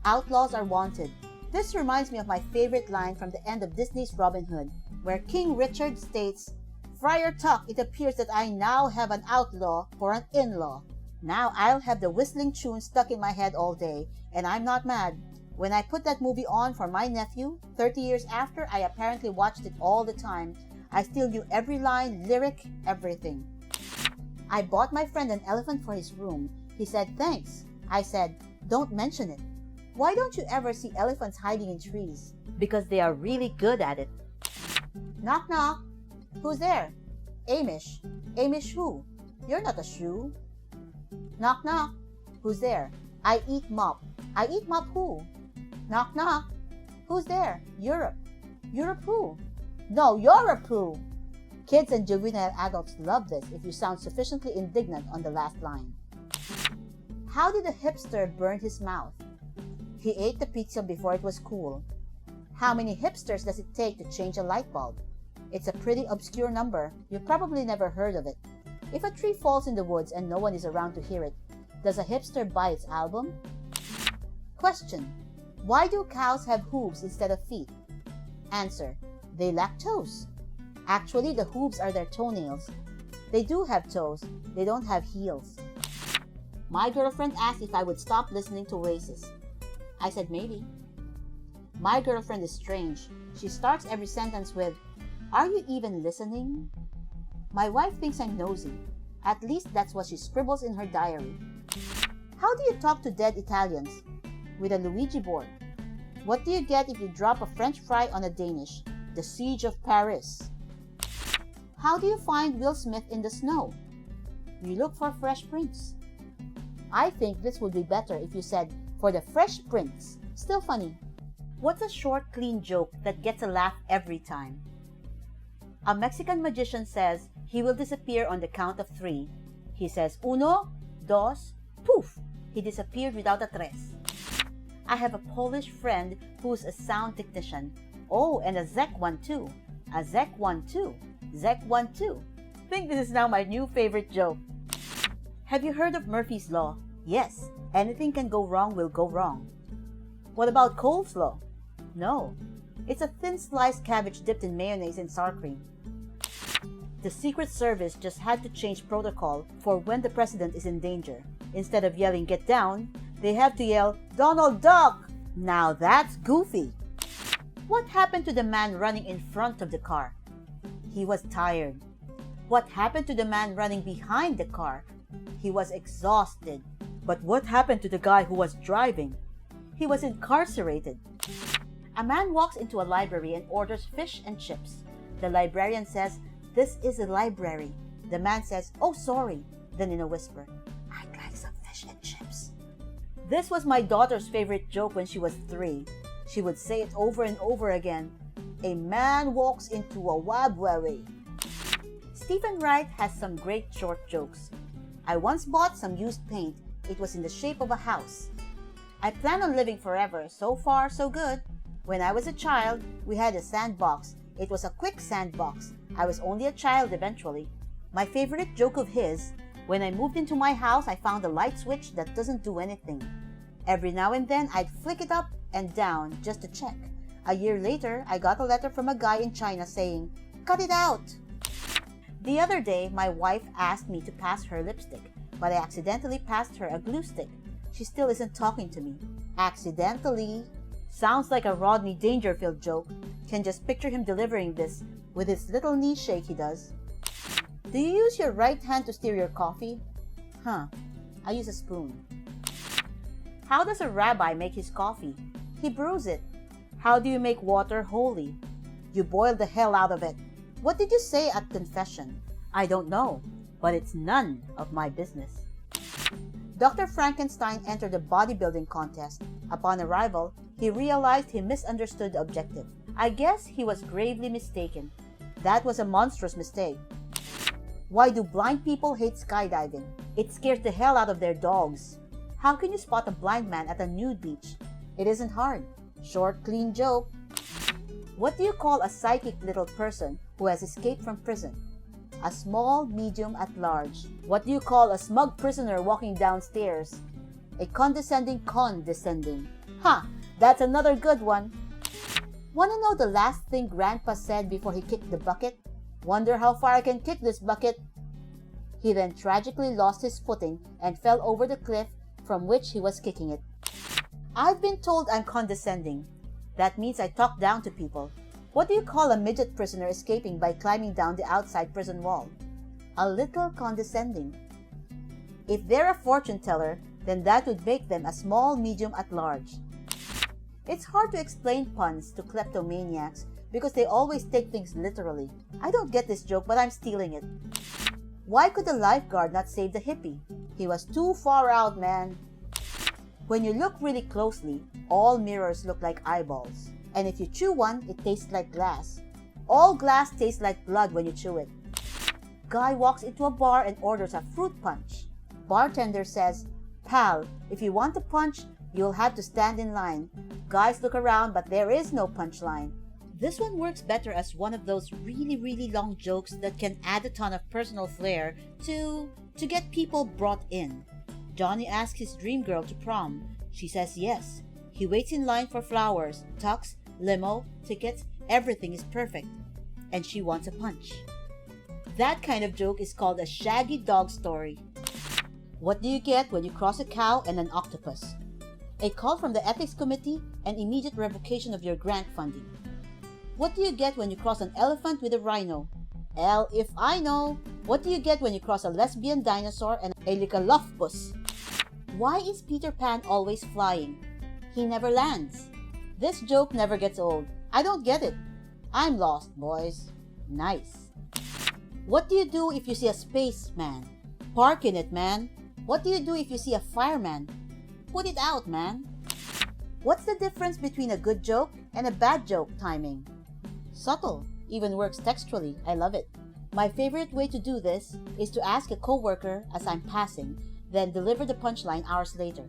Outlaws are wanted. This reminds me of my favorite line from the end of Disney's Robin Hood, where King Richard states, "Friar Tuck, it appears that I now have an outlaw for an in-law. Now I'll have the whistling tune stuck in my head all day, and I'm not mad. When I put that movie on for my nephew, 30 years after I apparently watched it all the time, I still knew every line, lyric, everything." I bought my friend an elephant for his room. He said, "Thanks." I said, "Don't mention it." Why don't you ever see elephants hiding in trees? Because they are really good at it. Knock, knock. Who's there? Amish. Amish who? You're not a shoe. Knock, knock. Who's there? I eat mop. I eat mop who? Knock, knock. Who's there? Europe. Europe who? No, Europe who? Kids and juvenile adults love this if you sound sufficiently indignant on the last line. How did a hipster burn his mouth? He ate the pizza before it was cool. How many hipsters does it take to change a light bulb? It's a pretty obscure number. You've probably never heard of it. If a tree falls in the woods and no one is around to hear it, does a hipster buy its album? Question. Why do cows have hooves instead of feet? Answer. They lack toes. Actually, the hooves are their toenails. They do have toes. They don't have heels. My girlfriend asked if I would stop listening to Oasis. I said maybe. My girlfriend is strange. She starts every sentence with, "Are you even listening?" My wife thinks I'm nosy. At least that's what she scribbles in her diary. How do you talk to dead Italians? With a Luigi board. What do you get if you drop a French fry on a Danish? The Siege of Paris. How do you find Will Smith in the snow? You look for fresh prints. I think this would be better if you said, "For the fresh prints." Still funny. What's a short, clean joke that gets a laugh every time? A Mexican magician says he will disappear on the count of 3. He says, "Uno, dos, poof!" He disappeared without a tres. I have a Polish friend who's a sound technician. Oh, and a Zek one too. A Zek one too. Zek one too. Think this is now my new favorite joke. Have you heard of Murphy's Law? Yes, anything can go wrong will go wrong. What about coleslaw? No, it's a thin sliced cabbage dipped in mayonnaise and sour cream. The Secret Service just had to change protocol for when the president is in danger. Instead of yelling, "Get down," they have to yell, "Donald Duck!" Now that's goofy. What happened to the man running in front of the car? He was tired. What happened to the man running behind the car? He was exhausted. But what happened to the guy who was driving? He was incarcerated. A man walks into a library and orders fish and chips. The librarian says, "This is a library." The man says, "Oh, sorry." Then in a whisper, "I'd like some fish and chips." This was my daughter's favorite joke when she was 3. She would say it over and over again. A man walks into a library. Stephen Wright has some great short jokes. I once bought some used paint. It was in the shape of a house. I plan on living forever. So far, so good. When I was a child, we had a sandbox. It was a quick sandbox. I was only a child eventually. My favorite joke of his, when I moved into my house, I found a light switch that doesn't do anything. Every now and then, I'd flick it up and down just to check. A year later, I got a letter from a guy in China saying, "Cut it out." The other day, my wife asked me to pass her lipstick, but I accidentally passed her a glue stick. She still isn't talking to me. Accidentally. Sounds like a Rodney Dangerfield joke. Can just picture him delivering this with his little knee shake he does. Do you use your right hand to stir your coffee? I use a spoon. How does a rabbi make his coffee? He brews it. How do you make water holy? You boil the hell out of it. What did you say at confession? I don't know, but it's none of my business. Dr. Frankenstein entered a bodybuilding contest. Upon arrival, he realized he misunderstood the objective. I guess he was gravely mistaken. That was a monstrous mistake. Why do blind people hate skydiving? It scares the hell out of their dogs. How can you spot a blind man at a nude beach? It isn't hard. Short, clean joke. What do you call a psychic little person who has escaped from prison? A small, medium, at large. What do you call a smug prisoner walking downstairs? A condescending condescending. That's another good one. Wanna know the last thing Grandpa said before he kicked the bucket? Wonder how far I can kick this bucket. He then tragically lost his footing and fell over the cliff from which he was kicking it. I've been told I'm condescending. That means I talk down to people. What do you call a midget prisoner escaping by climbing down the outside prison wall? A little condescending. If they're a fortune teller, then that would make them a small, medium, at large. It's hard to explain puns to kleptomaniacs because they always take things literally. I don't get this joke, but I'm stealing it. Why could the lifeguard not save the hippie? He was too far out, man. When you look really closely, all mirrors look like eyeballs. And if you chew one, it tastes like glass. All glass tastes like blood when you chew it. Guy walks into a bar and orders a fruit punch. Bartender says, "Pal, if you want a punch, you'll have to stand in line." Guys look around, but there is no punchline. This one works better as one of those really long jokes that can add a ton of personal flair to get people brought in. Johnny asks his dream girl to prom. She says yes. He waits in line for flowers, tux, limo, tickets, everything is perfect. And she wants a punch. That kind of joke is called a shaggy dog story. What do you get when you cross a cow and an octopus? A call from the ethics committee and immediate revocation of your grant funding. What do you get when you cross an elephant with a rhino? L if I know. What do you get when you cross a lesbian dinosaur and a lickalofbus? Why is Peter Pan always flying? He never lands. This joke never gets old. I don't get it. I'm lost, boys. Nice. What do you do if you see a spaceman? Park in it, man. What do you do if you see a fireman? Put it out, man. What's the difference between a good joke and a bad joke timing? Subtle. Even works textually. I love it. My favorite way to do this is to ask a coworker as I'm passing, then deliver the punchline hours later.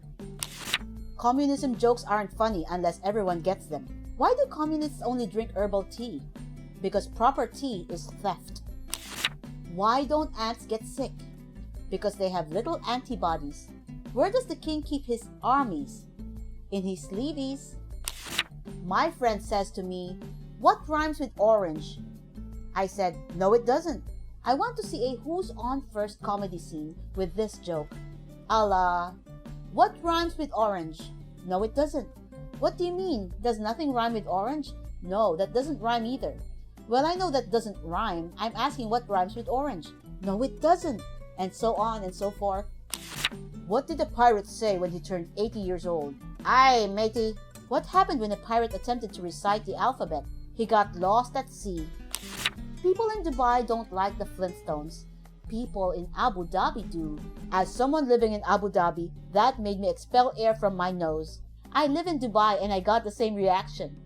Communism jokes aren't funny unless everyone gets them. Why do communists only drink herbal tea? Because proper tea is theft. Why don't ants get sick? Because they have little antibodies. Where does the king keep his armies? In his sleeveys. My friend says to me, "What rhymes with orange?" I said, "No, it doesn't. I want to see a Who's On First comedy scene with this joke. A la, what rhymes with orange? No, it doesn't. What do you mean? Does nothing rhyme with orange? No, that doesn't rhyme either. Well, I know that doesn't rhyme. I'm asking what rhymes with orange. No, it doesn't. And so on and so forth. What did the pirate say when he turned 80 years old? Aye, matey. What happened when a pirate attempted to recite the alphabet? He got lost at sea. People in Dubai don't like the Flintstones. People in Abu Dhabi do. As someone living in Abu Dhabi, that made me expel air from my nose. I live in Dubai and I got the same reaction.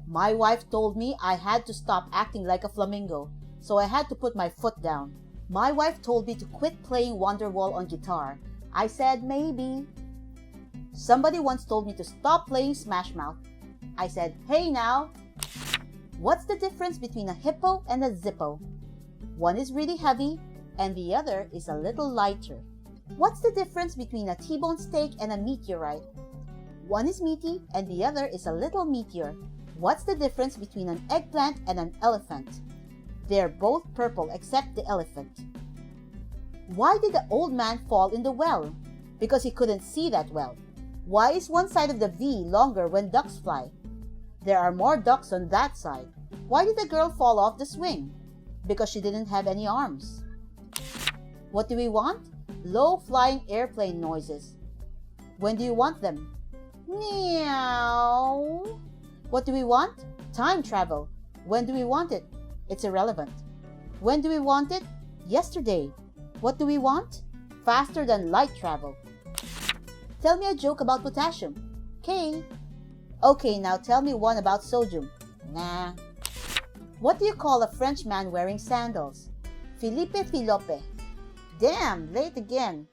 My wife told me I had to stop acting like a flamingo, so I had to put my foot down. My wife told me to quit playing Wonderwall on guitar. I said maybe. Somebody once told me to stop playing Smash Mouth. I said, hey now. What's the difference between a hippo and a zippo? One is really heavy and the other is a little lighter. What's the difference between a T-bone steak and a meteorite? One is meaty and the other is a little meteor. What's the difference between an eggplant and an elephant? They're both purple except the elephant. Why did the old man fall in the well? Because he couldn't see that well. Why is one side of the V longer when ducks fly? There are more ducks on that side. Why did the girl fall off the swing? Because she didn't have any arms. What do we want? Low-flying airplane noises. When do you want them? Meow. What do we want? Time travel. When do we want it? It's irrelevant. When do we want it? Yesterday. What do we want? Faster than light travel. Tell me a joke about potassium. K. Okay, now tell me one about sodium. Nah. What do you call a French man wearing sandals? Philippe Philope. Damn, late again.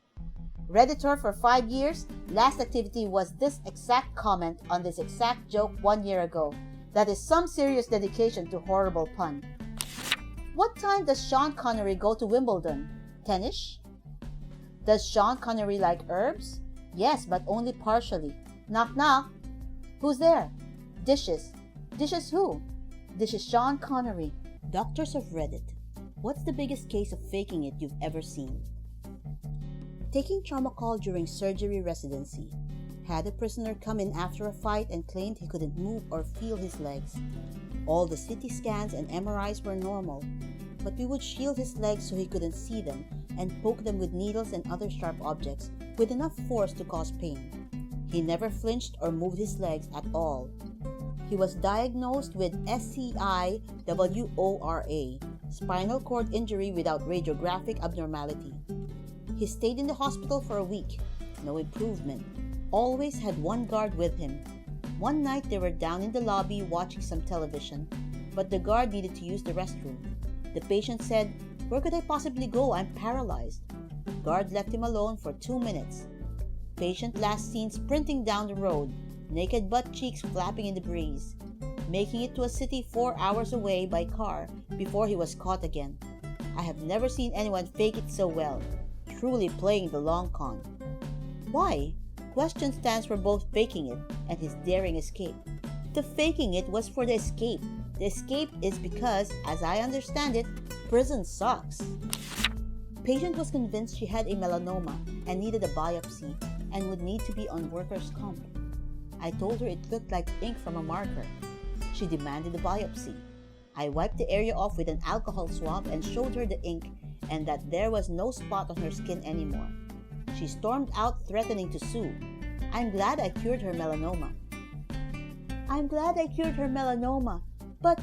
Redditor for 5 years, last activity was this exact comment on this exact joke 1 year ago. That is some serious dedication to horrible pun. What time does Sean Connery go to Wimbledon? 10ish? Does Sean Connery like herbs? Yes, but only partially. Knock knock. Who's there? Dishes. Dishes who? Dishes Sean Connery. Doctors of Reddit. What's the biggest case of faking it you've ever seen? Taking trauma call during surgery residency. Had a prisoner come in after a fight and claimed he couldn't move or feel his legs. All the CT scans and MRIs were normal, but we would shield his legs so he couldn't see them and poke them with needles and other sharp objects with enough force to cause pain. He never flinched or moved his legs at all. He was diagnosed with SCIWORA, spinal cord injury without radiographic abnormality. He stayed in the hospital for a week. No improvement. Always had one guard with him. One night they were down in the lobby watching some television, but the guard needed to use the restroom. The patient said, Where could I possibly go? I'm paralyzed. Guard left him alone for 2 minutes. Patient last seen sprinting down the road, naked butt cheeks flapping in the breeze, making it to a city 4 hours away by car before he was caught again. I have never seen anyone fake it so well, truly playing the long con. Why? Question stands for both faking it and his daring escape. The faking it was for the escape. The escape is because, as I understand it, prison sucks. Patient was convinced she had a melanoma and needed a biopsy and would need to be on workers' comp. I told her it looked like ink from a marker. She demanded a biopsy. I wiped the area off with an alcohol swab and showed her the ink and that there was no spot on her skin anymore. She stormed out threatening to sue. I'm glad I cured her melanoma.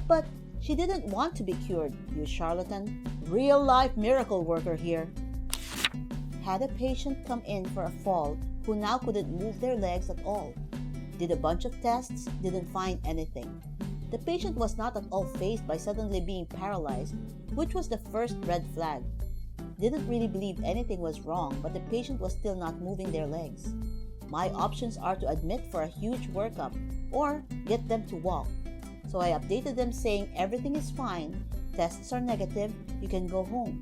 But, she didn't want to be cured, you charlatan. Real-life miracle worker here. Had a patient come in for a fall who now couldn't move their legs at all. Did a bunch of tests, didn't find anything. The patient was not at all fazed by suddenly being paralyzed, which was the first red flag. Didn't really believe anything was wrong, but the patient was still not moving their legs. My options are to admit for a huge workup or get them to walk. So I updated them saying everything is fine, tests are negative, you can go home.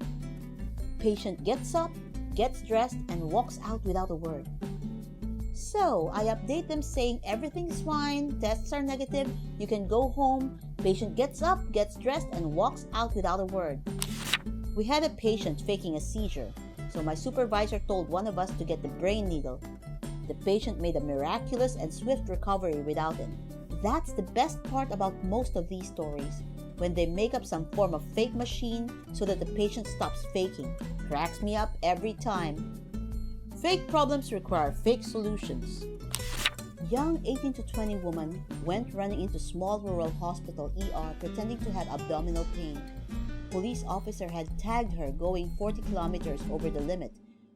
Patient gets up, gets dressed, and walks out without a word. So I update them saying everything is fine, tests are negative, you can go home. Patient gets up, gets dressed, and walks out without a word. We had a patient faking a seizure, so my supervisor told one of us to get the brain needle. The patient made a miraculous and swift recovery without it. That's the best part about most of these stories, when they make up some form of fake machine so that the patient stops faking. Cracks me up every time. Fake problems require fake solutions. Young 18 to 20 woman went running into small rural hospital ER pretending to have abdominal pain. Police officer had tagged her going 40 kilometers over the limit,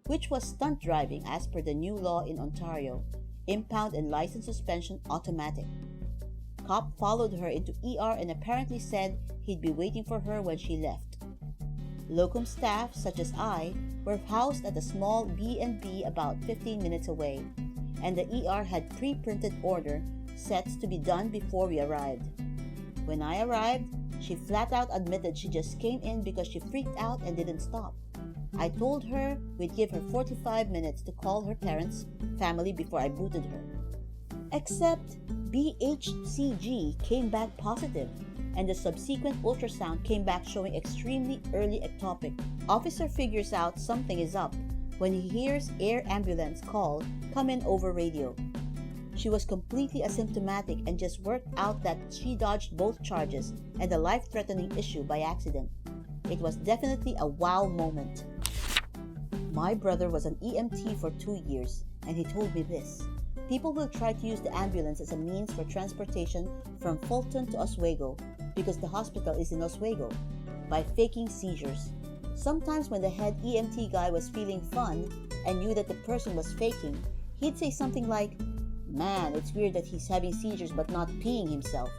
which was stunt driving as per the new law in Ontario, impound and license suspension automatic. Cop followed her into ER and apparently said he'd be waiting for her when she left. Locum staff, such as I, were housed at a small B&B about 15 minutes away, and the ER had pre-printed order sets to be done before we arrived. When I arrived, she flat out admitted she just came in because she freaked out and didn't stop. I told her we'd give her 45 minutes to call her parents, family before I booted her. Except BHCG came back positive, and the subsequent ultrasound came back showing extremely early ectopic. Officer figures out something is up when he hears air ambulance call come in over radio. She was completely asymptomatic and just worked out that she dodged both charges and a life-threatening issue by accident. It was definitely a wow moment. My brother was an EMT for 2 years, and he told me this. People will try to use the ambulance as a means for transportation from Fulton to Oswego because the hospital is in Oswego by faking seizures. Sometimes when the head EMT guy was feeling fun and knew that the person was faking, he'd say something like, "Man, it's weird that he's having seizures but not peeing himself."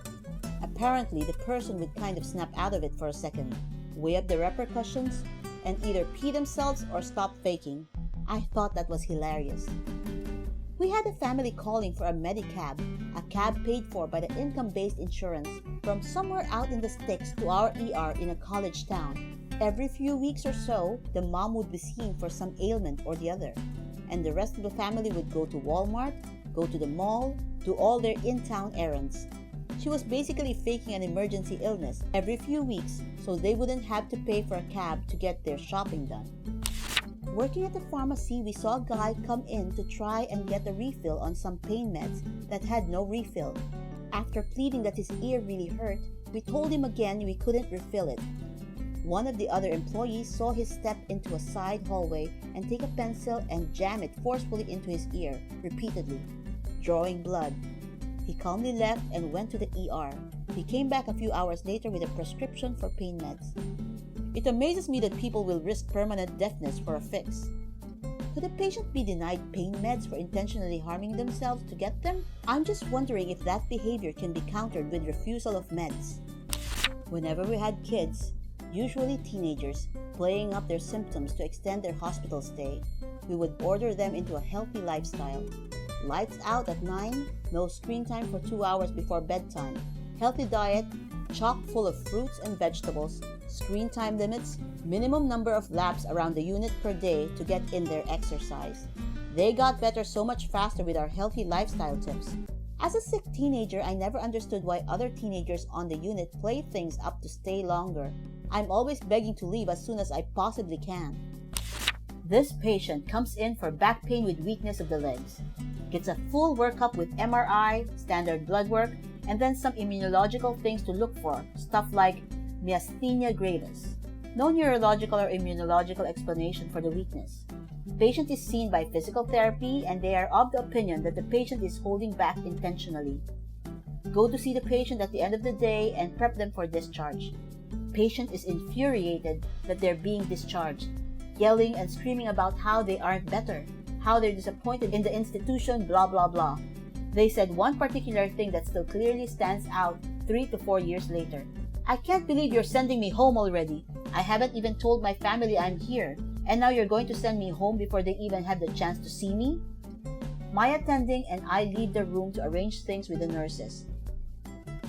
Apparently, the person would kind of snap out of it for a second, weigh up the repercussions, and either pee themselves or stop faking. I thought that was hilarious. We had a family calling for a Medicab, a cab paid for by the income-based insurance, from somewhere out in the sticks to our ER in a college town. Every few weeks or so, the mom would be seen for some ailment or the other, and the rest of the family would go to Walmart, go to the mall, do all their in-town errands. She was basically faking an emergency illness every few weeks so they wouldn't have to pay for a cab to get their shopping done. Working at the pharmacy, we saw a guy come in to try and get a refill on some pain meds that had no refill. After pleading that his ear really hurt, we told him again we couldn't refill it. One of the other employees saw him step into a side hallway and take a pencil and jam it forcefully into his ear, repeatedly, drawing blood. He calmly left and went to the ER. He came back a few hours later with a prescription for pain meds. It amazes me that people will risk permanent deafness for a fix. Could a patient be denied pain meds for intentionally harming themselves to get them? I'm just wondering if that behavior can be countered with refusal of meds. Whenever we had kids, usually teenagers, playing up their symptoms to extend their hospital stay. We would order them into a healthy lifestyle. Lights out at 9, no screen time for 2 hours before bedtime, healthy diet, chock full of fruits and vegetables, screen time limits, minimum number of laps around the unit per day to get in their exercise. They got better so much faster with our healthy lifestyle tips. As a sick teenager, I never understood why other teenagers on the unit play things up to stay longer. I'm always begging to leave as soon as I possibly can. This patient comes in for back pain with weakness of the legs. Gets a full workup with MRI, standard blood work, and then some immunological things to look for, stuff like myasthenia gravis. No neurological or immunological explanation for the weakness. Patient is seen by physical therapy and they are of the opinion that the patient is holding back intentionally. Go to see the patient at the end of the day and prep them for discharge. Patient is infuriated that they're being discharged, yelling and screaming about how they aren't better, how they're disappointed in the institution, blah blah blah. They said one particular thing that still clearly stands out 3 to 4 years later. I can't believe you're sending me home already. I haven't even told my family I'm here, and now you're going to send me home before they even have the chance to see me? My attending and I leave the room to arrange things with the nurses.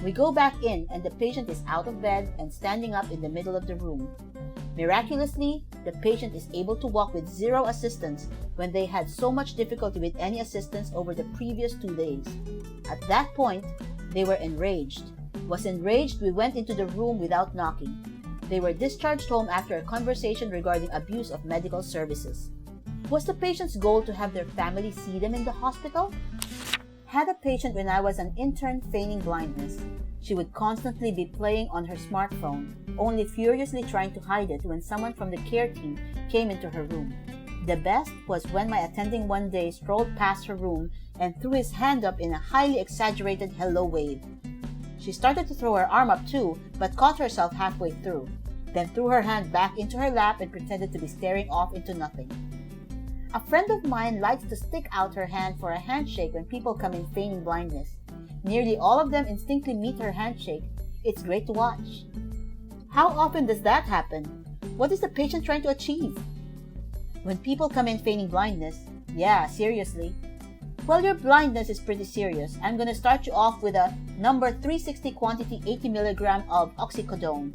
We go back in and the patient is out of bed and standing up in the middle of the room. Miraculously, the patient is able to walk with zero assistance when they had so much difficulty with any assistance over the previous 2 days. At that point, they were enraged. Was enraged, we went into the room without knocking. They were discharged home after a conversation regarding abuse of medical services. Was the patient's goal to have their family see them in the hospital? Had a patient when I was an intern feigning blindness. She would constantly be playing on her smartphone, only furiously trying to hide it when someone from the care team came into her room. The best was when my attending one day strolled past her room and threw his hand up in a highly exaggerated hello wave. She started to throw her arm up too, but caught herself halfway through, then threw her hand back into her lap and pretended to be staring off into nothing. A friend of mine likes to stick out her hand for a handshake when people come in feigning blindness. Nearly all of them instinctively meet her handshake. It's great to watch. How often does that happen? What is the patient trying to achieve? When people come in feigning blindness, yeah, seriously. Well, your blindness is pretty serious. I'm going to start you off with a number 360 quantity 80 mg of oxycodone.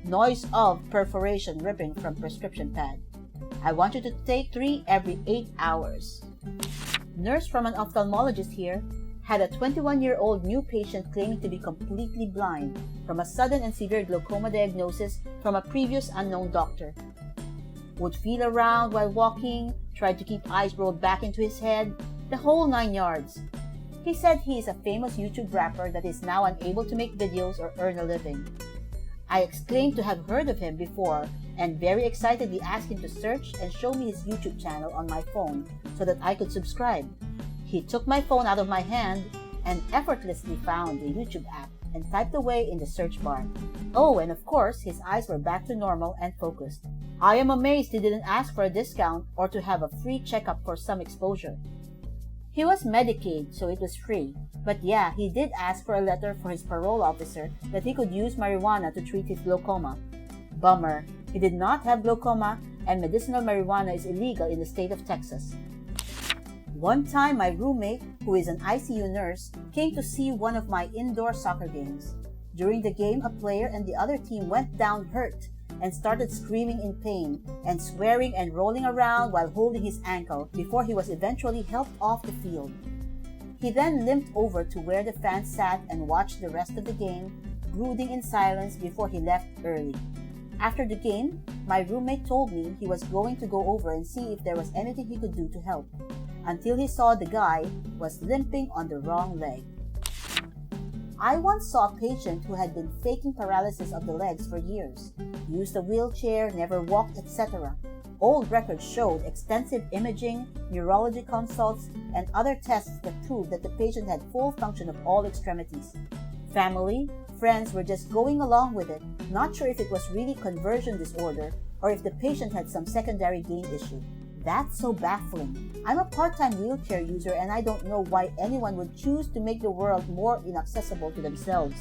Noise of perforation ripping from prescription pad. I want you to take 3 every 8 hours. Nurse from an ophthalmologist here had a 21-year-old new patient claiming to be completely blind from a sudden and severe glaucoma diagnosis from a previous unknown doctor. Would feel around while walking, tried to keep eyes rolled back into his head, the whole 9 yards. He said he is a famous YouTube rapper that is now unable to make videos or earn a living. I exclaimed to have heard of him before and very excitedly asked him to search and show me his YouTube channel on my phone so that I could subscribe. He took my phone out of my hand and effortlessly found the YouTube app and typed away in the search bar. Oh, and of course, his eyes were back to normal and focused. I am amazed he didn't ask for a discount or to have a free checkup for some exposure. He was Medicaid, so it was free. But yeah, he did ask for a letter for his parole officer that he could use marijuana to treat his glaucoma. Bummer. He did not have glaucoma, and medicinal marijuana is illegal in the state of Texas. One time, my roommate, who is an ICU nurse, came to see one of my indoor soccer games. During the game, a player and the other team went down hurt and started screaming in pain and swearing and rolling around while holding his ankle before he was eventually helped off the field. He then limped over to where the fans sat and watched the rest of the game, brooding in silence before he left early. After the game, my roommate told me he was going to go over and see if there was anything he could do to help, until he saw the guy was limping on the wrong leg. I once saw a patient who had been faking paralysis of the legs for years, used a wheelchair, never walked, etc. Old records showed extensive imaging, neurology consults, and other tests that proved that the patient had full function of all extremities. Family, friends were just going along with it, not sure if it was really conversion disorder or if the patient had some secondary gain issue. That's so baffling. I'm a part-time wheelchair user and I don't know why anyone would choose to make the world more inaccessible to themselves.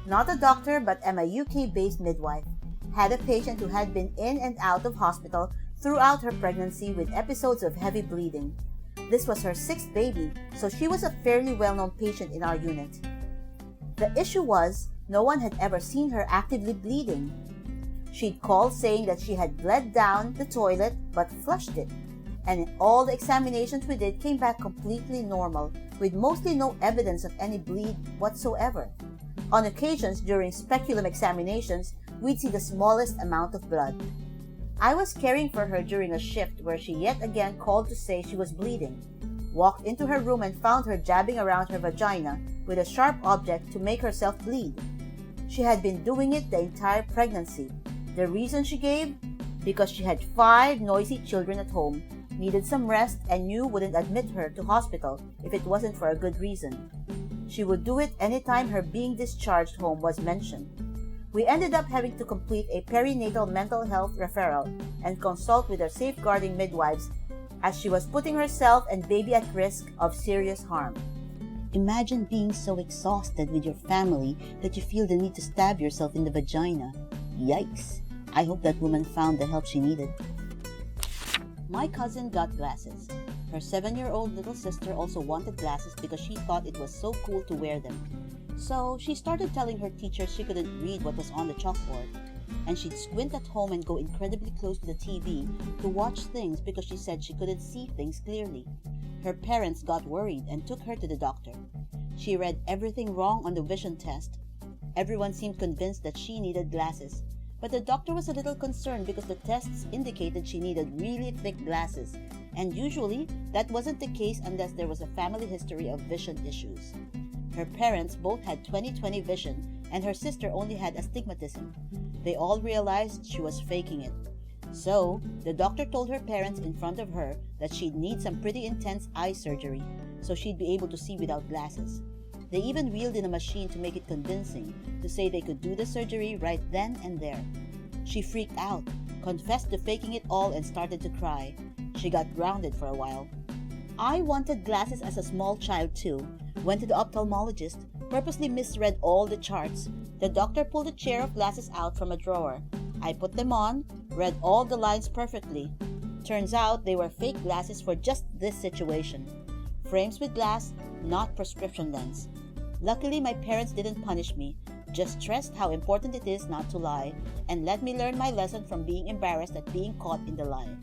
Not a doctor, but am a UK-based midwife. had a patient who had been in and out of hospital throughout her pregnancy with episodes of heavy bleeding. This was her 6th baby, so she was a fairly well-known patient in our unit. The issue was, no one had ever seen her actively bleeding. She'd called saying that she had bled down the toilet but flushed it, and in all the examinations we did came back completely normal, with mostly no evidence of any bleed whatsoever. On occasions during speculum examinations, we'd see the smallest amount of blood. I was caring for her during a shift where she yet again called to say she was bleeding. Walked into her room and found her jabbing around her vagina with a sharp object to make herself bleed. She had been doing it the entire pregnancy. The reason she gave? Because she had 5 noisy children at home, needed some rest, and knew wouldn't admit her to hospital if it wasn't for a good reason. She would do it anytime her being discharged home was mentioned. We ended up having to complete a perinatal mental health referral and consult with our safeguarding midwives as she was putting herself and baby at risk of serious harm. Imagine being so exhausted with your family that you feel the need to stab yourself in the vagina. Yikes! I hope that woman found the help she needed. My cousin got glasses. Her 7-year-old little sister also wanted glasses because she thought it was so cool to wear them. So she started telling her teacher she couldn't read what was on the chalkboard, and she'd squint at home and go incredibly close to the TV to watch things because she said she couldn't see things clearly. Her parents got worried and took her to the doctor. She read everything wrong on the vision test. Everyone seemed convinced that she needed glasses, but the doctor was a little concerned because the tests indicated she needed really thick glasses, and usually that wasn't the case unless there was a family history of vision issues. Her parents both had 20/20 vision, and her sister only had astigmatism. They all realized she was faking it. So, the doctor told her parents in front of her that she'd need some pretty intense eye surgery so she'd be able to see without glasses. They even wheeled in a machine to make it convincing, to say they could do the surgery right then and there. She freaked out, confessed to faking it all, and started to cry. She got grounded for a while. I wanted glasses as a small child too. Went to the ophthalmologist, purposely misread all the charts. The doctor pulled a chair of glasses out from a drawer. I put them on, read all the lines perfectly. Turns out they were fake glasses for just this situation. Frames with glass, not prescription lens. Luckily, my parents didn't punish me, just stressed how important it is not to lie, and let me learn my lesson from being embarrassed at being caught in the lie.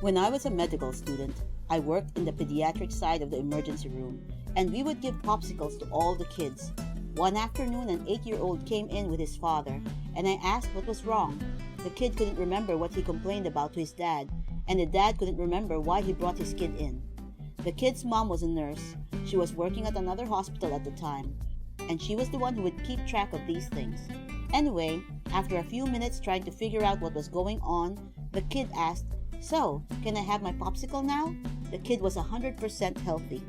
When I was a medical student, I worked in the pediatric side of the emergency room, and we would give popsicles to all the kids. One afternoon, an 8-year-old came in with his father, and I asked what was wrong. The kid couldn't remember what he complained about to his dad, and the dad couldn't remember why he brought his kid in. The kid's mom was a nurse. She was working at another hospital at the time, and she was the one who would keep track of these things. Anyway, after a few minutes trying to figure out what was going on, the kid asked, "So, can I have my popsicle now?" The kid was 100% healthy.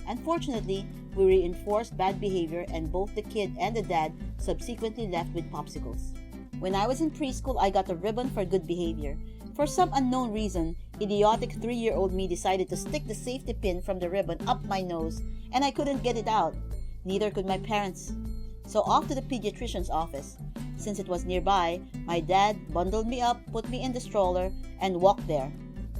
Unfortunately, we reinforced bad behavior, and both the kid and the dad subsequently left with popsicles. When I was in preschool, I got a ribbon for good behavior. For some unknown reason, idiotic 3-year-old me decided to stick the safety pin from the ribbon up my nose, and I couldn't get it out. Neither could my parents. So off to the pediatrician's office. Since it was nearby, my dad bundled me up, put me in the stroller, and walked there.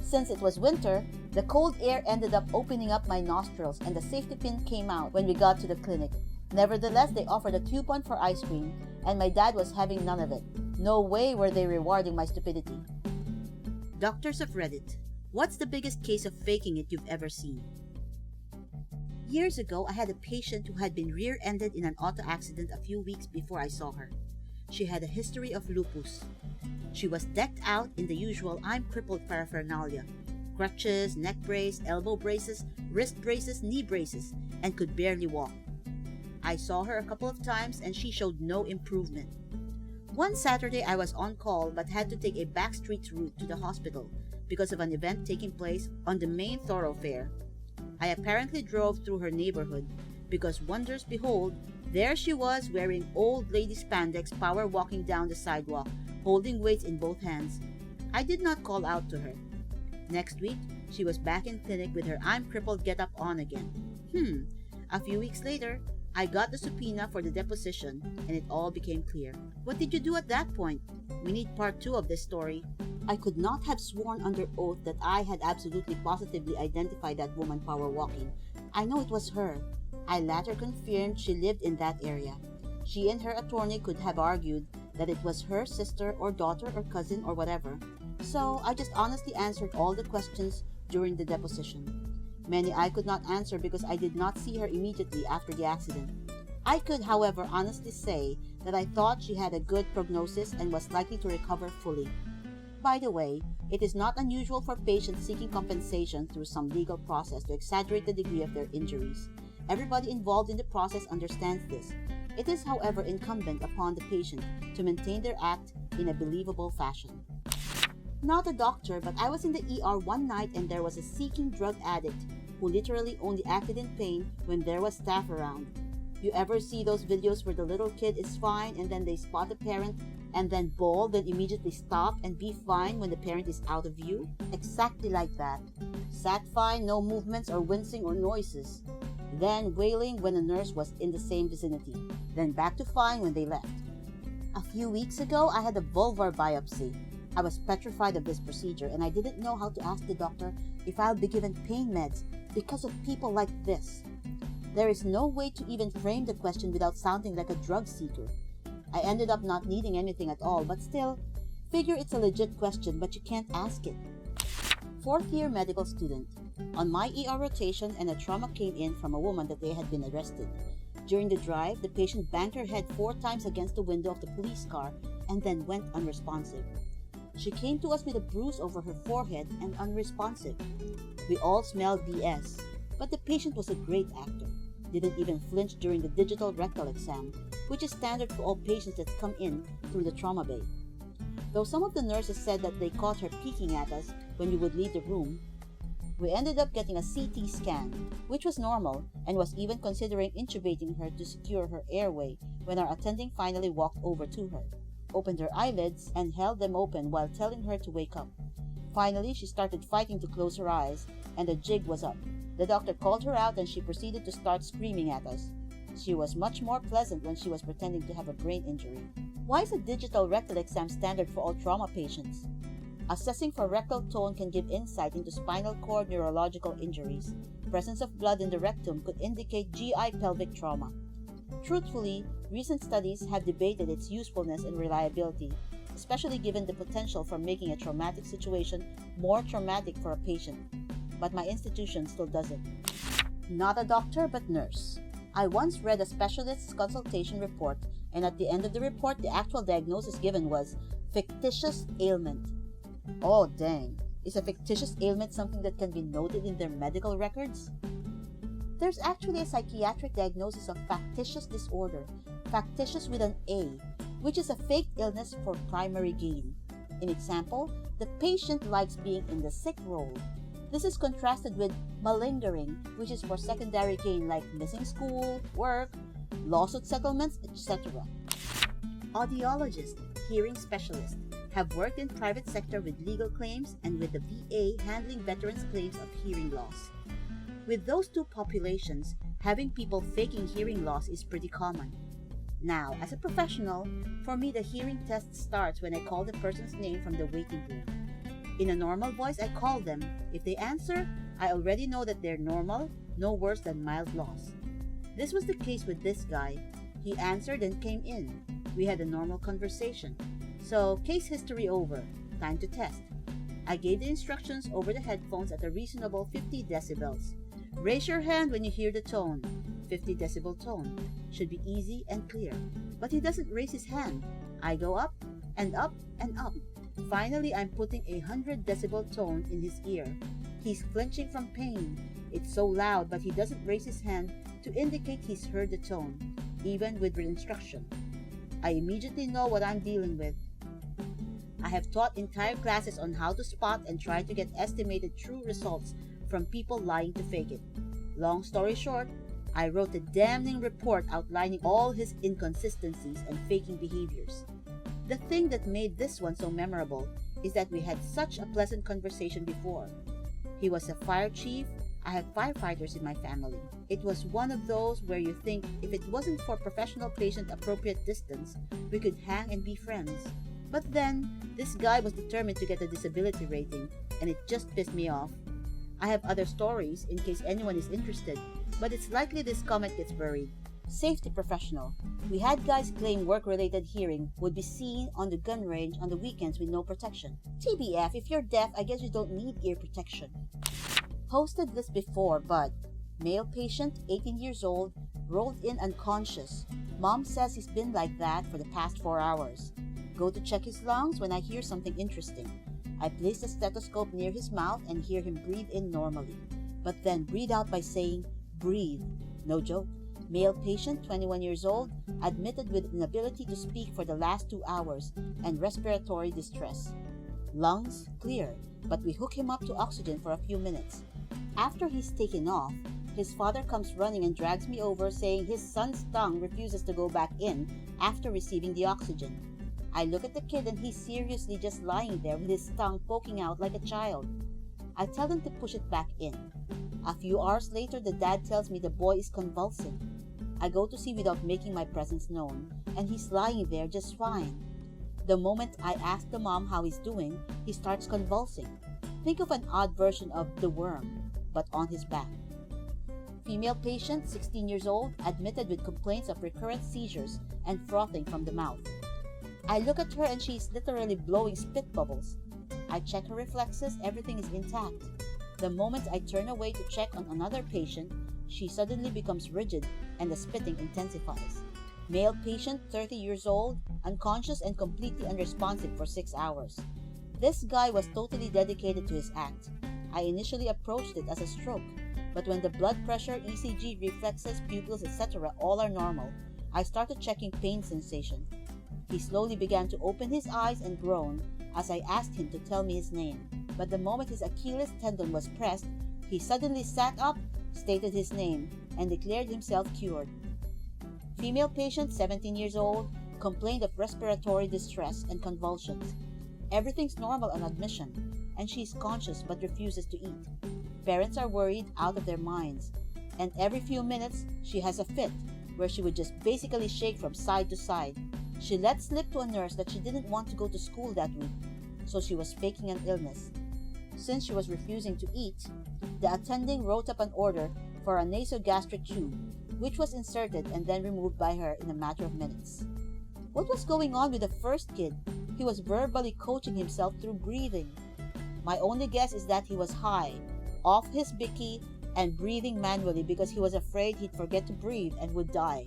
Since it was winter, the cold air ended up opening up my nostrils, and the safety pin came out when we got to the clinic. Nevertheless, they offered a coupon for ice cream, and my dad was having none of it. No way were they rewarding my stupidity. Doctors of Reddit, what's the biggest case of faking it you've ever seen? Years ago, I had a patient who had been rear-ended in an auto accident a few weeks before I saw her. She had a history of lupus. She was decked out in the usual I'm crippled paraphernalia: crutches, neck brace, elbow braces, wrist braces, knee braces, and could barely walk. I saw her a couple of times and she showed no improvement. One Saturday I was on call but had to take a backstreet route to the hospital because of an event taking place on the main thoroughfare. I apparently drove through her neighborhood because, wonders behold, there she was wearing old lady spandex, power walking down the sidewalk, holding weights in both hands. I did not call out to her. Next week, she was back in clinic with her I'm crippled get up on again. A few weeks later, I got the subpoena for the deposition, and it all became clear. What did you do at that point? We need part 2 of this story. I could not have sworn under oath that I had absolutely positively identified that woman power walking. I know it was her. I later confirmed she lived in that area. She and her attorney could have argued that it was her sister or daughter or cousin or whatever. So I just honestly answered all the questions during the deposition. Many I could not answer because I did not see her immediately after the accident. I could, however, honestly say that I thought she had a good prognosis and was likely to recover fully. By the way, it is not unusual for patients seeking compensation through some legal process to exaggerate the degree of their injuries. Everybody involved in the process understands this. It is, however, incumbent upon the patient to maintain their act in a believable fashion. Not a doctor, but I was in the ER one night and there was a seeking drug addict who literally only acted in pain when there was staff around. You ever see those videos where the little kid is fine and then they spot the parent and then bawl, then immediately stop and be fine when the parent is out of view? Exactly like that. Sat fine, no movements or wincing or noises. Then wailing when a nurse was in the same vicinity. Then back to fine when they left. A few weeks ago, I had a vulvar biopsy. I was petrified of this procedure and I didn't know how to ask the doctor if I'll be given pain meds because of people like this. There is no way to even frame the question without sounding like a drug seeker. I ended up not needing anything at all, but still, figure it's a legit question, but you can't ask it. 4th year medical student. On my ER rotation, and a trauma came in from a woman that they had been arrested. During the drive, the patient banged her head 4 times against the window of the police car and then went unresponsive. She came to us with a bruise over her forehead and unresponsive. We all smelled BS, but the patient was a great actor. Didn't even flinch during the digital rectal exam, which is standard for all patients that come in through the trauma bay. Though some of the nurses said that they caught her peeking at us when we would leave the room, we ended up getting a CT scan, which was normal, and was even considering intubating her to secure her airway when our attending finally walked over to her, opened her eyelids, and held them open while telling her to wake up. Finally, she started fighting to close her eyes, and the jig was up. The doctor called her out and she proceeded to start screaming at us. She was much more pleasant when she was pretending to have a brain injury. Why is a digital rectal exam standard for all trauma patients? Assessing for rectal tone can give insight into spinal cord neurological injuries. Presence of blood in the rectum could indicate GI pelvic trauma. Truthfully, recent studies have debated its usefulness and reliability, especially given the potential for making a traumatic situation more traumatic for a patient. But my institution still doesn't. Not a doctor, but nurse. I once read a specialist's consultation report, and at the end of the report, the actual diagnosis given was fictitious ailment. Oh, dang. Is a fictitious ailment something that can be noted in their medical records? There's actually a psychiatric diagnosis of factitious disorder, factitious with an A, which is a fake illness for primary gain. In example, the patient likes being in the sick role. This is contrasted with malingering, which is for secondary gain like missing school, work, lawsuit settlements, etc. Audiologist, hearing specialist, have worked in private sector with legal claims and with the VA handling veterans' claims of hearing loss. With those two populations, having people faking hearing loss is pretty common. Now, as a professional, for me the hearing test starts when I call the person's name from the waiting room. In a normal voice, I call them. If they answer, I already know that they're normal, no worse than mild loss. This was the case with this guy. He answered and came in. We had a normal conversation. So, case history over. Time to test. I gave the instructions over the headphones at a reasonable 50 decibels. Raise your hand when you hear the tone. 50 decibel tone. Should be easy and clear. But he doesn't raise his hand. I go up and up and up. Finally, I'm putting a 100 decibel tone in his ear. He's flinching from pain. It's so loud, but he doesn't raise his hand to indicate he's heard the tone, even with instruction. I immediately know what I'm dealing with. I have taught entire classes on how to spot and try to get estimated true results from people lying to fake it. Long story short, I wrote a damning report outlining all his inconsistencies and faking behaviors. The thing that made this one so memorable is that we had such a pleasant conversation before. He was a fire chief, I have firefighters in my family. It was one of those where you think if it wasn't for professional patient appropriate distance, we could hang and be friends. But then, this guy was determined to get a disability rating, and it just pissed me off. I have other stories in case anyone is interested, but it's likely this comment gets buried. Safety professional. We had guys claim work-related hearing would be seen on the gun range on the weekends with no protection. TBF, if you're deaf, I guess you don't need ear protection. Posted this before, but male patient, 18 years old, rolled in unconscious. Mom says he's been like that for the past 4 hours. Go to check his lungs when I hear something interesting. I place the stethoscope near his mouth and hear him breathe in normally, but then breathe out by saying, breathe. No joke. Male patient, 21 years old, admitted with inability to speak for the last 2 hours and respiratory distress. Lungs clear, but we hook him up to oxygen for a few minutes. After he's taken off, his father comes running and drags me over, saying his son's tongue refuses to go back in after receiving the oxygen. I look at the kid and he's seriously just lying there with his tongue poking out like a child. I tell them to push it back in. A few hours later, the dad tells me the boy is convulsing. I go to see without making my presence known, and he's lying there just fine. The moment I ask the mom how he's doing, he starts convulsing. Think of an odd version of the worm, but on his back. Female patient, 16 years old, admitted with complaints of recurrent seizures and frothing from the mouth. I look at her and she's literally blowing spit bubbles. I check her reflexes, everything is intact. The moment I turn away to check on another patient, she suddenly becomes rigid and the spitting intensifies. Male patient, 30 years old, unconscious and completely unresponsive for 6 hours. This guy was totally dedicated to his act. I initially approached it as a stroke, but when the blood pressure, ECG, reflexes, pupils, etc. all are normal, I started checking pain sensation. He slowly began to open his eyes and groan as I asked him to tell me his name, but the moment his Achilles tendon was pressed, he suddenly sat up, stated his name, and declared himself cured. Female patient, 17 years old, complained of respiratory distress and convulsions. Everything's normal on admission, and she's conscious but refuses to eat. Parents are worried out of their minds, and every few minutes she has a fit where she would just basically shake from side to side. She let slip to a nurse that she didn't want to go to school that week, so she was faking an illness. Since she was refusing to eat, the attending wrote up an order for a nasogastric tube, which was inserted and then removed by her in a matter of minutes. What was going on with the first kid? He was verbally coaching himself through breathing. My only guess is that he was high, off his bicky, and breathing manually because he was afraid he'd forget to breathe and would die.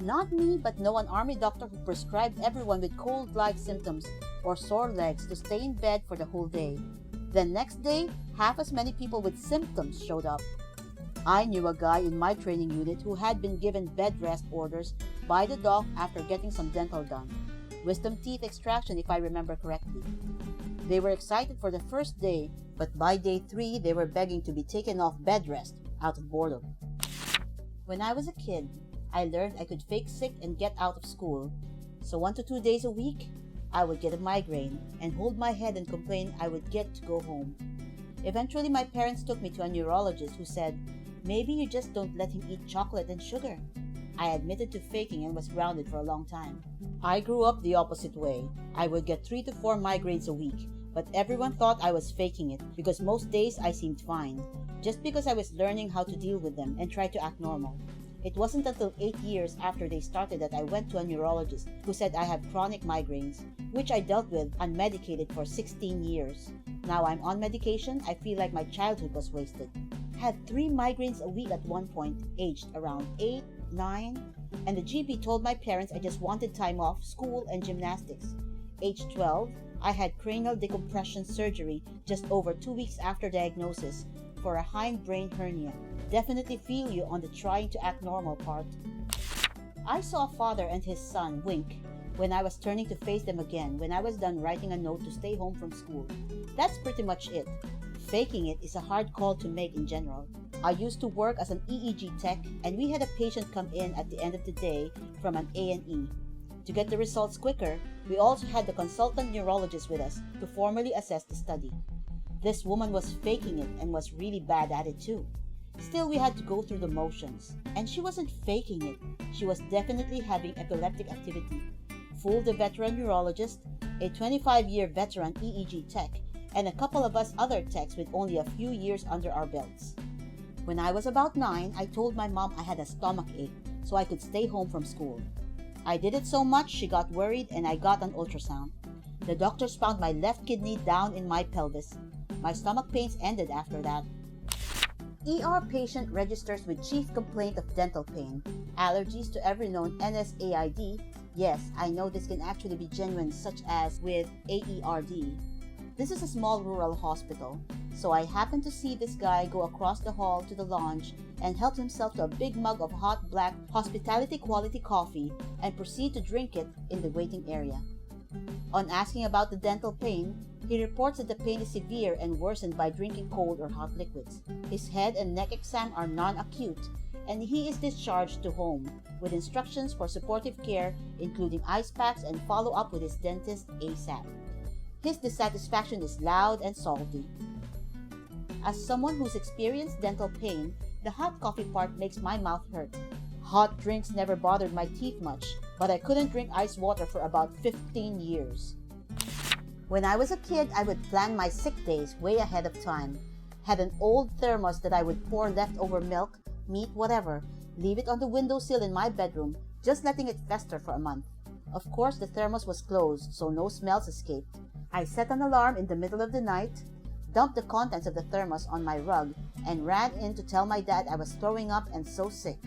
Not me, but know an army doctor who prescribed everyone with cold-like symptoms or sore legs to stay in bed for the whole day. Then next day, half as many people with symptoms showed up. I knew a guy in my training unit who had been given bed rest orders by the doc after getting some dental done. Wisdom teeth extraction, if I remember correctly. They were excited for the first day, but by day 3, they were begging to be taken off bed rest out of boredom. When I was a kid, I learned I could fake sick and get out of school. So 1 to 2 days a week, I would get a migraine and hold my head and complain I would get to go home. Eventually, my parents took me to a neurologist who said, maybe you just don't let him eat chocolate and sugar. I admitted to faking and was grounded for a long time. I grew up the opposite way. I would get 3 to 4 migraines a week, but everyone thought I was faking it because most days I seemed fine, just because I was learning how to deal with them and try to act normal. It wasn't until 8 years after they started that I went to a neurologist who said I have chronic migraines, which I dealt with unmedicated for 16 years. Now I'm on medication, I feel like my childhood was wasted. Had 3 migraines a week at one point, aged around 8, 9, and the GP told my parents I just wanted time off school and gymnastics. Age 12, I had cranial decompression surgery just over 2 weeks after diagnosis for a hindbrain hernia. Definitely feel you on the trying to act normal part. I saw a father and his son wink when I was turning to face them again when I was done writing a note to stay home from school. That's pretty much it. Faking it is a hard call to make in general. I used to work as an EEG tech, and we had a patient come in at the end of the day from an A&E. To get the results quicker, we also had the consultant neurologist with us to formally assess the study. This woman was faking it and was really bad at it too. Still, we had to go through the motions. And she wasn't faking it. She was definitely having epileptic activity. Fooled the veteran neurologist, a 25-year veteran EEG tech, and a couple of us other techs with only a few years under our belts. When I was about 9, I told my mom I had a stomach ache so I could stay home from school. I did it so much she got worried and I got an ultrasound. The doctors found my left kidney down in my pelvis. My stomach pains ended after that. ER patient registers with chief complaint of dental pain, allergies to every known NSAID. Yes, I know this can actually be genuine, such as with AERD. This is a small rural hospital, so I happened to see this guy go across the hall to the lounge and help himself to a big mug of hot black hospitality quality coffee and proceed to drink it in the waiting area. On asking about the dental pain, he reports that the pain is severe and worsened by drinking cold or hot liquids. His head and neck exam are non-acute, and he is discharged to home with instructions for supportive care, including ice packs and follow-up with his dentist ASAP. His dissatisfaction is loud and salty. As someone who's experienced dental pain, the hot coffee part makes my mouth hurt. Hot drinks never bothered my teeth much, but I couldn't drink ice water for about 15 years. When I was a kid, I would plan my sick days way ahead of time. Had an old thermos that I would pour leftover milk, meat, whatever, leave it on the windowsill in my bedroom, just letting it fester for a month. Of course, the thermos was closed, so no smells escaped. I set an alarm in the middle of the night, dumped the contents of the thermos on my rug, and ran in to tell my dad I was throwing up and so sick.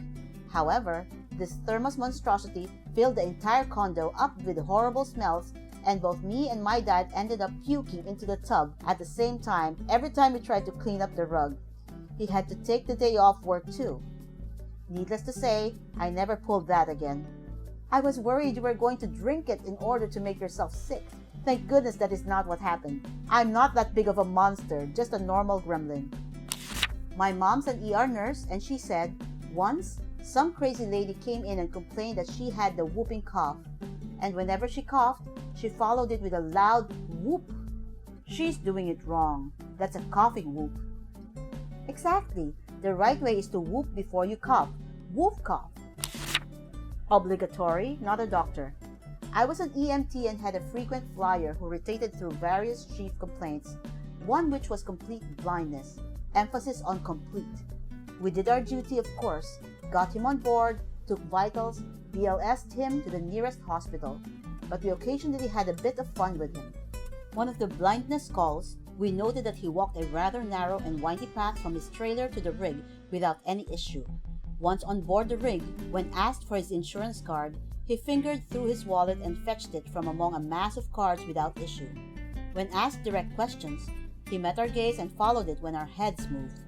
However, this thermos monstrosity filled the entire condo up with horrible smells, and both me and my dad ended up puking into the tub at the same time every time we tried to clean up the rug. He had to take the day off work too. Needless to say, I never pulled that again. I was worried you were going to drink it in order to make yourself sick. Thank goodness that is not what happened. I'm not that big of a monster, just a normal gremlin. My mom's an ER nurse, and she said, once, some crazy lady came in and complained that she had the whooping cough. And whenever she coughed, she followed it with a loud whoop. She's doing it wrong. That's a coughing whoop. Exactly. The right way is to whoop before you cough. Whoop cough. Obligatory, not a doctor. I was an EMT and had a frequent flyer who rotated through various chief complaints, one which was complete blindness, emphasis on complete. We did our duty, of course, got him on board, took vitals, BLS'd him to the nearest hospital, but we occasionally had a bit of fun with him. One of the blindness calls, we noted that he walked a rather narrow and windy path from his trailer to the rig without any issue. Once on board the rig, when asked for his insurance card, he fingered through his wallet and fetched it from among a mass of cards without issue. When asked direct questions, he met our gaze and followed it when our heads moved.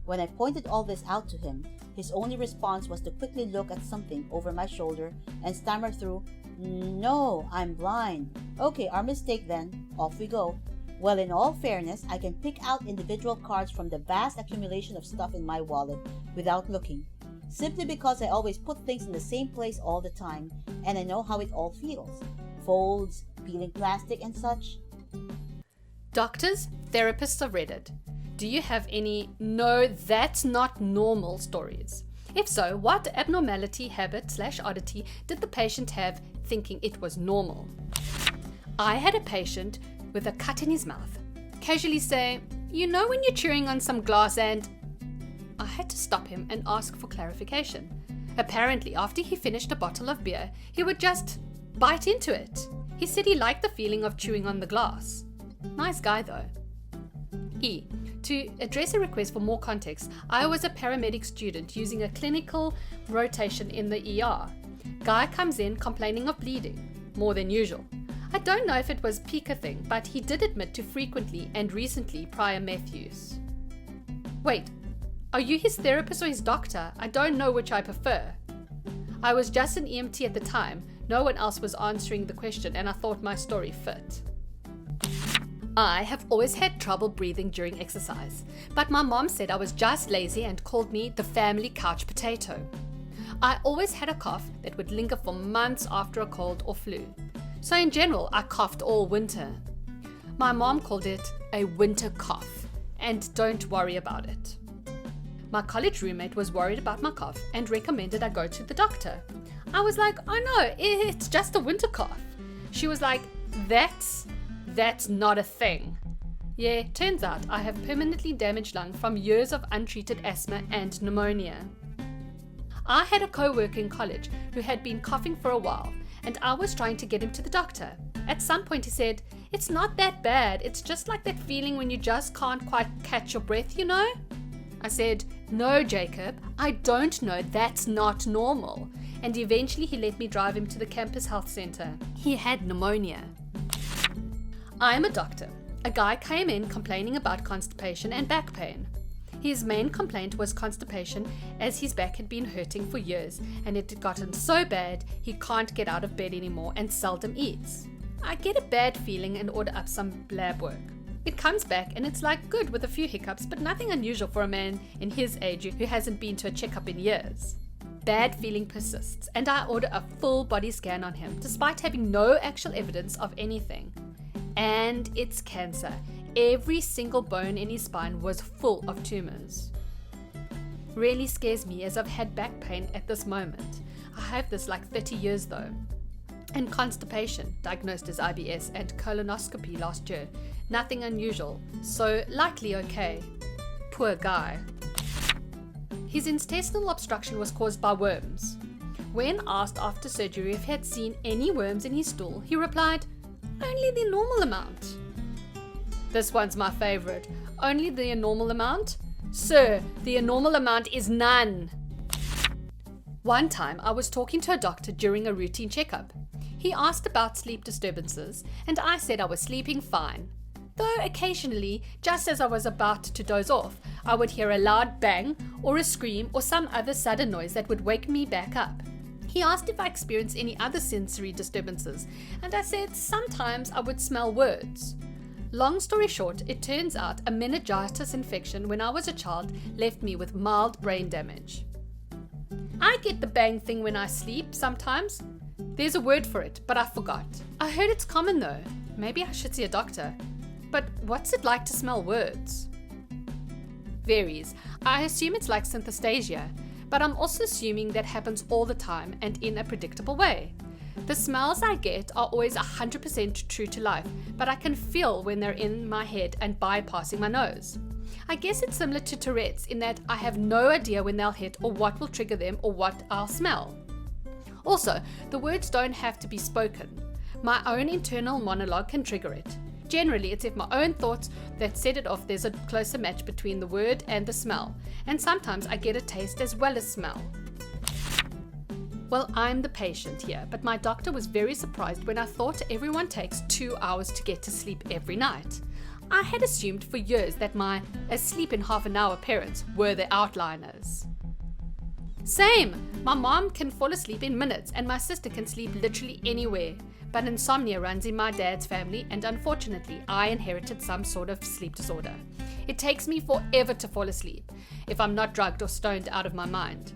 When I pointed all this out to him, his only response was to quickly look at something over my shoulder and stammer through, "No, I'm blind. Okay, our mistake then. Off we go." Well, in all fairness, I can pick out individual cards from the vast accumulation of stuff in my wallet without looking, simply because I always put things in the same place all the time, and I know how it all feels. Folds, peeling plastic, and such. Doctors, therapists of Reddit, do you have any "no, that's not normal" stories? If so, what abnormality, habit / oddity did the patient have thinking it was normal? I had a patient with a cut in his mouth casually say, "You know when you're chewing on some glass and..." I had to stop him and ask for clarification. Apparently, after he finished a bottle of beer, he would just bite into it. He said he liked the feeling of chewing on the glass. Nice guy though. To address a request for more context, I was a paramedic student using a clinical rotation in the ER. Guy comes in complaining of bleeding, more than usual. I don't know if it was Pica thing, but he did admit to frequently and recently prior meth use. Wait, are you his therapist or his doctor? I don't know which I prefer. I was just an EMT at the time. No one else was answering the question, and I thought my story fit. I have always had trouble breathing during exercise, but my mom said I was just lazy and called me the family couch potato. I always had a cough that would linger for months after a cold or flu. So in general, I coughed all winter. My mom called it a winter cough, and don't worry about it. My college roommate was worried about my cough and recommended I go to the doctor. I was like, oh no, it's just a winter cough. She was like, that's not a thing. Yeah, turns out I have permanently damaged lung from years of untreated asthma and pneumonia. I had a co-worker in college who had been coughing for a while, and I was trying to get him to the doctor. At some point he said, it's not that bad, it's just like that feeling when you just can't quite catch your breath, you know? I said, no, Jacob, I don't know, that's not normal. And eventually he let me drive him to the campus health center. He had pneumonia. I am a doctor. A guy came in complaining about constipation and back pain. His main complaint was constipation, as his back had been hurting for years and it had gotten so bad he can't get out of bed anymore and seldom eats. I get a bad feeling and order up some lab work. It comes back and it's like good with a few hiccups, but nothing unusual for a man in his age who hasn't been to a checkup in years. Bad feeling persists and I order a full body scan on him despite having no actual evidence of anything. And it's cancer. Every single bone in his spine was full of tumors. Really scares me as I've had back pain at this moment. I have this like 30 years though. And constipation, diagnosed as IBS, and colonoscopy last year. Nothing unusual, so likely okay. Poor guy. His intestinal obstruction was caused by worms. When asked after surgery if he had seen any worms in his stool, he replied, only the normal amount. This one's my favorite. Only the normal amount? Sir, the normal amount is none. One time I was talking to a doctor during a routine checkup. He asked about sleep disturbances and I said I was sleeping fine. Though occasionally, just as I was about to doze off, I would hear a loud bang or a scream or some other sudden noise that would wake me back up. He asked if I experienced any other sensory disturbances, and I said sometimes I would smell words. Long story short, it turns out a meningitis infection when I was a child left me with mild brain damage. I get the bang thing when I sleep sometimes. There's a word for it, but I forgot. I heard it's common though. Maybe I should see a doctor. But what's it like to smell words? Varies. I assume it's like synesthesia, but I'm also assuming that happens all the time and in a predictable way. The smells I get are always 100% true to life, but I can feel when they're in my head and bypassing my nose. I guess it's similar to Tourette's in that I have no idea when they'll hit or what will trigger them or what I'll smell. Also, the words don't have to be spoken. My own internal monologue can trigger it. Generally, it's if my own thoughts that set it off, there's a closer match between the word and the smell, and sometimes I get a taste as well as smell. Well, I'm the patient here, but my doctor was very surprised when I thought everyone takes 2 hours to get to sleep every night. I had assumed for years that my asleep in half an hour parents were the outliners. Same! My mom can fall asleep in minutes and my sister can sleep literally anywhere. But insomnia runs in my dad's family and unfortunately I inherited some sort of sleep disorder. It takes me forever to fall asleep if I'm not drugged or stoned out of my mind.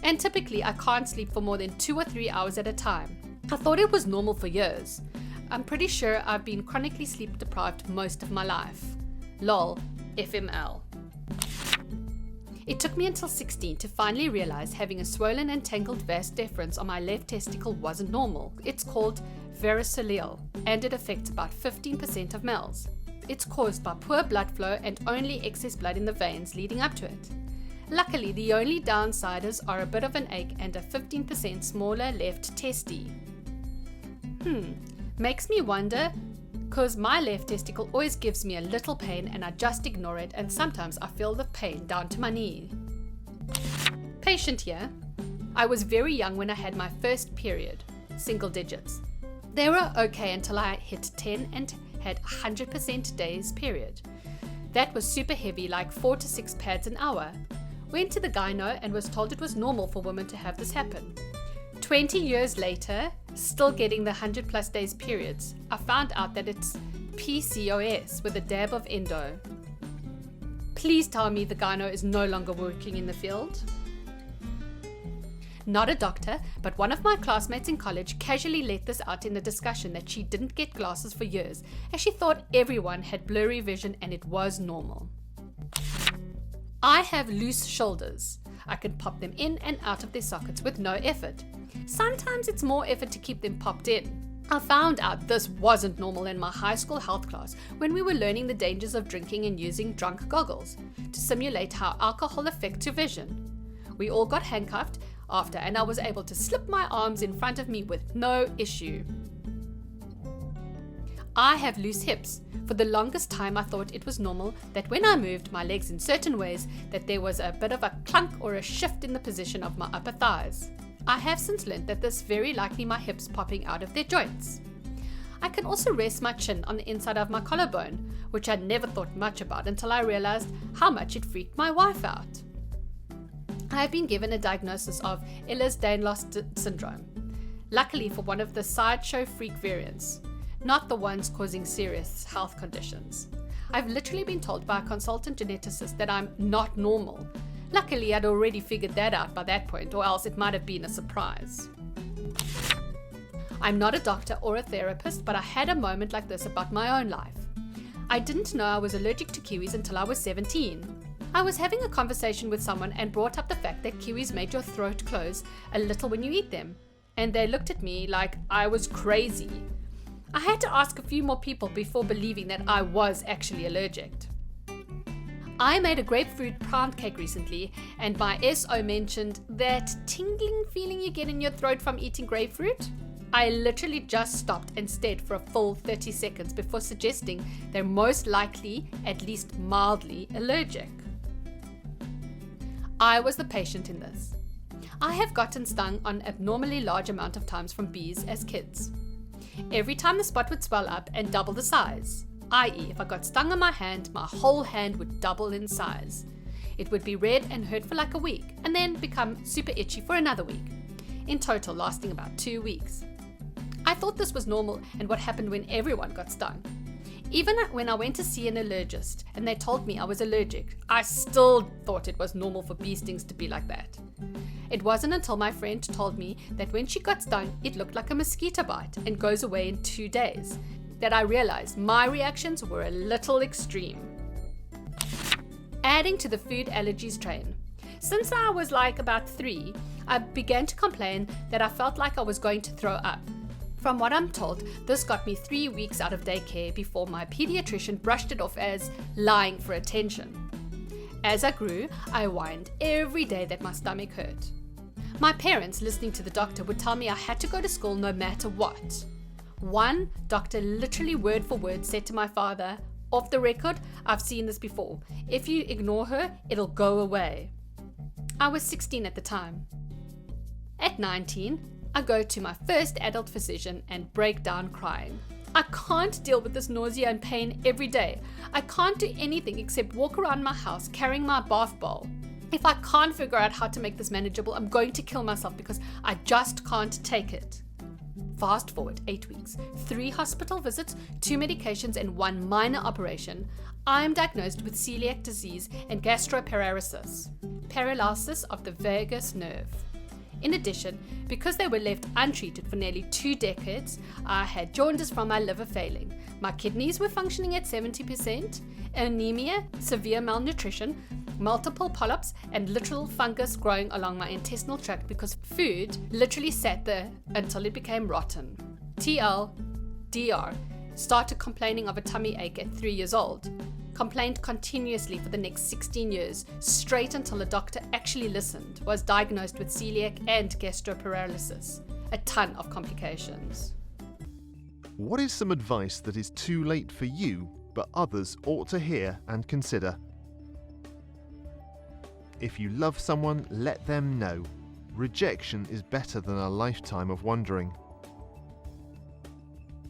And typically I can't sleep for more than 2 or 3 hours at a time. I thought it was normal for years. I'm pretty sure I've been chronically sleep deprived most of my life. Lol, FML. It took me until 16 to finally realize having a swollen and tangled vas deferens on my left testicle wasn't normal. It's called varicocele, and it affects about 15% of males. It's caused by poor blood flow and only excess blood in the veins leading up to it. Luckily, the only downsiders are a bit of an ache and a 15% smaller left testy. Makes me wonder, cause my left testicle always gives me a little pain and I just ignore it, and sometimes I feel the pain down to my knee. Patient here. I was very young when I had my first period, single digits. They were okay until I hit 10 and had 100% days period. That was super heavy, like 4 to 6 pads an hour. Went to the gyno and was told it was normal for women to have this happen. 20 years later, still getting the 100 plus days periods, I found out that it's PCOS with a dab of endo. Please tell me the gyno is no longer working in the field. Not a doctor, but one of my classmates in college casually let this out in a discussion that she didn't get glasses for years, as she thought everyone had blurry vision and it was normal. I have loose shoulders. I can pop them in and out of their sockets with no effort. Sometimes it's more effort to keep them popped in. I found out this wasn't normal in my high school health class when we were learning the dangers of drinking and using drunk goggles to simulate how alcohol affects your vision. We all got handcuffed after, and I was able to slip my arms in front of me with no issue. I have loose hips. For the longest time I thought it was normal that when I moved my legs in certain ways that there was a bit of a clunk or a shift in the position of my upper thighs. I have since learned that this is very likely my hips popping out of their joints. I can also rest my chin on the inside of my collarbone, which I never thought much about until I realized how much it freaked my wife out. I have been given a diagnosis of Ehlers-Danlos syndrome, luckily for one of the sideshow freak variants, not the ones causing serious health conditions. I've literally been told by a consultant geneticist that I'm not normal. Luckily, I'd already figured that out by that point, or else it might have been a surprise. I'm not a doctor or a therapist, but I had a moment like this about my own life. I didn't know I was allergic to kiwis until I was 17. I was having a conversation with someone and brought up the fact that kiwis made your throat close a little when you eat them, and they looked at me like I was crazy. I had to ask a few more people before believing that I was actually allergic. I made a grapefruit pound cake recently, and my SO mentioned that tingling feeling you get in your throat from eating grapefruit. I literally just stopped and stared for a full 30 seconds before suggesting they're most likely, at least mildly, allergic. I was the patient in this. I have gotten stung an abnormally large amount of times from bees as kids. Every time the spot would swell up and double the size, i.e. if I got stung on my hand, my whole hand would double in size. It would be red and hurt for like a week, and then become super itchy for another week, in total lasting about 2 weeks. I thought this was normal and what happened when everyone got stung. Even when I went to see an allergist and they told me I was allergic, I still thought it was normal for bee stings to be like that. It wasn't until my friend told me that when she got stung, it looked like a mosquito bite and goes away in 2 days, that I realized my reactions were a little extreme. Adding to the food allergies train. Since I was like about 3, I began to complain that I felt like I was going to throw up. From what I'm told, this got me 3 weeks out of daycare before my pediatrician brushed it off as lying for attention. As I grew, I whined every day that my stomach hurt. My parents, listening to the doctor, would tell me I had to go to school no matter what. One doctor literally word for word said to my father, "Off the record, I've seen this before. If you ignore her, it'll go away." I was 16 at the time. At 19, I go to my first adult physician and break down crying. I can't deal with this nausea and pain every day. I can't do anything except walk around my house carrying my bath bowl. If I can't figure out how to make this manageable, I'm going to kill myself because I just can't take it. Fast forward 8 weeks, 3 hospital visits, 2 medications, and 1 minor operation. I am diagnosed with celiac disease and gastroparesis, paralysis of the vagus nerve. In addition, because they were left untreated for nearly 2 decades, I had jaundice from my liver failing. My kidneys were functioning at 70%, anemia, severe malnutrition, multiple polyps, and literal fungus growing along my intestinal tract because food literally sat there until it became rotten. TLDR, started complaining of a tummy ache at 3 years old. Complained continuously for the next 16 years, straight until a doctor actually listened, was diagnosed with celiac and gastroparesis. A ton of complications. What is some advice that is too late for you, but others ought to hear and consider? If you love someone, let them know. Rejection is better than a lifetime of wondering.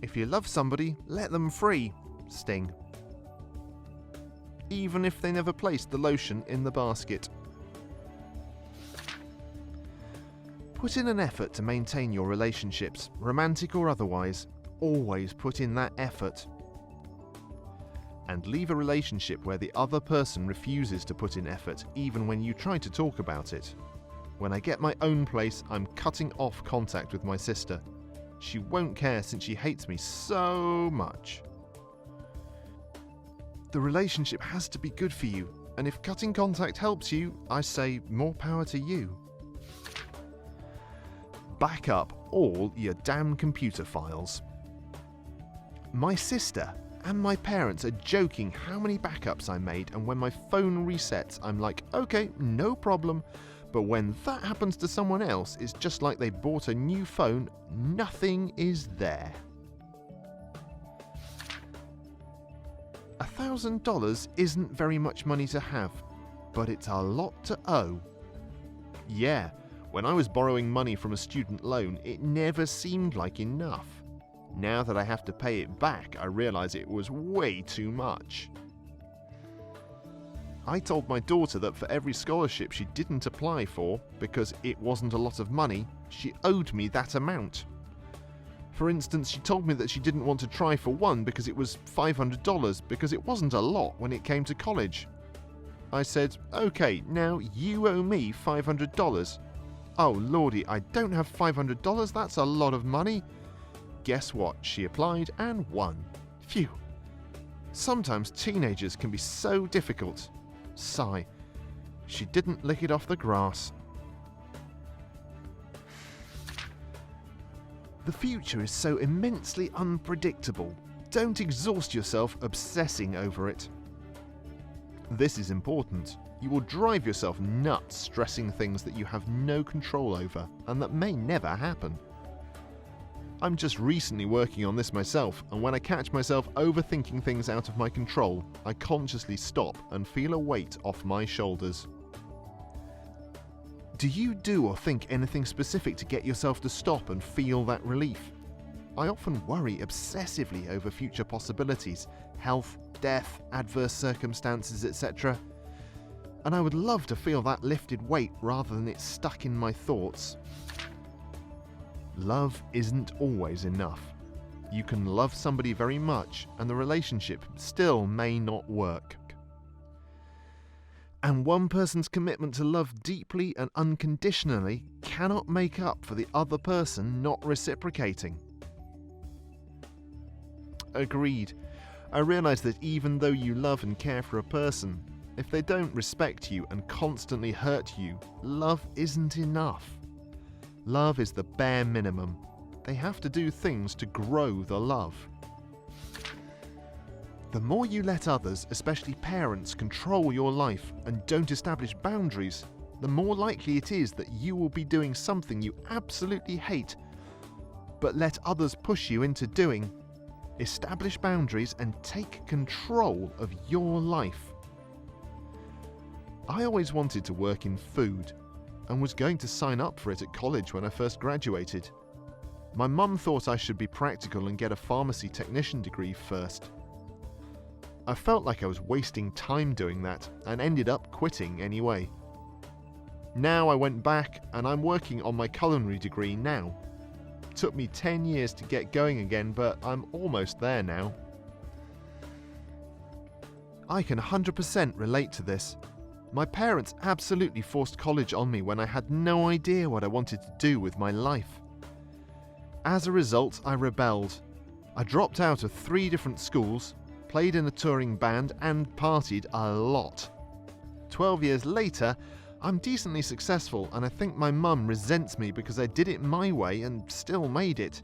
If you love somebody, let them free. Sting. Even if they never placed the lotion in the basket. Put in an effort to maintain your relationships, romantic or otherwise. Always put in that effort. And leave a relationship where the other person refuses to put in effort, even when you try to talk about it. When I get my own place, I'm cutting off contact with my sister. She won't care since she hates me so much. The relationship has to be good for you, and if cutting contact helps you, I say more power to you. Back up all your damn computer files. My sister and my parents are joking how many backups I made, and when my phone resets, I'm like, okay, no problem. But when that happens to someone else, it's just like they bought a new phone, nothing is there. $1,000 isn't very much money to have, but it's a lot to owe. Yeah, when I was borrowing money from a student loan, it never seemed like enough. Now that I have to pay it back, I realize it was way too much. I told my daughter that for every scholarship she didn't apply for, because it wasn't a lot of money, she owed me that amount. For instance, she told me that she didn't want to try for one because it was $500, because it wasn't a lot when it came to college. I said, okay, now you owe me $500. Oh lordy, I don't have $500, that's a lot of money. Guess what? She applied and won. Phew. Sometimes teenagers can be so difficult. Sigh. She didn't lick it off the grass. The future is so immensely unpredictable. Don't exhaust yourself obsessing over it. This is important. You will drive yourself nuts stressing things that you have no control over and that may never happen. I'm just recently working on this myself, and when I catch myself overthinking things out of my control, I consciously stop and feel a weight off my shoulders. Do you do or think anything specific to get yourself to stop and feel that relief? I often worry obsessively over future possibilities, health, death, adverse circumstances, etc. And I would love to feel that lifted weight rather than it stuck in my thoughts. Love isn't always enough. You can love somebody very much and the relationship still may not work. And one person's commitment to love deeply and unconditionally cannot make up for the other person not reciprocating. Agreed. I realise that even though you love and care for a person, if they don't respect you and constantly hurt you, love isn't enough. Love is the bare minimum. They have to do things to grow the love. The more you let others, especially parents, control your life and don't establish boundaries, the more likely it is that you will be doing something you absolutely hate, but let others push you into doing. Establish boundaries and take control of your life. I always wanted to work in food and was going to sign up for it at college when I first graduated. My mum thought I should be practical and get a pharmacy technician degree first. I felt like I was wasting time doing that and ended up quitting anyway. Now I went back and I'm working on my culinary degree now. It took me 10 years to get going again, but I'm almost there now. I can 100% relate to this. My parents absolutely forced college on me when I had no idea what I wanted to do with my life. As a result, I rebelled. I dropped out of 3 different schools, played in a touring band, and partied a lot. 12 years later, I'm decently successful, and I think my mum resents me because I did it my way and still made it.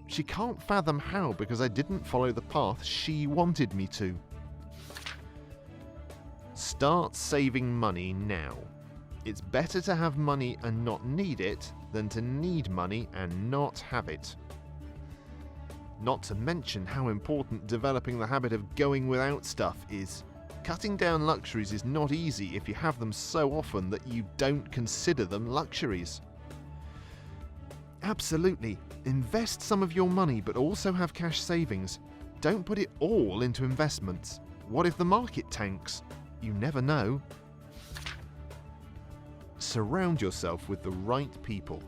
She can't fathom how because I didn't follow the path she wanted me to. Start saving money now. It's better to have money and not need it than to need money and not have it. Not to mention how important developing the habit of going without stuff is. Cutting down luxuries is not easy if you have them so often that you don't consider them luxuries. Absolutely, invest some of your money but also have cash savings. Don't put it all into investments. What if the market tanks? You never know. Surround yourself with the right people.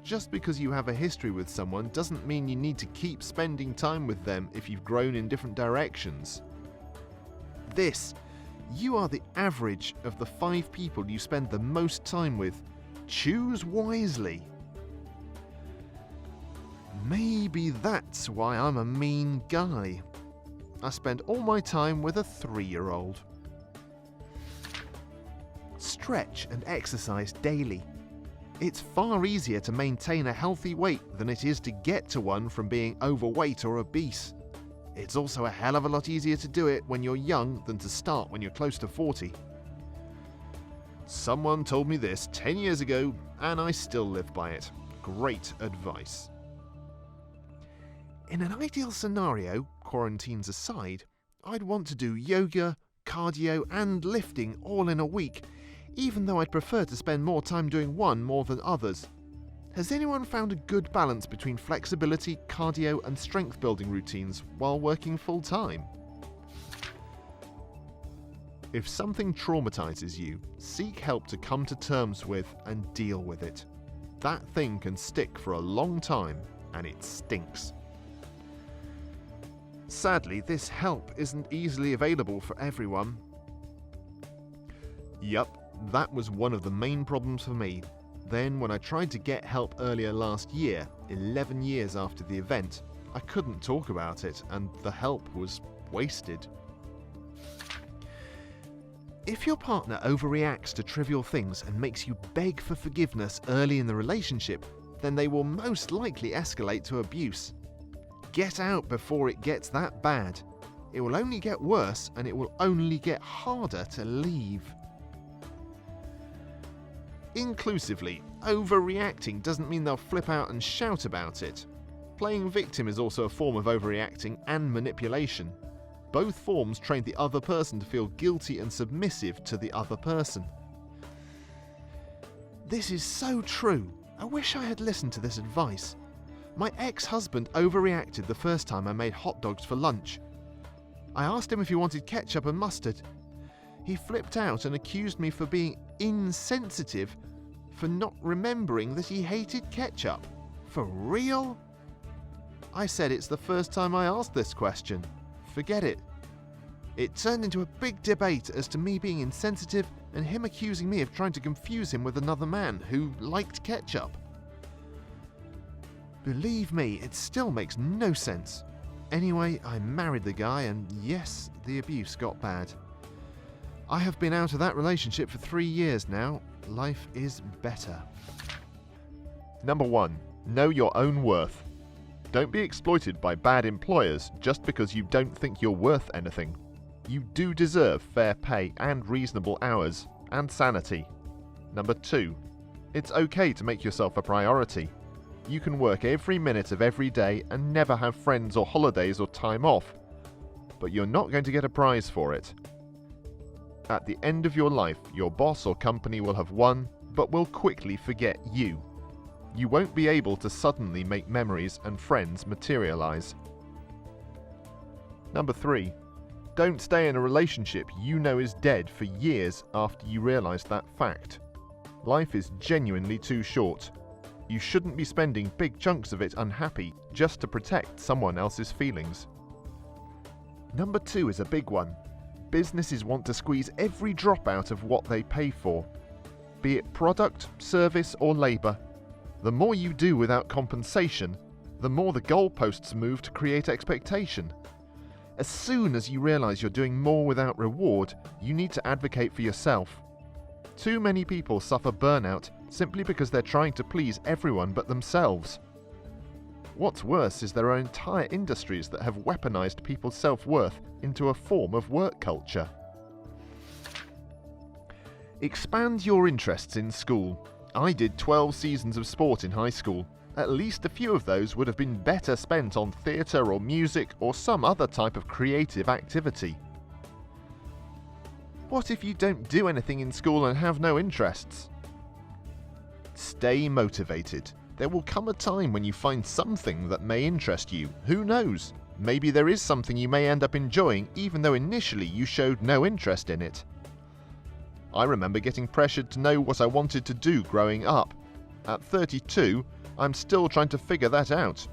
Just because you have a history with someone doesn't mean you need to keep spending time with them if you've grown in different directions. You are the average of the 5 people you spend the most time with. Choose wisely. Maybe that's why I'm a mean guy. I spend all my time with a 3-year-old. Stretch and exercise daily. It's far easier to maintain a healthy weight than it is to get to one from being overweight or obese. It's also a hell of a lot easier to do it when you're young than to start when you're close to 40. Someone told me this 10 years ago, and I still live by it. Great advice. In an ideal scenario, quarantines aside, I'd want to do yoga, cardio, and lifting all in a week, even though I'd prefer to spend more time doing one more than others. Has anyone found a good balance between flexibility, cardio, and strength building routines while working full time? If something traumatizes you, seek help to come to terms with and deal with it. That thing can stick for a long time, and it stinks. Sadly, this help isn't easily available for everyone. Yup, that was one of the main problems for me. Then, when I tried to get help earlier last year, 11 years after the event, I couldn't talk about it, and the help was wasted. If your partner overreacts to trivial things and makes you beg for forgiveness early in the relationship, then they will most likely escalate to abuse. Get out before it gets that bad. It will only get worse, and it will only get harder to leave. Inclusively, overreacting doesn't mean they'll flip out and shout about it. Playing victim is also a form of overreacting and manipulation. Both forms train the other person to feel guilty and submissive to the other person. This is so true. I wish I had listened to this advice. My ex-husband overreacted the first time I made hot dogs for lunch. I asked him if he wanted ketchup and mustard. He flipped out and accused me for being insensitive for not remembering that he hated ketchup. For real? I said it's the first time I asked this question. Forget it. It turned into a big debate as to me being insensitive and him accusing me of trying to confuse him with another man who liked ketchup. Believe me, it still makes no sense. Anyway, I married the guy and yes, the abuse got bad. I have been out of that relationship for 3 years now. Life is better. Number 1. Know your own worth. Don't be exploited by bad employers just because you don't think you're worth anything. You do deserve fair pay and reasonable hours, and sanity. Number 2. It's okay to make yourself a priority. You can work every minute of every day and never have friends or holidays or time off, but you're not going to get a prize for it. At the end of your life, your boss or company will have won, but will quickly forget you. You won't be able to suddenly make memories and friends materialize. Number 3. Don't stay in a relationship you know is dead for years after you realize that fact. Life is genuinely too short. You shouldn't be spending big chunks of it unhappy just to protect someone else's feelings. Number 2 is a big one. Businesses want to squeeze every drop out of what they pay for, be it product, service, or labor. The more you do without compensation, the more the goalposts move to create expectation. As soon as you realize you're doing more without reward, you need to advocate for yourself. Too many people suffer burnout simply because they're trying to please everyone but themselves. What's worse is there are entire industries that have weaponized people's self-worth into a form of work culture. Expand your interests in school. I did 12 seasons of sport in high school. At least a few of those would have been better spent on theatre or music or some other type of creative activity. What if you don't do anything in school and have no interests? Stay motivated. There will come a time when you find something that may interest you. Who knows? Maybe there is something you may end up enjoying even though initially you showed no interest in it. I remember getting pressured to know what I wanted to do growing up. At 32, I'm still trying to figure that out.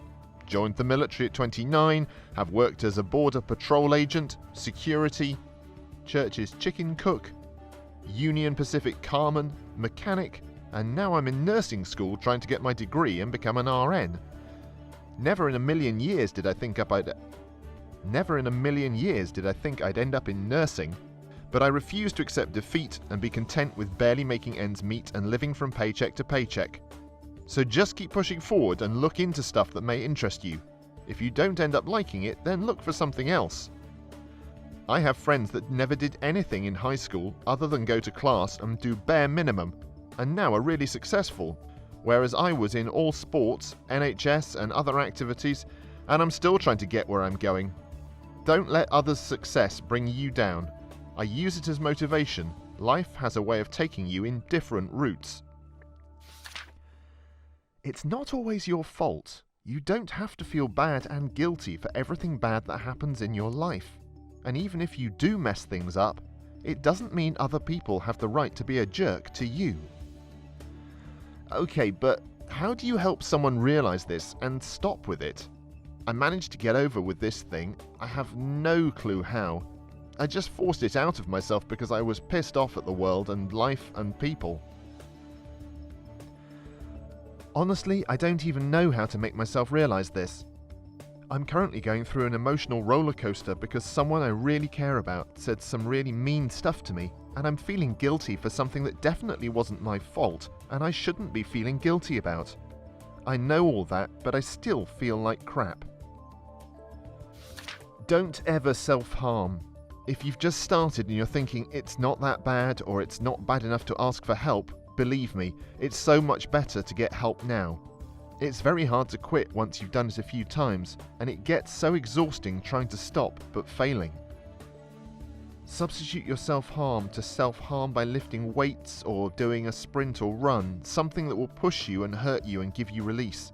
Joined the military at 29, have worked as a border patrol agent, security, church's chicken cook, Union Pacific carman, mechanic, and now I'm in nursing school trying to get my degree and become an RN. Never in a million years did I think I'd end up in nursing, but I refuse to accept defeat and be content with barely making ends meet and living from paycheck to paycheck. So just keep pushing forward and look into stuff that may interest you. If you don't end up liking it, then look for something else. I have friends that never did anything in high school other than go to class and do bare minimum, and now are really successful, whereas I was in all sports, NHS and other activities, and I'm still trying to get where I'm going. Don't let others' success bring you down. I use it as motivation. Life has a way of taking you in different routes. It's not always your fault. You don't have to feel bad and guilty for everything bad that happens in your life. And even if you do mess things up, it doesn't mean other people have the right to be a jerk to you. Okay, but how do you help someone realize this and stop with it? I managed to get over with this thing. I have no clue how. I just forced it out of myself because I was pissed off at the world and life and people. Honestly, I don't even know how to make myself realize this. I'm currently going through an emotional roller coaster because someone I really care about said some really mean stuff to me, and I'm feeling guilty for something that definitely wasn't my fault and I shouldn't be feeling guilty about. I know all that, but I still feel like crap. Don't ever self-harm. If you've just started and you're thinking it's not that bad or it's not bad enough to ask for help, believe me, it's so much better to get help now. It's very hard to quit once you've done it a few times, and it gets so exhausting trying to stop but failing. Substitute your self-harm to self-harm by lifting weights or doing a sprint or run, something that will push you and hurt you and give you release.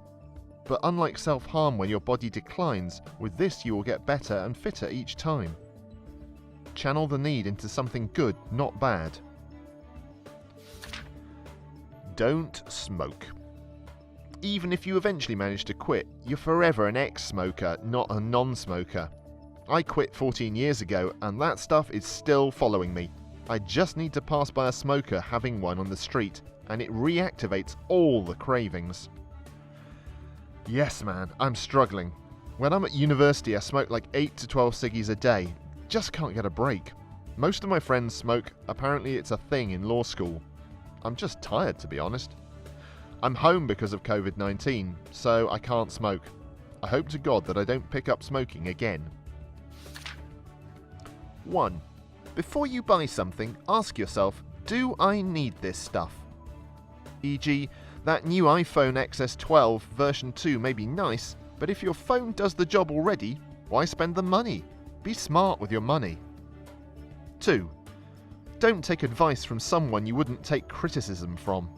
But unlike self-harm when your body declines, with this you will get better and fitter each time. Channel the need into something good, not bad. Don't smoke. Even if you eventually manage to quit, you're forever an ex-smoker, not a non-smoker. I quit 14 years ago, and that stuff is still following me. I just need to pass by a smoker having one on the street, and it reactivates all the cravings. Yes man, I'm struggling. When I'm at university, I smoke like 8 to 12 ciggies a day. Just can't get a break. Most of my friends smoke. Apparently it's a thing in law school. I'm just tired, to be honest. I'm home because of COVID-19, so I can't smoke. I hope to God that I don't pick up smoking again. 1. Before you buy something, ask yourself, do I need this stuff? E.g., that new iPhone XS12 version 2 may be nice, but if your phone does the job already, why spend the money? Be smart with your money. 2. Don't take advice from someone you wouldn't take criticism from.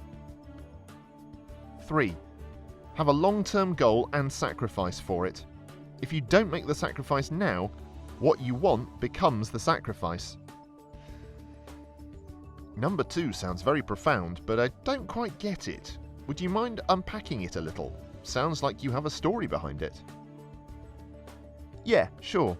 3. Have a long-term goal and sacrifice for it. If you don't make the sacrifice now, what you want becomes the sacrifice. Number 2 sounds very profound, but I don't quite get it. Would you mind unpacking it a little? Sounds like you have a story behind it. Yeah, sure.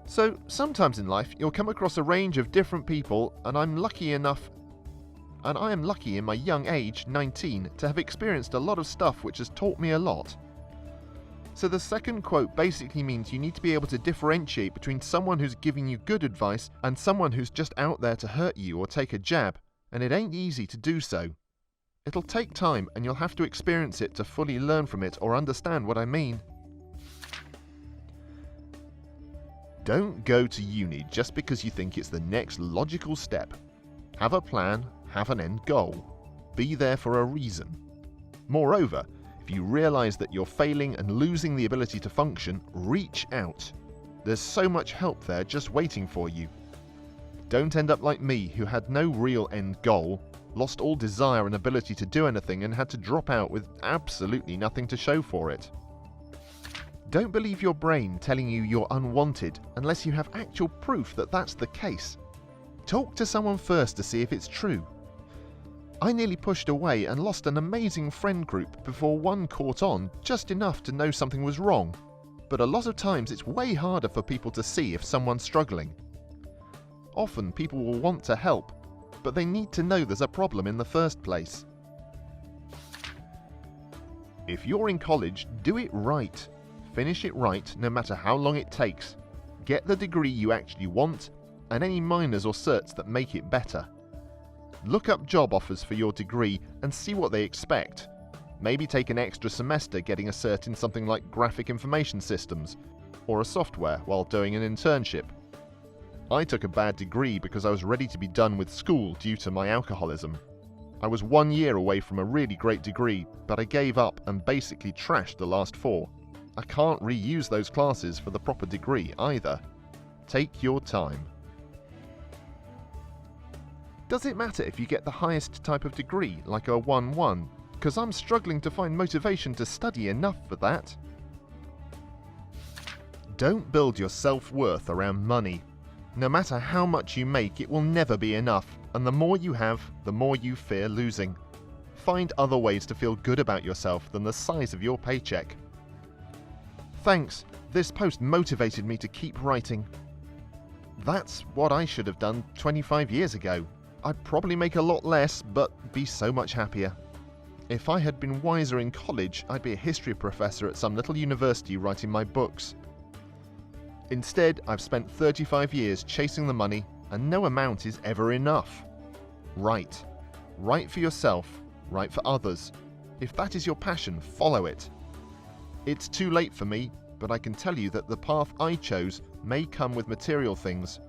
So, sometimes in life, you'll come across a range of different people, and I am lucky in my young age, 19, to have experienced a lot of stuff which has taught me a lot. So the second quote basically means you need to be able to differentiate between someone who's giving you good advice and someone who's just out there to hurt you or take a jab, and it ain't easy to do so. It'll take time, and you'll have to experience it to fully learn from it or understand what I mean. Don't go to uni just because you think it's the next logical step. Have a plan, have an end goal. Be there for a reason. Moreover, if you realize that you're failing and losing the ability to function, reach out. There's so much help there just waiting for you. Don't end up like me, who had no real end goal, lost all desire and ability to do anything, and had to drop out with absolutely nothing to show for it. Don't believe your brain telling you you're unwanted unless you have actual proof that that's the case. Talk to someone first to see if it's true. I nearly pushed away and lost an amazing friend group before one caught on just enough to know something was wrong. But a lot of times it's way harder for people to see if someone's struggling. Often people will want to help, but they need to know there's a problem in the first place. If you're in college, do it right. Finish it right no matter how long it takes. Get the degree you actually want, and any minors or certs that make it better. Look up job offers for your degree and see what they expect. Maybe take an extra semester getting a cert in something like graphic information systems or a software while doing an internship. I took a bad degree because I was ready to be done with school due to my alcoholism. I was 1 year away from a really great degree, but I gave up and basically trashed the last 4. I can't reuse those classes for the proper degree either. Take your time. Does it matter if you get the highest type of degree, like a 1-1? Because I'm struggling to find motivation to study enough for that. Don't build your self-worth around money. No matter how much you make, it will never be enough, and the more you have, the more you fear losing. Find other ways to feel good about yourself than the size of your paycheck. Thanks, this post motivated me to keep writing. That's what I should have done 25 years ago. I'd probably make a lot less, but be so much happier. If I had been wiser in college, I'd be a history professor at some little university writing my books. Instead, I've spent 35 years chasing the money, and no amount is ever enough. Write. Write for yourself, write for others. If that is your passion, follow it. It's too late for me, but I can tell you that the path I chose may come with material things,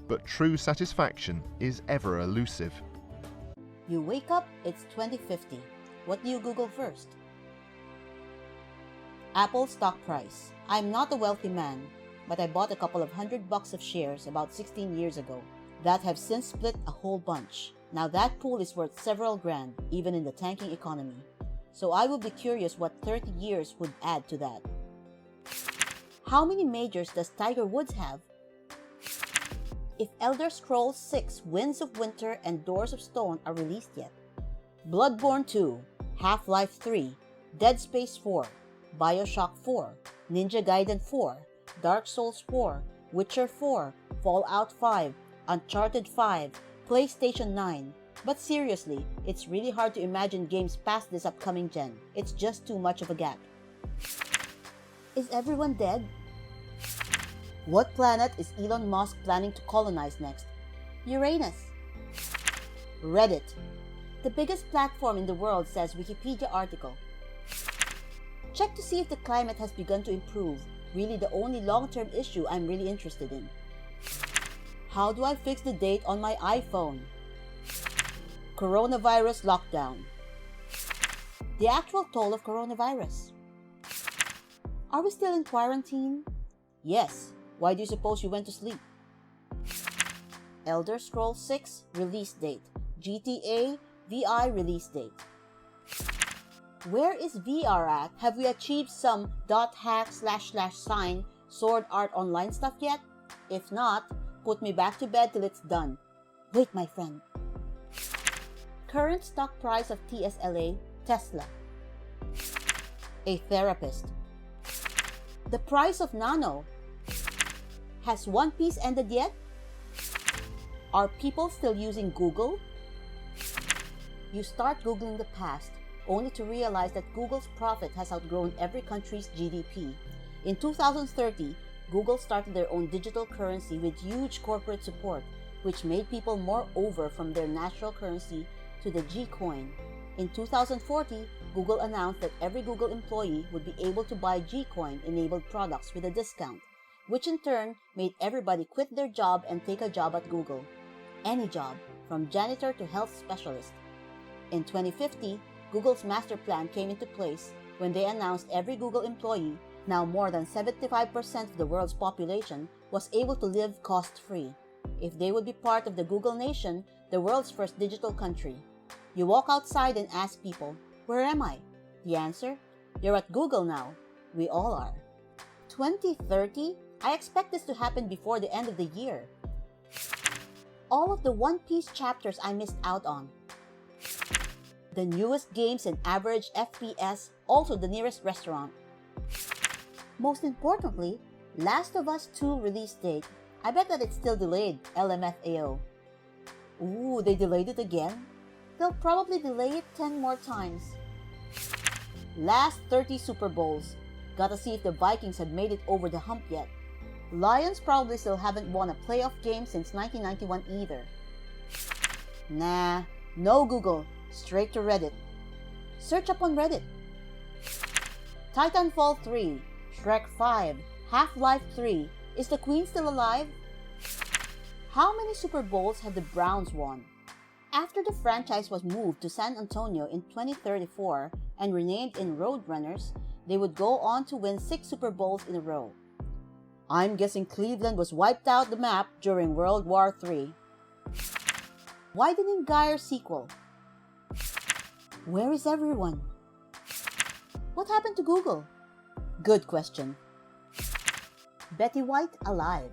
but true satisfaction is ever elusive. You wake up, it's 2050. What do you Google first? Apple stock price. I'm not a wealthy man, but I bought a couple of $100 of shares about 16 years ago that have since split a whole bunch. Now that pool is worth several grand, even in the tanking economy. So I would be curious what 30 years would add to that. How many majors does Tiger Woods have? If Elder Scrolls 6 Winds of Winter and Doors of Stone are released yet. Bloodborne 2, Half-Life 3, Dead Space 4, Bioshock 4, Ninja Gaiden 4, Dark Souls 4, Witcher 4, Fallout 5, Uncharted 5, PlayStation 9. But seriously, it's really hard to imagine games past this upcoming gen. It's just too much of a gap. Is everyone dead? What planet is Elon Musk planning to colonize next? Uranus. Reddit. The biggest platform in the world, says Wikipedia article. Check to see if the climate has begun to improve. Really the only long-term issue I'm really interested in. How do I fix the date on my iPhone? Coronavirus lockdown. The actual toll of coronavirus. Are we still in quarantine? Yes. Why do you suppose you went to sleep? Elder Scrolls 6 release date. GTA VI release date. Where is VR at? Have we achieved some .hack//sign sword art online stuff yet? If not, put me back to bed till it's done. Wait, my friend. Current stock price of TSLA, Tesla. A therapist. The price of Nano. Has One Piece ended yet? Are people still using Google? You start Googling the past, only to realize that Google's profit has outgrown every country's GDP. In 2030, Google started their own digital currency with huge corporate support, which made people more over from their national currency to the G-coin. In 2040, Google announced that every Google employee would be able to buy G-coin-enabled products with a discount, which in turn made everybody quit their job and take a job at Google. Any job, from janitor to health specialist. In 2050, Google's master plan came into place when they announced every Google employee, now more than 75% of the world's population, was able to live cost-free. If they would be part of the Google Nation, the world's first digital country. You walk outside and ask people, "Where am I?" The answer? "You're at Google now." We all are. 2030? I expect this to happen before the end of the year. All of the One Piece chapters I missed out on. The newest games in average FPS, also the nearest restaurant. Most importantly, Last of Us 2 release date. I bet that it's still delayed, LMFAO. Ooh, they delayed it again? They'll probably delay it 10 more times. Last 30 Super Bowls. Gotta see if the Vikings had made it over the hump yet. Lions probably still haven't won a playoff game since 1991 either. Nah, no Google. Straight to Reddit. Search up on Reddit. Titanfall 3, Shrek 5, Half-Life 3. Is the Queen still alive? How many Super Bowls have the Browns won? After the franchise was moved to San Antonio in 2034 and renamed in Roadrunners, they would go on to win 6 Super Bowls in a row. I'm guessing Cleveland was wiped out the map during World War III. Widening Gyre sequel. Where is everyone? What happened to Google? Good question. Betty White alive.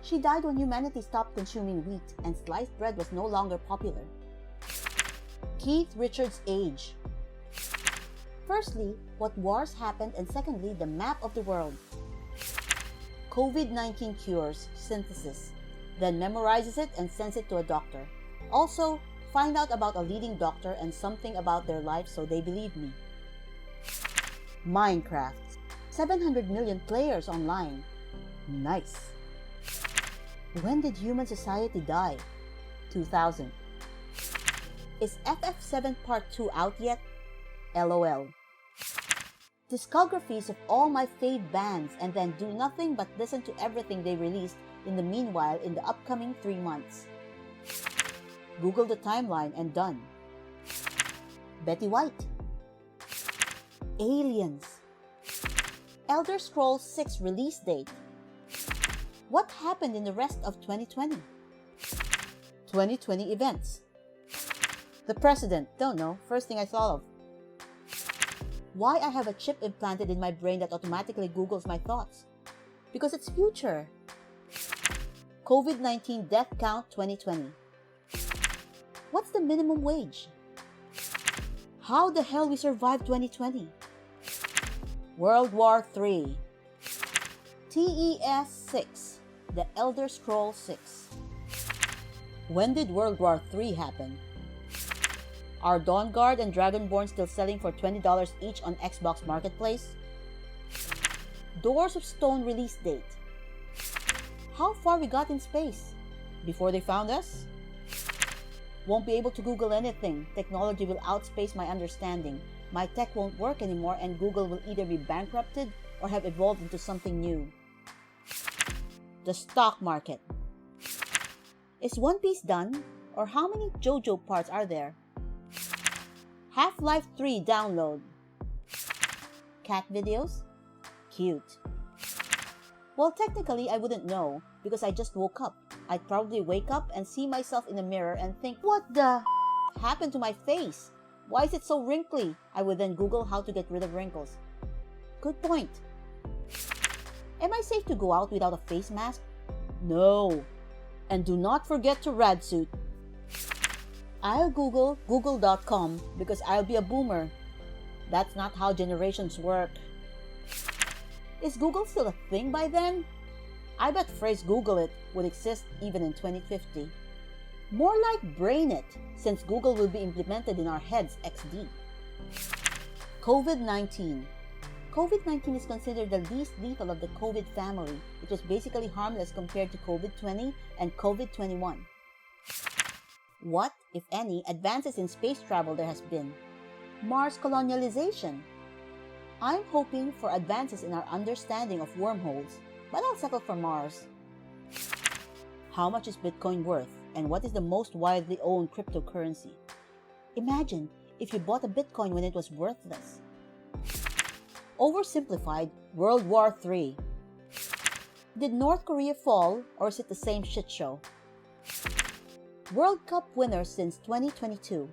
She died when humanity stopped consuming wheat and sliced bread was no longer popular. Keith Richards' age. Firstly, what wars happened, and secondly, the map of the world. COVID-19 cures synthesis, then memorizes it and sends it to a doctor. Also, find out about a leading doctor and something about their life so they believe me. Minecraft. 700 million players online. Nice. When did human society die? 2000. Is FF7 Part 2 out yet? LOL. Discographies of all my fave bands and then do nothing but listen to everything they released in the meanwhile in the upcoming 3 months. Google the timeline and done. Betty White. Aliens. Elder Scrolls 6 release date. What happened in the rest of 2020? 2020 events. The president, don't know, first thing I thought of. Why I have a chip implanted in my brain that automatically Googles my thoughts? Because it's future. COVID-19 death count 2020. What's the minimum wage? How the hell we survived 2020? World War III. TES 6. The Elder Scrolls 6. When did World War III happen? Are Dawnguard and Dragonborn still selling for $20 each on Xbox Marketplace? Doors of Stone release date. How far we got in space? Before they found us? Won't be able to Google anything. Technology will outspace my understanding. My tech won't work anymore and Google will either be bankrupted or have evolved into something new. The stock market. Is One Piece done? Or how many JoJo parts are there? Half-Life 3 download. Cat videos? Cute. Well, technically I wouldn't know because I just woke up. I'd probably wake up and see myself in the mirror and think, what the happened to my face? Why is it so wrinkly? I would then Google how to get rid of wrinkles. Good point. Am I safe to go out without a face mask? No. And do not forget to radsuit. I'll Google google.com because I'll be a boomer. That's not how generations work. Is Google still a thing by then? I bet phrase Google it would exist even in 2050. More like Brain It, since Google will be implemented in our heads XD. COVID-19. COVID-19 is considered the least lethal of the COVID family. It was basically harmless compared to COVID-20 and COVID-21. What, if any, advances in space travel there has been? Mars colonialization. I'm hoping for advances in our understanding of wormholes, but I'll settle for Mars. How much is Bitcoin worth, and what is the most widely owned cryptocurrency? Imagine if you bought a Bitcoin when it was worthless. Oversimplified, World War III. Did North Korea fall, or is it the same shit show? World Cup winner since 2022.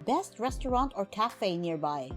Best restaurant or cafe nearby?